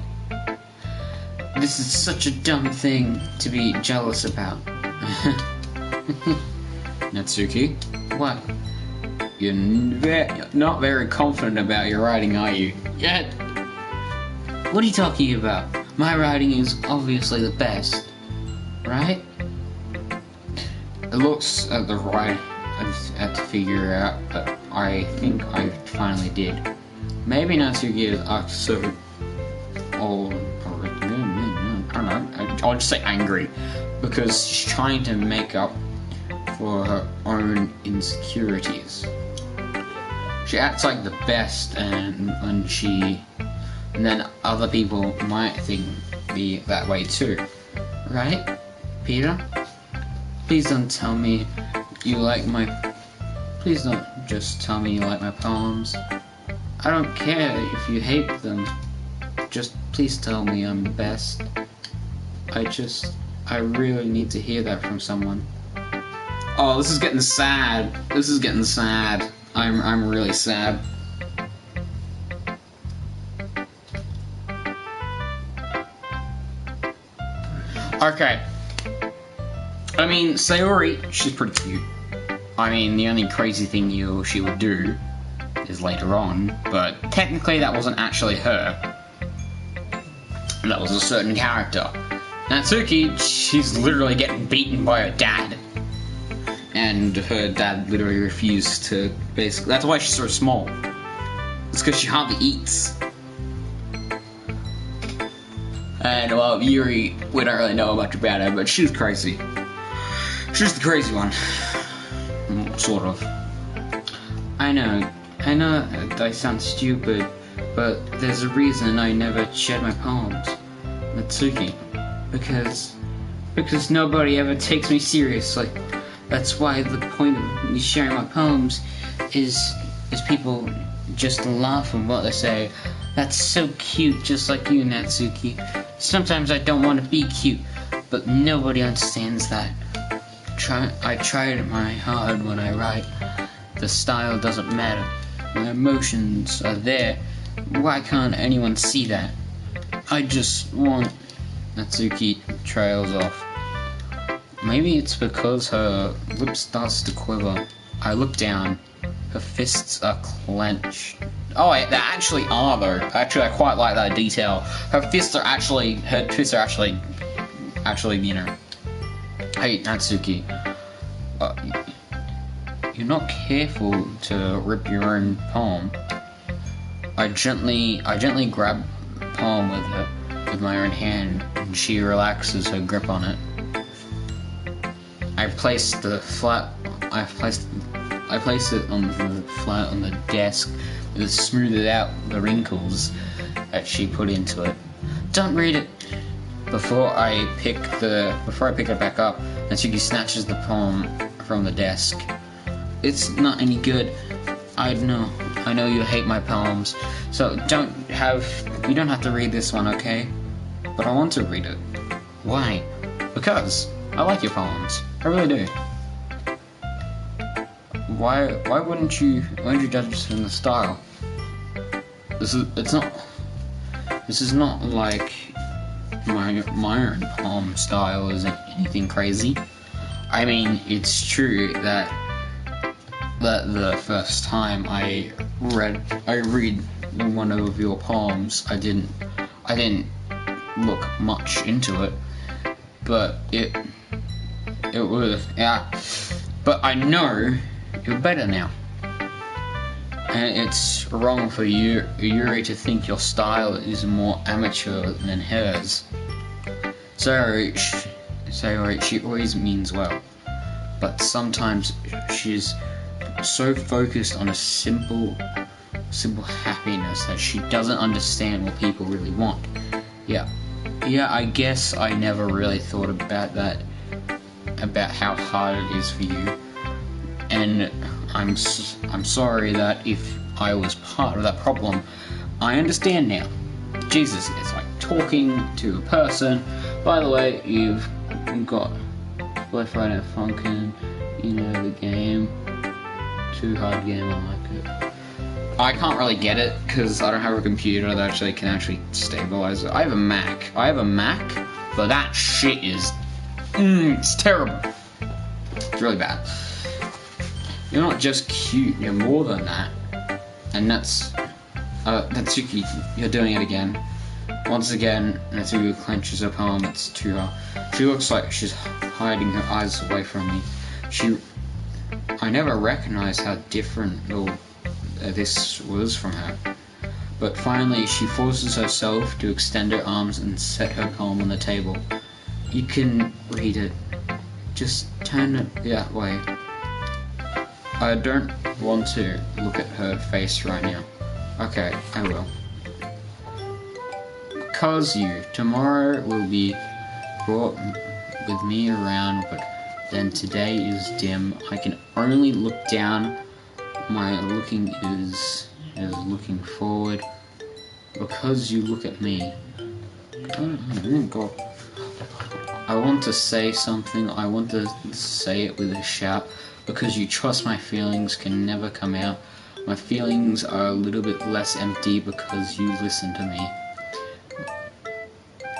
This is such a dumb thing to be jealous about. Natsuki, what? You're not very confident about your writing, are you? Yet. What are you talking about? My writing is obviously the best, right? It looks at the right. I just had to figure out, but I think I finally did. Maybe Natsuki is so old, or I don't know. I'll just say angry, because she's trying to make up for her own insecurities. She acts like the best, and then other people might be that way too, right, Peter? Please don't tell me you like my. Please don't just tell me you like my poems. I don't care if you hate them. Just please tell me I'm the best. I really need to hear that from someone. Oh, this is getting sad. This is getting sad. I'm really sad. Okay. I mean, Sayori, she's pretty cute. I mean, the only crazy thing she would do is later on, but technically that wasn't actually her. That was a certain character. Natsuki, she's literally getting beaten by her dad. And her dad literally refused to, basically, that's why she's so small. It's because she hardly eats. And, well, Yuri, we don't really know much about her, but she's crazy. She's the crazy one. Sort of. I know I sound stupid, but there's a reason I never shared my poems, Natsuki. Because nobody ever takes me seriously. That's why the point of me sharing my poems is people just laugh at what they say. That's so cute, just like you, Natsuki. Sometimes I don't want to be cute, but nobody understands that. I tried my hard when I write. The style doesn't matter. My emotions are there. Why can't anyone see that? I just want... Natsuki trails off. Maybe it's because her lip starts to quiver. I look down. Her fists are clenched. Oh, they actually are, though. Actually, I quite like that detail. Her fists are actually, you know. Hey, Natsuki. You're not careful to rip your own poem. I gently grab the poem with my own hand, and she relaxes her grip on it. I place it on the flat on the desk to smooth out the wrinkles that she put into it. Don't read it. Before I pick it back up, Natsuki snatches the poem from the desk. It's not any good. I know you hate my poems, so you don't have to read this one, okay? But I want to read it. Why? Because I like your poems. I really do. Why wouldn't you judge us in the style? This is not like my own poem style isn't anything crazy. I mean, it's true that the first time I read one of your poems, I didn't look much into it, but it was, yeah. But I know you're better now, and it's wrong for Yuri to think your style is more amateur than hers. Sorry, she always means well, but sometimes she's so focused on a simple happiness that she doesn't understand what people really want. Yeah, I guess I never really thought about that, about how hard it is for you, and I'm sorry that if I was part of that problem. I understand now. Jesus, it's like talking to a person. By the way, you've got Left Right and Funkin', you know the game. Too hard game, I like it. I can't really get it because I don't have a computer that can actually stabilize it. I have a Mac, but that shit is It's terrible. It's really bad. You're not just cute, you're more than that. And that's Natsuki, you're doing it again. Once again, Natsuki clenches her palm, it's to her. She looks like she's hiding her eyes away from me. I never recognized how different this was from her. But finally, she forces herself to extend her arms and set her palm on the table. You can read it. Just turn it that way. I don't want to look at her face right now. Okay, I will. Because tomorrow will be brought with me around, but then today is dim. I can only look down. My looking is looking forward. Because you look at me. Oh God. I want to say something. I want to say it with a shout. Because you trust my feelings can never come out. My feelings are a little bit less empty because you listen to me.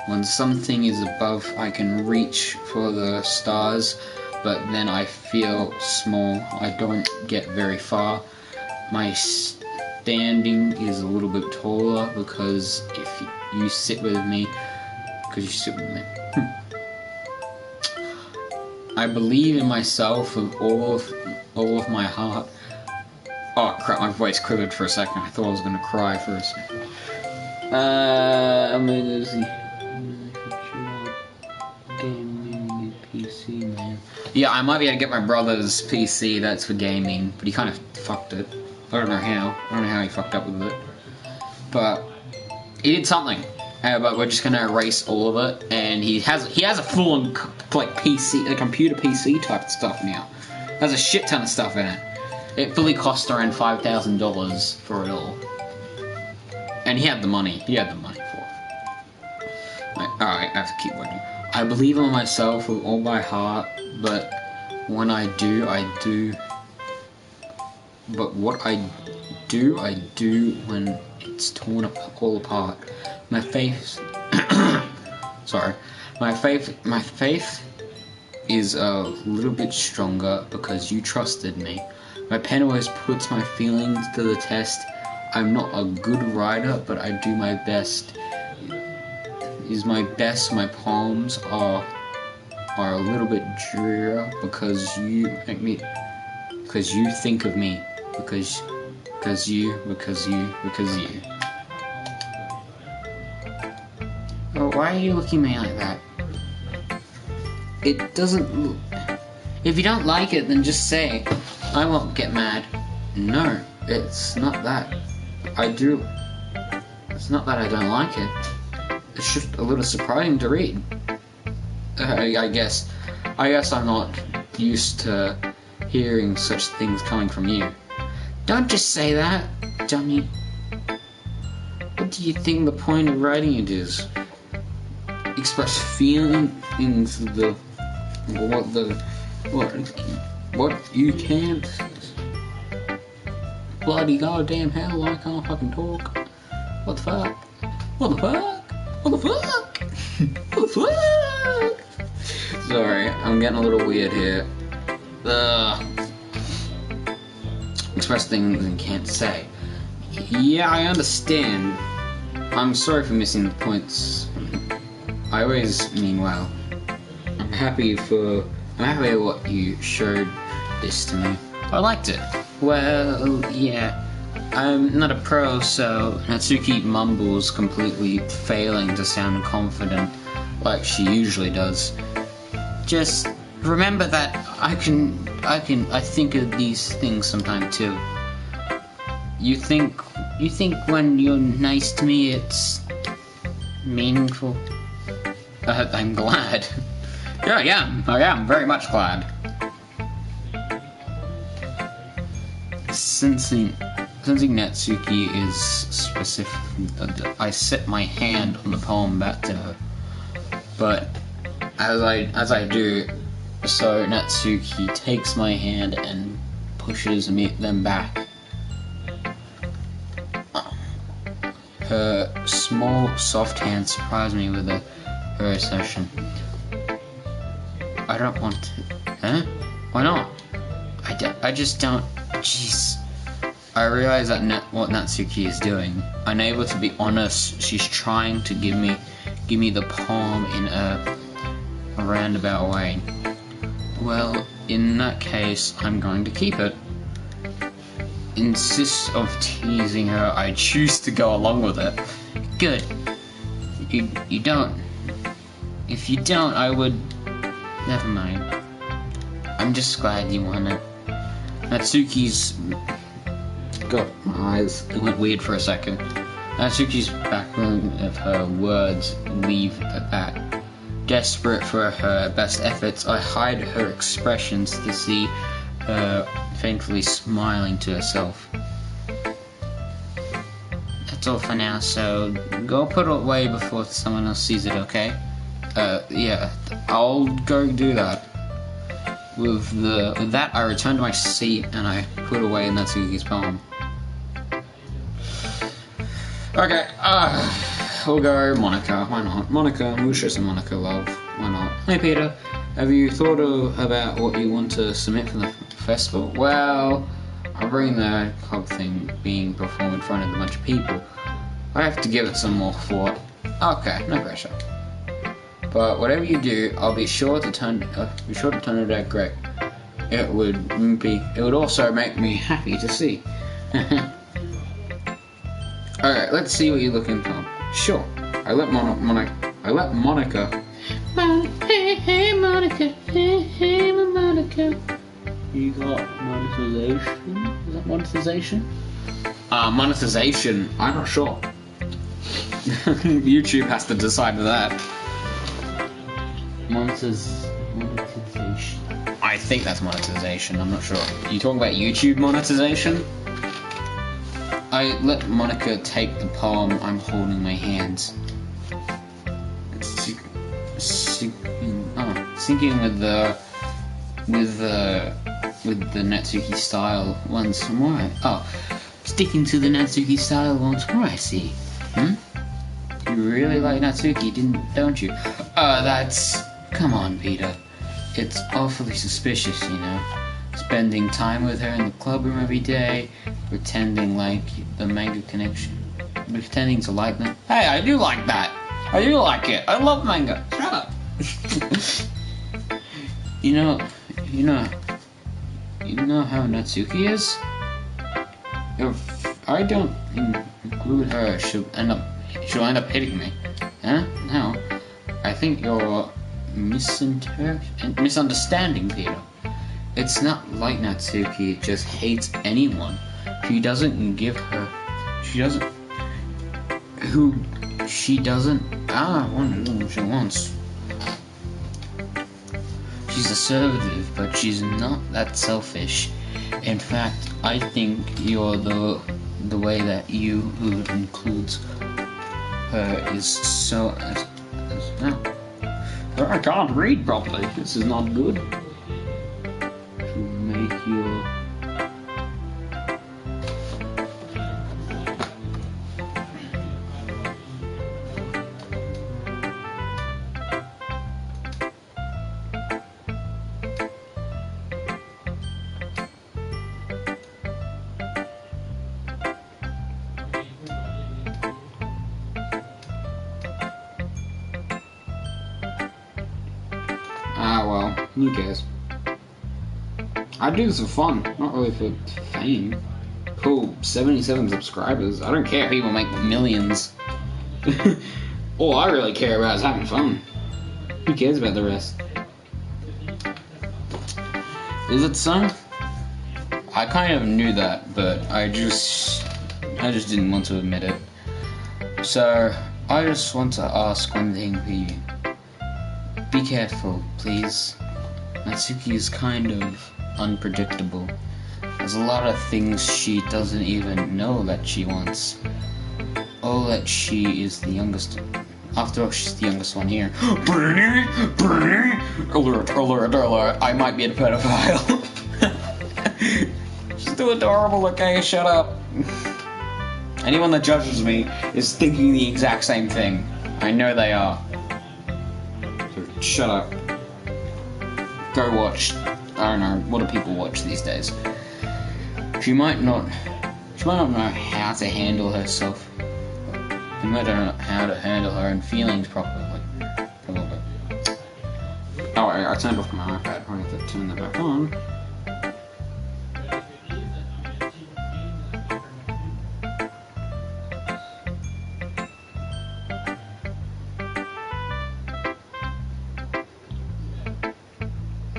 When something is above, I can reach for the stars, but then I feel small. I don't get very far. My standing is a little bit taller because if you sit with me, I believe in myself with all of my heart. Oh crap, my voice quivered for a second. I thought I was gonna cry for a second. Gaming PC, man. Yeah, I might be able to get my brother's PC, that's for gaming, but he kind of fucked it. I don't know how. I don't know how he fucked up with it. But he did something. But we're just gonna erase all of it, and he has a full-on like PC, a computer PC type stuff now. There's a shit ton of stuff in it. It fully cost around $5,000 for it all, and he had the money. He had the money for it. Alright, I have to keep working. I believe in myself with all my heart, but when I do, I do. But what I do when it's torn all apart. My faith, sorry, my faith is a little bit stronger because you trusted me. My pen always puts my feelings to the test. I'm not a good writer, but I do my best. My poems are a little bit drearier because you make me, because you think of me, because you. Oh, why are you looking at me like that? It doesn't. If you don't like it, then just say. I won't get mad. No, it's not that. It's not that I don't like it. It's just a little surprising to read. I guess I'm not used to hearing such things coming from you. Don't just say that, dummy. What do you think the point of writing it is? Express feelings, what you can't. Bloody goddamn hell, I can't fucking talk. What the fuck? What the fuck? What the fuck? What the fuck? Sorry, I'm getting a little weird here. Express things and can't say. Yeah, I understand. I'm sorry for missing the points. I always mean well. I'm happy with what you showed this to me. I liked it. Well, yeah. I'm not a pro, so Natsuki mumbles, completely failing to sound confident like she usually does. Just remember that I think of these things sometime too. You think when you're nice to me it's meaningful? I'm glad. Yeah, I am very much glad. Sensing Natsuki is specific. I set my hand on the poem back to her, but as I do, so Natsuki takes my hand and pushes them back. Her small, soft hand surprised me with her assertion. I don't want to. Huh? Why not? I just don't. Jeez. I realize that what Natsuki is doing. Unable to be honest, she's trying to give me the palm in a roundabout way. Well, in that case, I'm going to keep it. Insist of teasing her, I choose to go along with it. Good. You don't. If you don't, I would. Never mind. I'm just glad you want it. Natsuki's. God, my eyes. It went weird for a second. Natsuki's background of her words leave at that. Desperate for her best efforts, I hide her expressions to see her faintly smiling to herself. That's all for now, so go put it away before someone else sees it, okay? Yeah, I'll go do that. With that, I return to my seat and I put away Natsuki's palm. Okay, we'll go Monica. Why not? Monica, we'll show some Monica love. Why not? Hey Peter, have you thought about what you want to submit for the festival? Well, I'll bring the club thing being performed in front of a bunch of people. I have to give it some more thought. Okay, no pressure. But whatever you do, I'll be sure to turn it out great. It would also make me happy to see. Alright, let's see what you're looking for. Sure. I let Monica. Hey, Monica. Hey, Monica. You got monetization? Is that monetization? Monetization. I'm not sure. YouTube has to decide that. Monetization. I think that's monetization. I'm not sure. Are you talking about YouTube monetization? I let Monica take the palm I'm holding in my hands. Syncing with the Natsuki style once more. Oh, sticking to the Natsuki style once more. I see. You really like Natsuki, don't you? Come on, Peter. It's awfully suspicious, you know. Spending time with her in the club room every day, pretending like the manga connection, pretending to like them. Hey, I do like that. I do like it. I love manga. Shut up. You know how Natsuki is? If I don't include her, she'll end up hitting me. Huh? No. I think you're misunderstanding, Peter. It's not like Natsuki just hates anyone. She doesn't. I want to do what she wants. She's assertive, but she's not that selfish. In fact, I think you're the way that you includes her is so. No. I can't read properly. This is not good. To make your. Well, who cares? I do this for fun, not really for fame. Cool, 77 subscribers. I don't care if people make millions. All I really care about is having fun. Who cares about the rest? Is it so? I kind of knew that, but I just didn't want to admit it. So, I just want to ask one thing for you. Be careful, please. Natsuki is kind of unpredictable. There's a lot of things she doesn't even know that she wants. Oh, that she is the youngest. After all, she's the youngest one here. Alert, alert, alert. I might be a pedophile. She's too adorable, okay? Shut up. Anyone that judges me is thinking the exact same thing. I know they are. Shut up. go watch, I don't know, what do people watch these days? She might not know how to handle herself. She might not know how to handle her own feelings properly. Probably. Oh, I turned off my iPad. I have to turn that back on.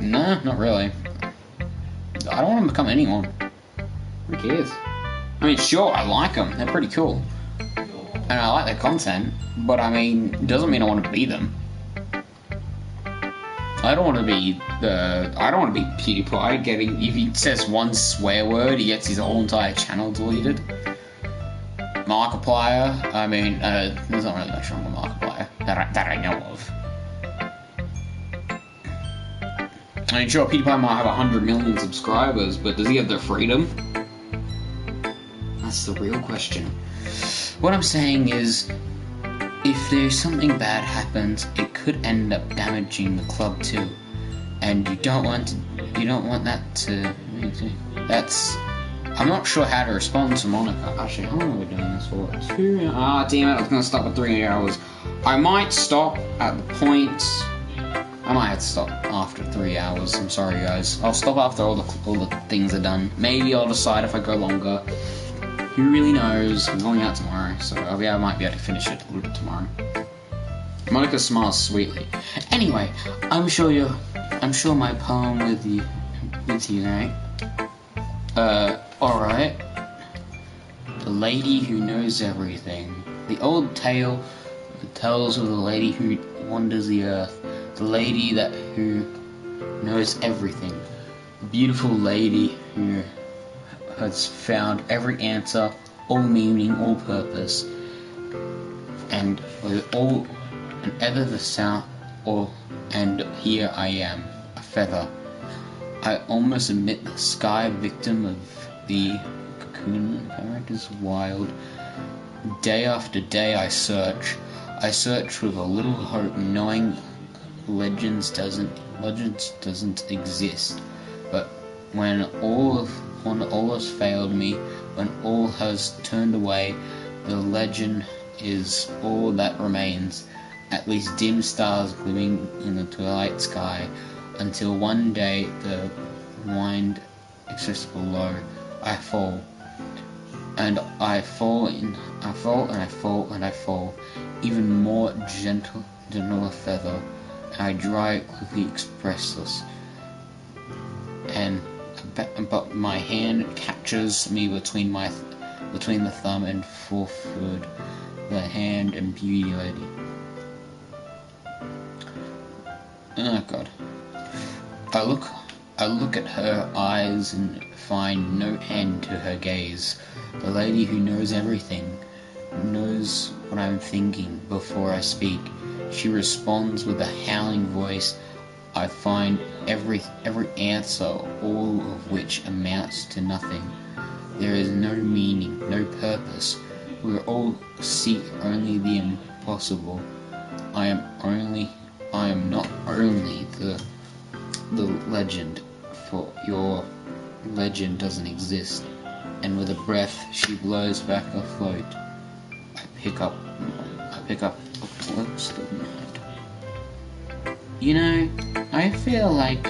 No, not really. I don't want to become anyone. Who cares? I mean, sure, I like them. They're pretty cool. And I like their content. But, I mean, it doesn't mean I want to be them. I don't want to be PewDiePie getting... If he says one swear word, he gets his whole entire channel deleted. Markiplier, I mean, there's not really much wrong with Markiplier. That I know of. I mean, sure, PewDiePie might have 100 million subscribers, but does he have the freedom? That's the real question. What I'm saying is, if there's something bad happens, it could end up damaging the club too, and you don't want that to. I'm not sure how to respond to Monica. Actually, how long are we doing this for? Damn it! I was gonna stop at 3 hours. I might stop at the point. I might have to stop after 3 hours. I'm sorry, guys. I'll stop after all the things are done. Maybe I'll decide if I go longer. Who really knows? I'm going out tomorrow, so I might be able to finish it a little bit tomorrow. Monica smiles sweetly. Anyway, I'm sure my poem with you, right? Alright. The lady who knows everything. The old tale that tells of the lady who wanders the earth. The lady who knows everything. The beautiful lady who has found every answer, all meaning, all purpose, and with all and ever the sound, and here I am, a feather. I almost admit the sky, victim of the cocoon parent is wild. Day after day I search with a little hope, knowing legends doesn't exist. But when all has failed me, when all has turned away, the legend is all that remains. At least dim stars gleaming in the twilight sky, until one day the wind accessible low, I fall. And I fall and I fall, even more gentler feather. I dry quickly expressless, but my hand catches me between the thumb and forefoot, the hand and beauty lady. Oh God! I look at her eyes and find no end to her gaze. The lady who knows everything, knows what I'm thinking before I speak. She responds with a howling voice. I find every answer, all of which amounts to nothing. There is no meaning, no purpose. We all seek only the impossible. I am not only the legend, for your legend doesn't exist. And with a breath, she blows back afloat. I pick up a close of night. You know, I feel like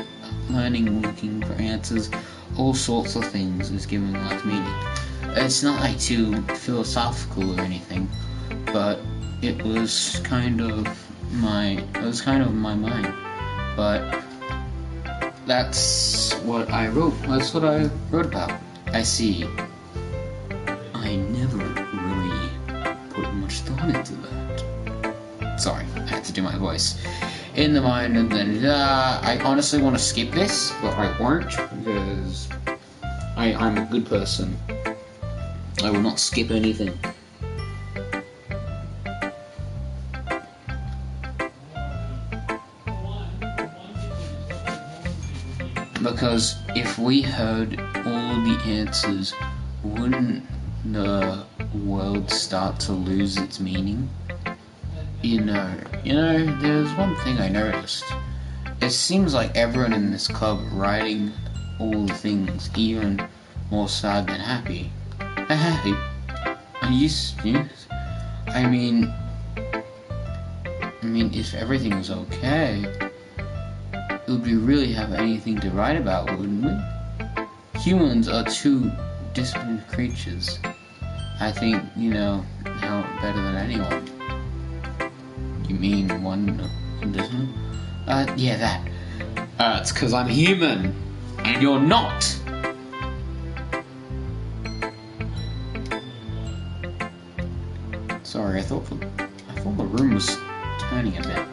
looking for answers, all sorts of things is giving life meaning. It's not like too philosophical or anything, but it was kind of my mind. But that's what I wrote. That's what I wrote about. I see. I never really put much thought into that. Sorry, I had to do my voice. In the mind, and then I honestly want to skip this, but I won't, because I'm a good person. I will not skip anything. Because if we heard all the answers, wouldn't the world start to lose its meaning? You know, there's one thing I noticed. It seems like everyone in this club writing all the things, even more sad than happy. Happy? Are you serious? I mean, if everything was okay, would we really have anything to write about, wouldn't we? Humans are two disciplined creatures. I think you know how better than anyone. You mean one doesn't? Yeah, that. It's because I'm human, and you're not. Sorry, I thought the room was turning a bit.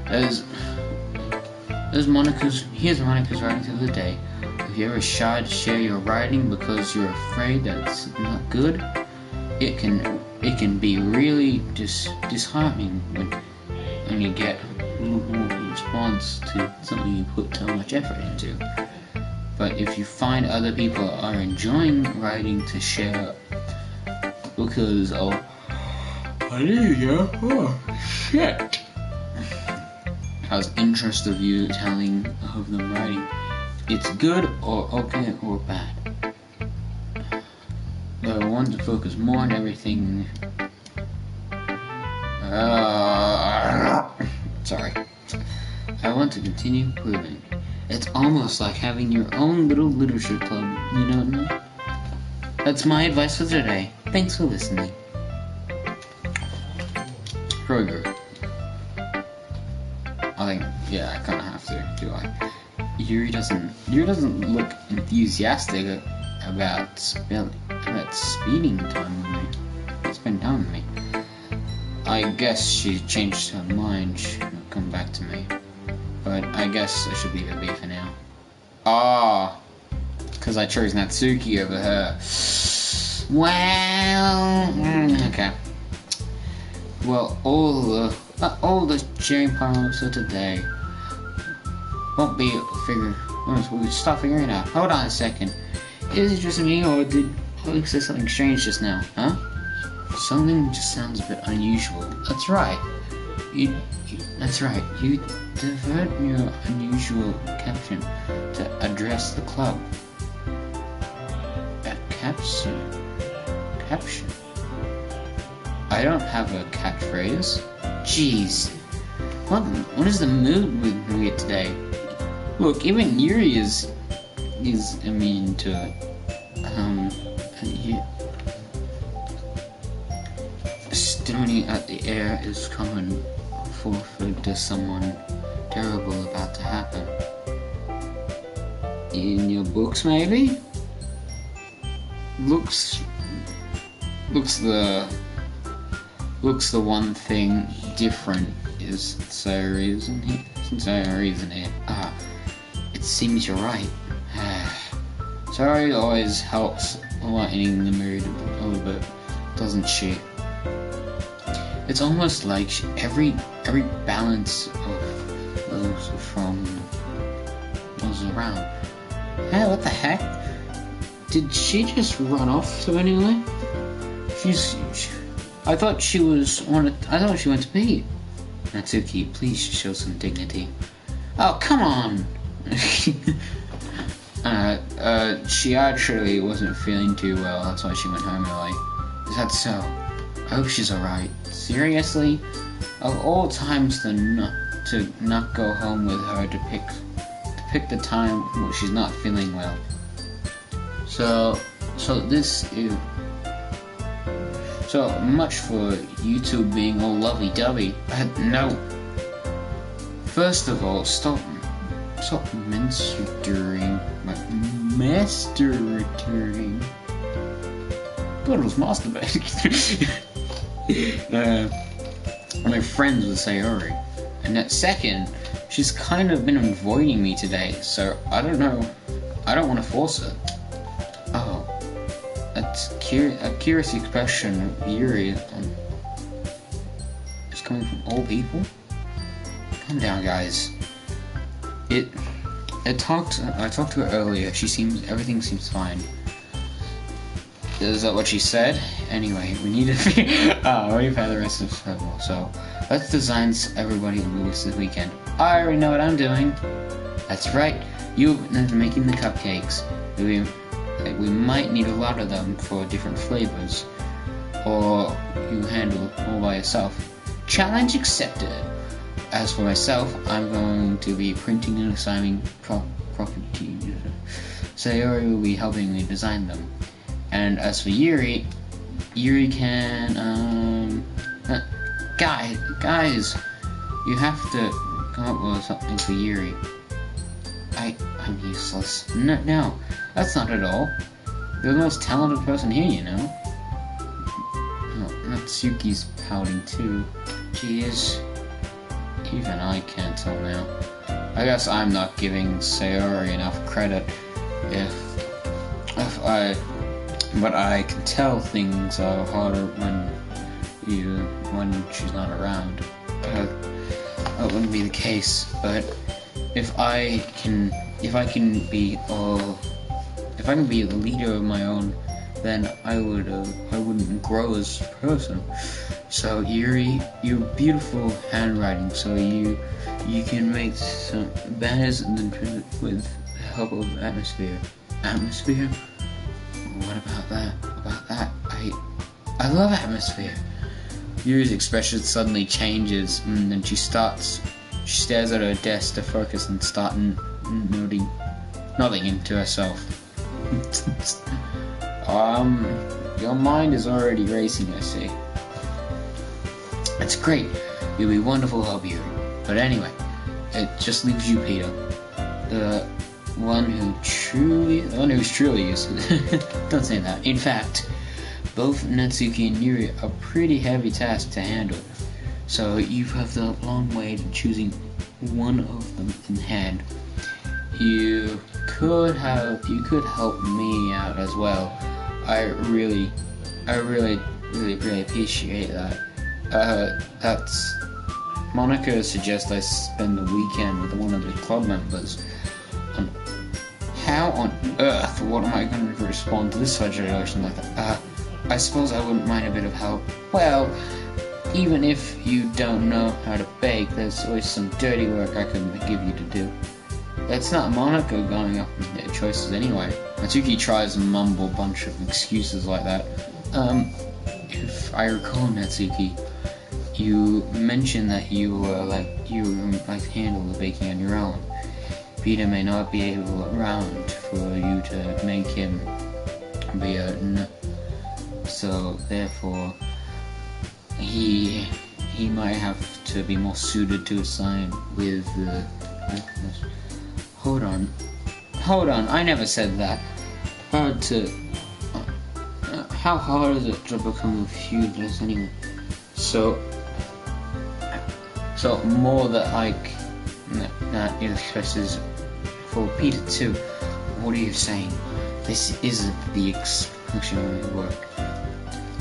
Here's Monica's writing to the day. If you're ever shy to share your writing because you're afraid that it's not good, it can be really disheartening when you get little response to something you put so much effort into. But if you find other people are enjoying writing to share because shit. How's interest of you telling of them writing? It's good or okay or bad. Though I want to focus more on everything. Sorry. I want to continue improving. It's almost like having your own little literature club, you don't know? That's my advice for today. Thanks for listening. Kroger. I think, yeah, I kind of have to, do I? Yuri doesn't look enthusiastic about speeding time with me. It's been down with me. I guess she changed her mind. She'll come back to me. But I guess I should leave it be for now. Because I chose Natsuki over her. Well, okay. Well, all the cheering piles for today won't be we'll start figuring it out. Hold on a second. Is it just me, or did Alex say something strange just now? Huh? Something just sounds a bit unusual. That's right. That's right. You divert your unusual caption to address the club. A caption? I don't have a catchphrase. Jeez. What is the mood with me today? Look, even Yuri is immune to it. Staring at the air is common for to someone terrible about to happen. In your books, maybe? Looks the one thing different is sincerity, isn't it? It seems you're right. Sorry always helps lightening the mood a little bit, doesn't she? It's almost like every balance of those from was around. Hey, what the heck? Did she just run off to anywhere? I thought she went to pee. Natsuki, please show some dignity. Oh, come on! She actually wasn't feeling too well, that's why she went home early. Is that so? I hope she's alright. Seriously? Of all times to not go home with her to pick the time when she's not feeling well. So this is so much for you two being all lovey-dovey. No. First of all, stop masturbating. God, it was masturbating. My friends would say Ori. And that second, she's kind of been avoiding me today, so I don't know. I don't want to force her. Oh. That's a curious expression of Yuri is coming from all people. Calm down, guys. I talked to her earlier. Everything seems fine. Is that what she said? Anyway, we need to we've had the rest of February, so let's design everybody Lewis this weekend. I already know what I'm doing. That's right, you're making the cupcakes. We might need a lot of them for different flavors, or you handle it all by yourself. Challenge accepted. As for myself, I'm going to be printing and assigning property. Sayori will be helping me design them. And as for Yuri can, guys, you have to come up with something for Yuri. I'm useless. No, that's not at all. You're the most talented person here, you know. Oh, Natsuki's pouting too. Jeez. Even I can't tell now. I guess I'm not giving Sayori enough credit but I can tell things are harder when she's not around. That wouldn't be the case, but if I can be the leader of my own, then I wouldn't grow as a person. So Yuri, your beautiful handwriting, so you can make some banners and then print it with the help of atmosphere. Atmosphere? What about that? I love atmosphere. Yuri's expression suddenly changes, and then she stares at her desk to focus and start nodding into herself. Your mind is already racing, I see. That's great. You'll be wonderful help, Yuri. But anyway, it just leaves you, Peter. The one who's truly useless. Don't say that. In fact, both Natsuki and Yuri are pretty heavy tasks to handle. So you have the long way to choosing one of them in hand. You could help me out as well. I really appreciate that. That's Monica suggests I spend the weekend with one of the club members. How on earth, what am I going to respond to this situation like that? I suppose I wouldn't mind a bit of help. Well, even if you don't know how to bake, there's always some dirty work I can give you to do. It's not Monica going up in their choices anyway. Natsuki tries to mumble a bunch of excuses like that. If I recall, Natsuki, you mentioned that you handle the baking on your own. Peter may not be around for you to make him be a so therefore he might have to be more suited to assign with the Hold on, I never said that. How hard is it to become a feudalist anyway? So more that that expresses for Peter too. What are you saying? This isn't the expression of work.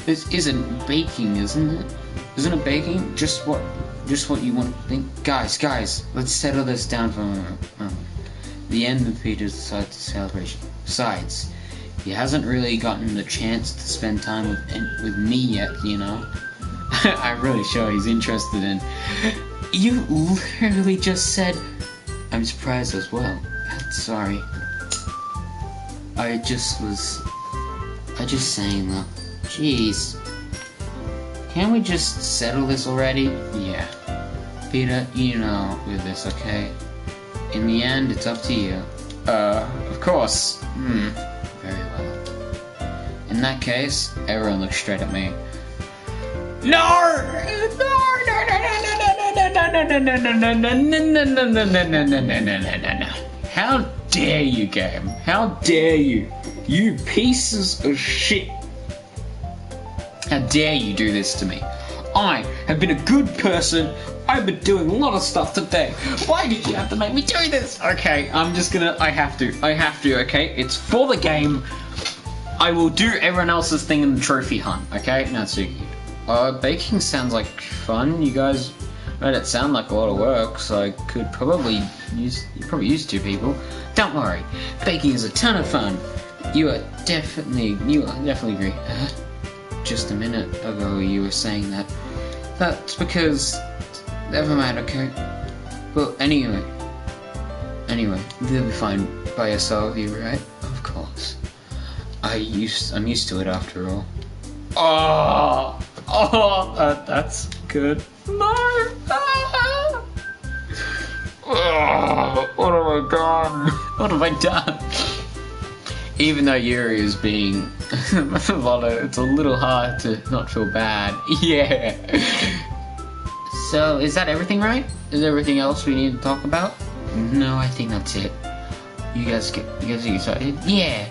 This isn't baking, isn't it? Isn't it baking? Just what you want to think? Guys, let's settle this down for a moment. The end of Peter's celebration. Besides, he hasn't really gotten the chance to spend time with me yet, you know. I'm really sure he's interested in. You literally just said. I'm surprised as well. Sorry. I just saying though. Jeez. Can't we just settle this already? Yeah. Peter, you know with this, okay? In the end, it's up to you. Of course. Very well. In that case, everyone looks straight at me. No! How dare you, game? How dare you? You pieces of shit. How dare you do this to me? I have been a good person. I've been doing a lot of stuff today. Why did you have to make me do this? Okay, I have to, okay? It's for the game. I will do everyone else's thing in the trophy hunt, okay? Natsuki. Baking sounds like fun. You guys made it sound like a lot of work, so I could probably use two people. Don't worry, baking is a ton of fun. You are definitely agree. Just a minute ago you were saying that. That's because... Never mind, okay? Well, anyway, you'll be fine by yourself, you right? Of course. I'm used to it after all. That's good. No! What have I done? What have I done? Even though Yuri is being it's a little hard to not feel bad. Yeah. So, is that everything, right? Is there everything else we need to talk about? No, I think that's it. You guys get excited? Yeah.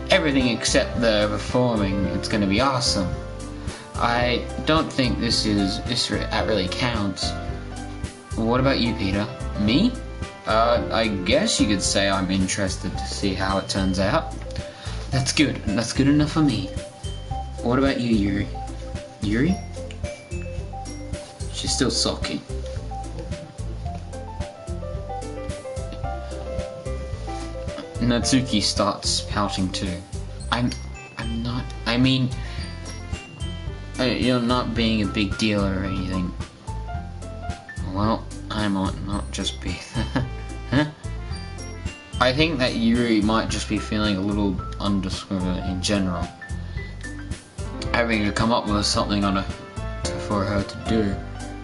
Everything except the performing. It's gonna be awesome. I don't think that really counts. What about you, Peter? Me? I guess you could say I'm interested to see how it turns out. That's good. That's good enough for me. What about you, Yuri? Yuri? She's still sulky. Natsuki starts pouting too. I'm not. I mean, you're not being a big deal or anything. Well, I might not just be. Huh? I think that Yuri might just be feeling a little undiscriminate in general. Having to come up with something for her to do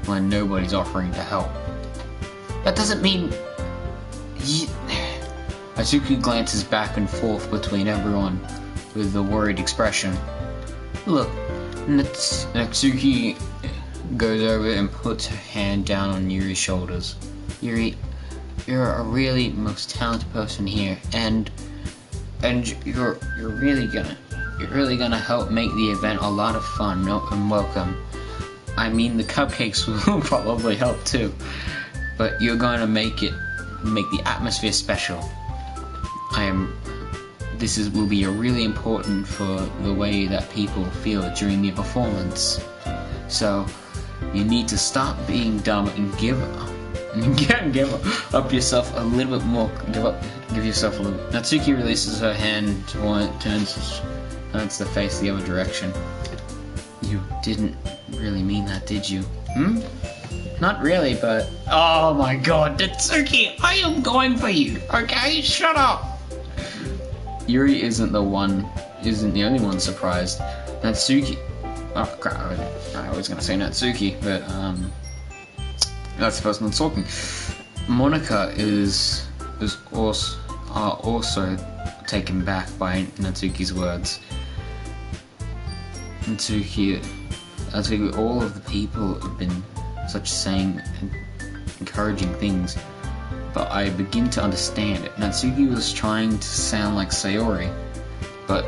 when nobody's offering to help. That doesn't mean... Natsuki glances back and forth between everyone with a worried expression. Look, Natsuki goes over and puts her hand down on Yuri's shoulders. Yuri, you're a really most talented person here, and you're really gonna help make the event a lot of fun and welcome. I mean, the cupcakes will probably help too, but you're going to make the atmosphere special. This will be really important for the way that people feel during the performance. So you need to stop being dumb and give up yourself a little bit more. Give yourself a little. Natsuki releases her hand, turns to face the other direction. You didn't really mean that, did you? Not really, but... Oh my god, Natsuki, I am going for you, okay? Shut up! Yuri isn't the only one surprised. Natsuki... Oh crap, I was gonna say Natsuki, but that's the person that's talking. Monika is also taken back by Natsuki's words. Natsuki, all of the people have been saying encouraging things, but I begin to understand it. Natsuki was trying to sound like Sayori, but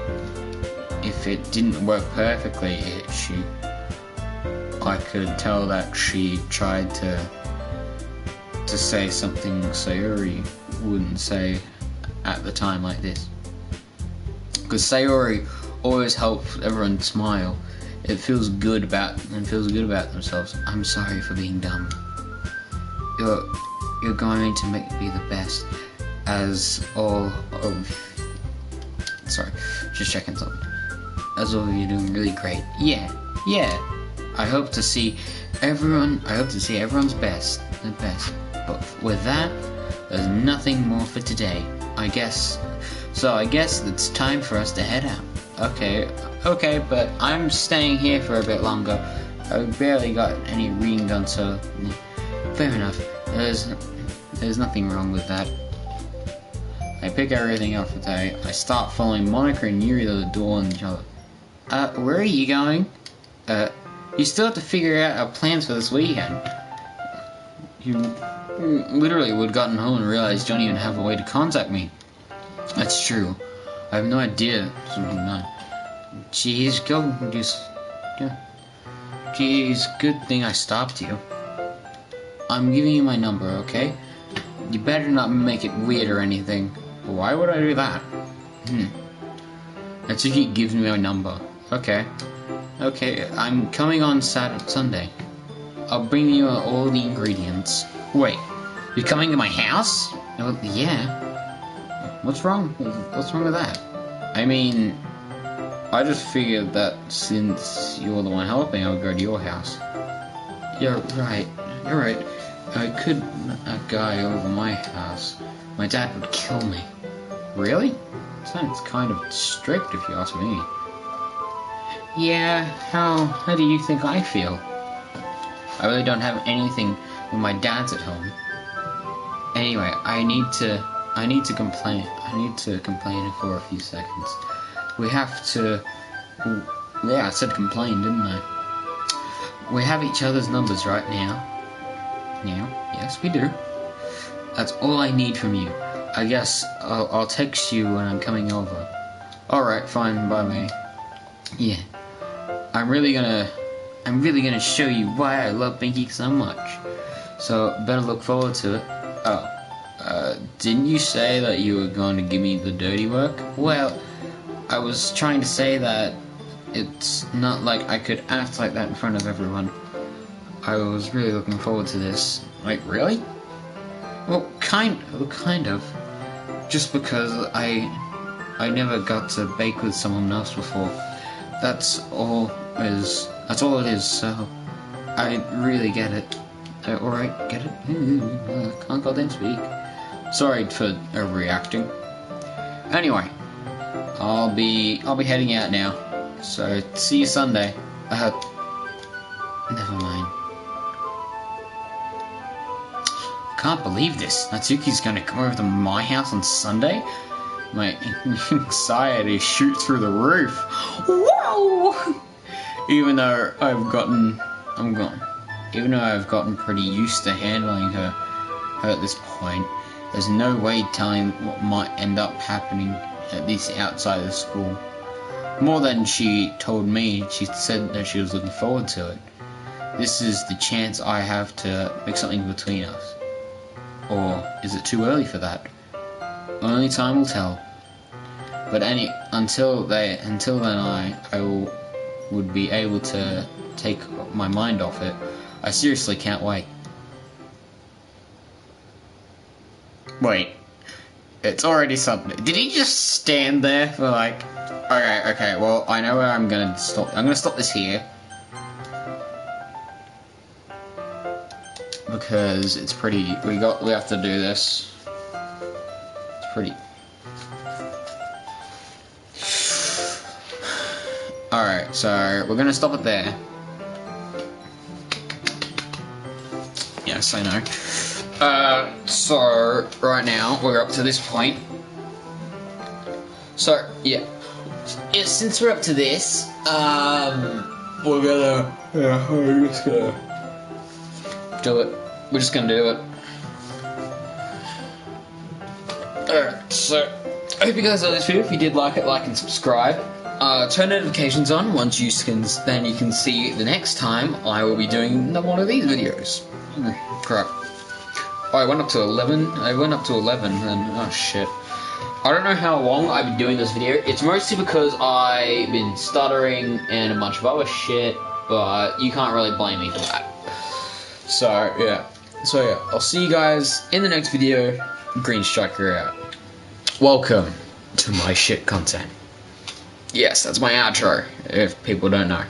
if it didn't work perfectly, I could tell that she tried to say something Sayori wouldn't say at the time like this. Because Sayori always helps everyone smile. It feels good about themselves. I'm sorry for being dumb. You're going to make me the best as all of... Sorry, just checking something. As all of you doing really great. Yeah. I hope to see everyone's best. But with that, there's nothing more for today. I guess it's time for us to head out. Okay, but I'm staying here for a bit longer. I barely got any reading done, so fair enough. There's nothing wrong with that. I pick everything up for today. I start following Monika and Yuri to the door and each other. Where are you going? You still have to figure out our plans for this weekend. You literally would have gotten home and realized you don't even have a way to contact me. That's true. I have no idea. Jeez, good thing I stopped you. I'm giving you my number, okay? You better not make it weird or anything. Why would I do that? Natsuki gives me my number. Okay, I'm coming on Sunday. I'll bring you all the ingredients. Wait, you're coming to my house? Yeah. What's wrong? What's wrong with that? I mean, I just figured that since you're the one helping, I would go to your house. You're right. You're right. Could a guy over my house? My dad would kill me. Really? Sounds kind of strict if you ask me. Yeah, how do you think I feel? I really don't have anything when my dad's at home. Anyway, I need to complain. I need to complain for a few seconds. We have to... Yeah, I said complain, didn't I? We have each other's numbers right now. Yes, we do. That's all I need from you. I guess I'll text you when I'm coming over. Alright, fine, by me. Yeah. I'm really gonna show you why I love Binky so much. So, better look forward to it. Oh. Didn't you say that you were going to give me the dirty work? Well, I was trying to say that it's not like I could act like that in front of everyone. I was really looking forward to this. Like, really? Well, kind of. Just because I never got to bake with someone else before. That's all it is, so I really get it. Alright, get it? Can't goddamn speak. Sorry for overreacting. Anyway, I'll be heading out now. So see you Sunday. Never mind. Can't believe this. Natsuki's gonna come over to my house on Sunday? My anxiety shoots through the roof. Whoa! Even though I've gotten pretty used to handling her at this point, there's no way telling what might end up happening at least outside of school. More than she told me, she said that she was looking forward to it. This is the chance I have to make something between us. Or is it too early for that? Only time will tell. But until then I would be able to take my mind off it. I seriously can't wait. Wait, it's already Sunday. Did he just stand there for like... Okay, well, I know where I'm gonna stop. I'm gonna stop this here. Because it's pretty... We have to do this. It's pretty... Alright, so we're gonna stop it there. Yes, I know. So right now we're up to this point. So yeah, since we're up to this, we're just gonna do it. We're just gonna do it. Alright, so I hope you guys like this video. If you did like it, like and subscribe. Turn notifications on once then you can see the next time I will be doing one of these videos. Crap. Oh, I went up to 11 and oh shit. I don't know how long I've been doing this video. It's mostly because I've been stuttering and a bunch of other shit, but you can't really blame me for that. So yeah, I'll see you guys in the next video. Green Striker out. Welcome to my shit content. Yes, that's my outro, if people don't know.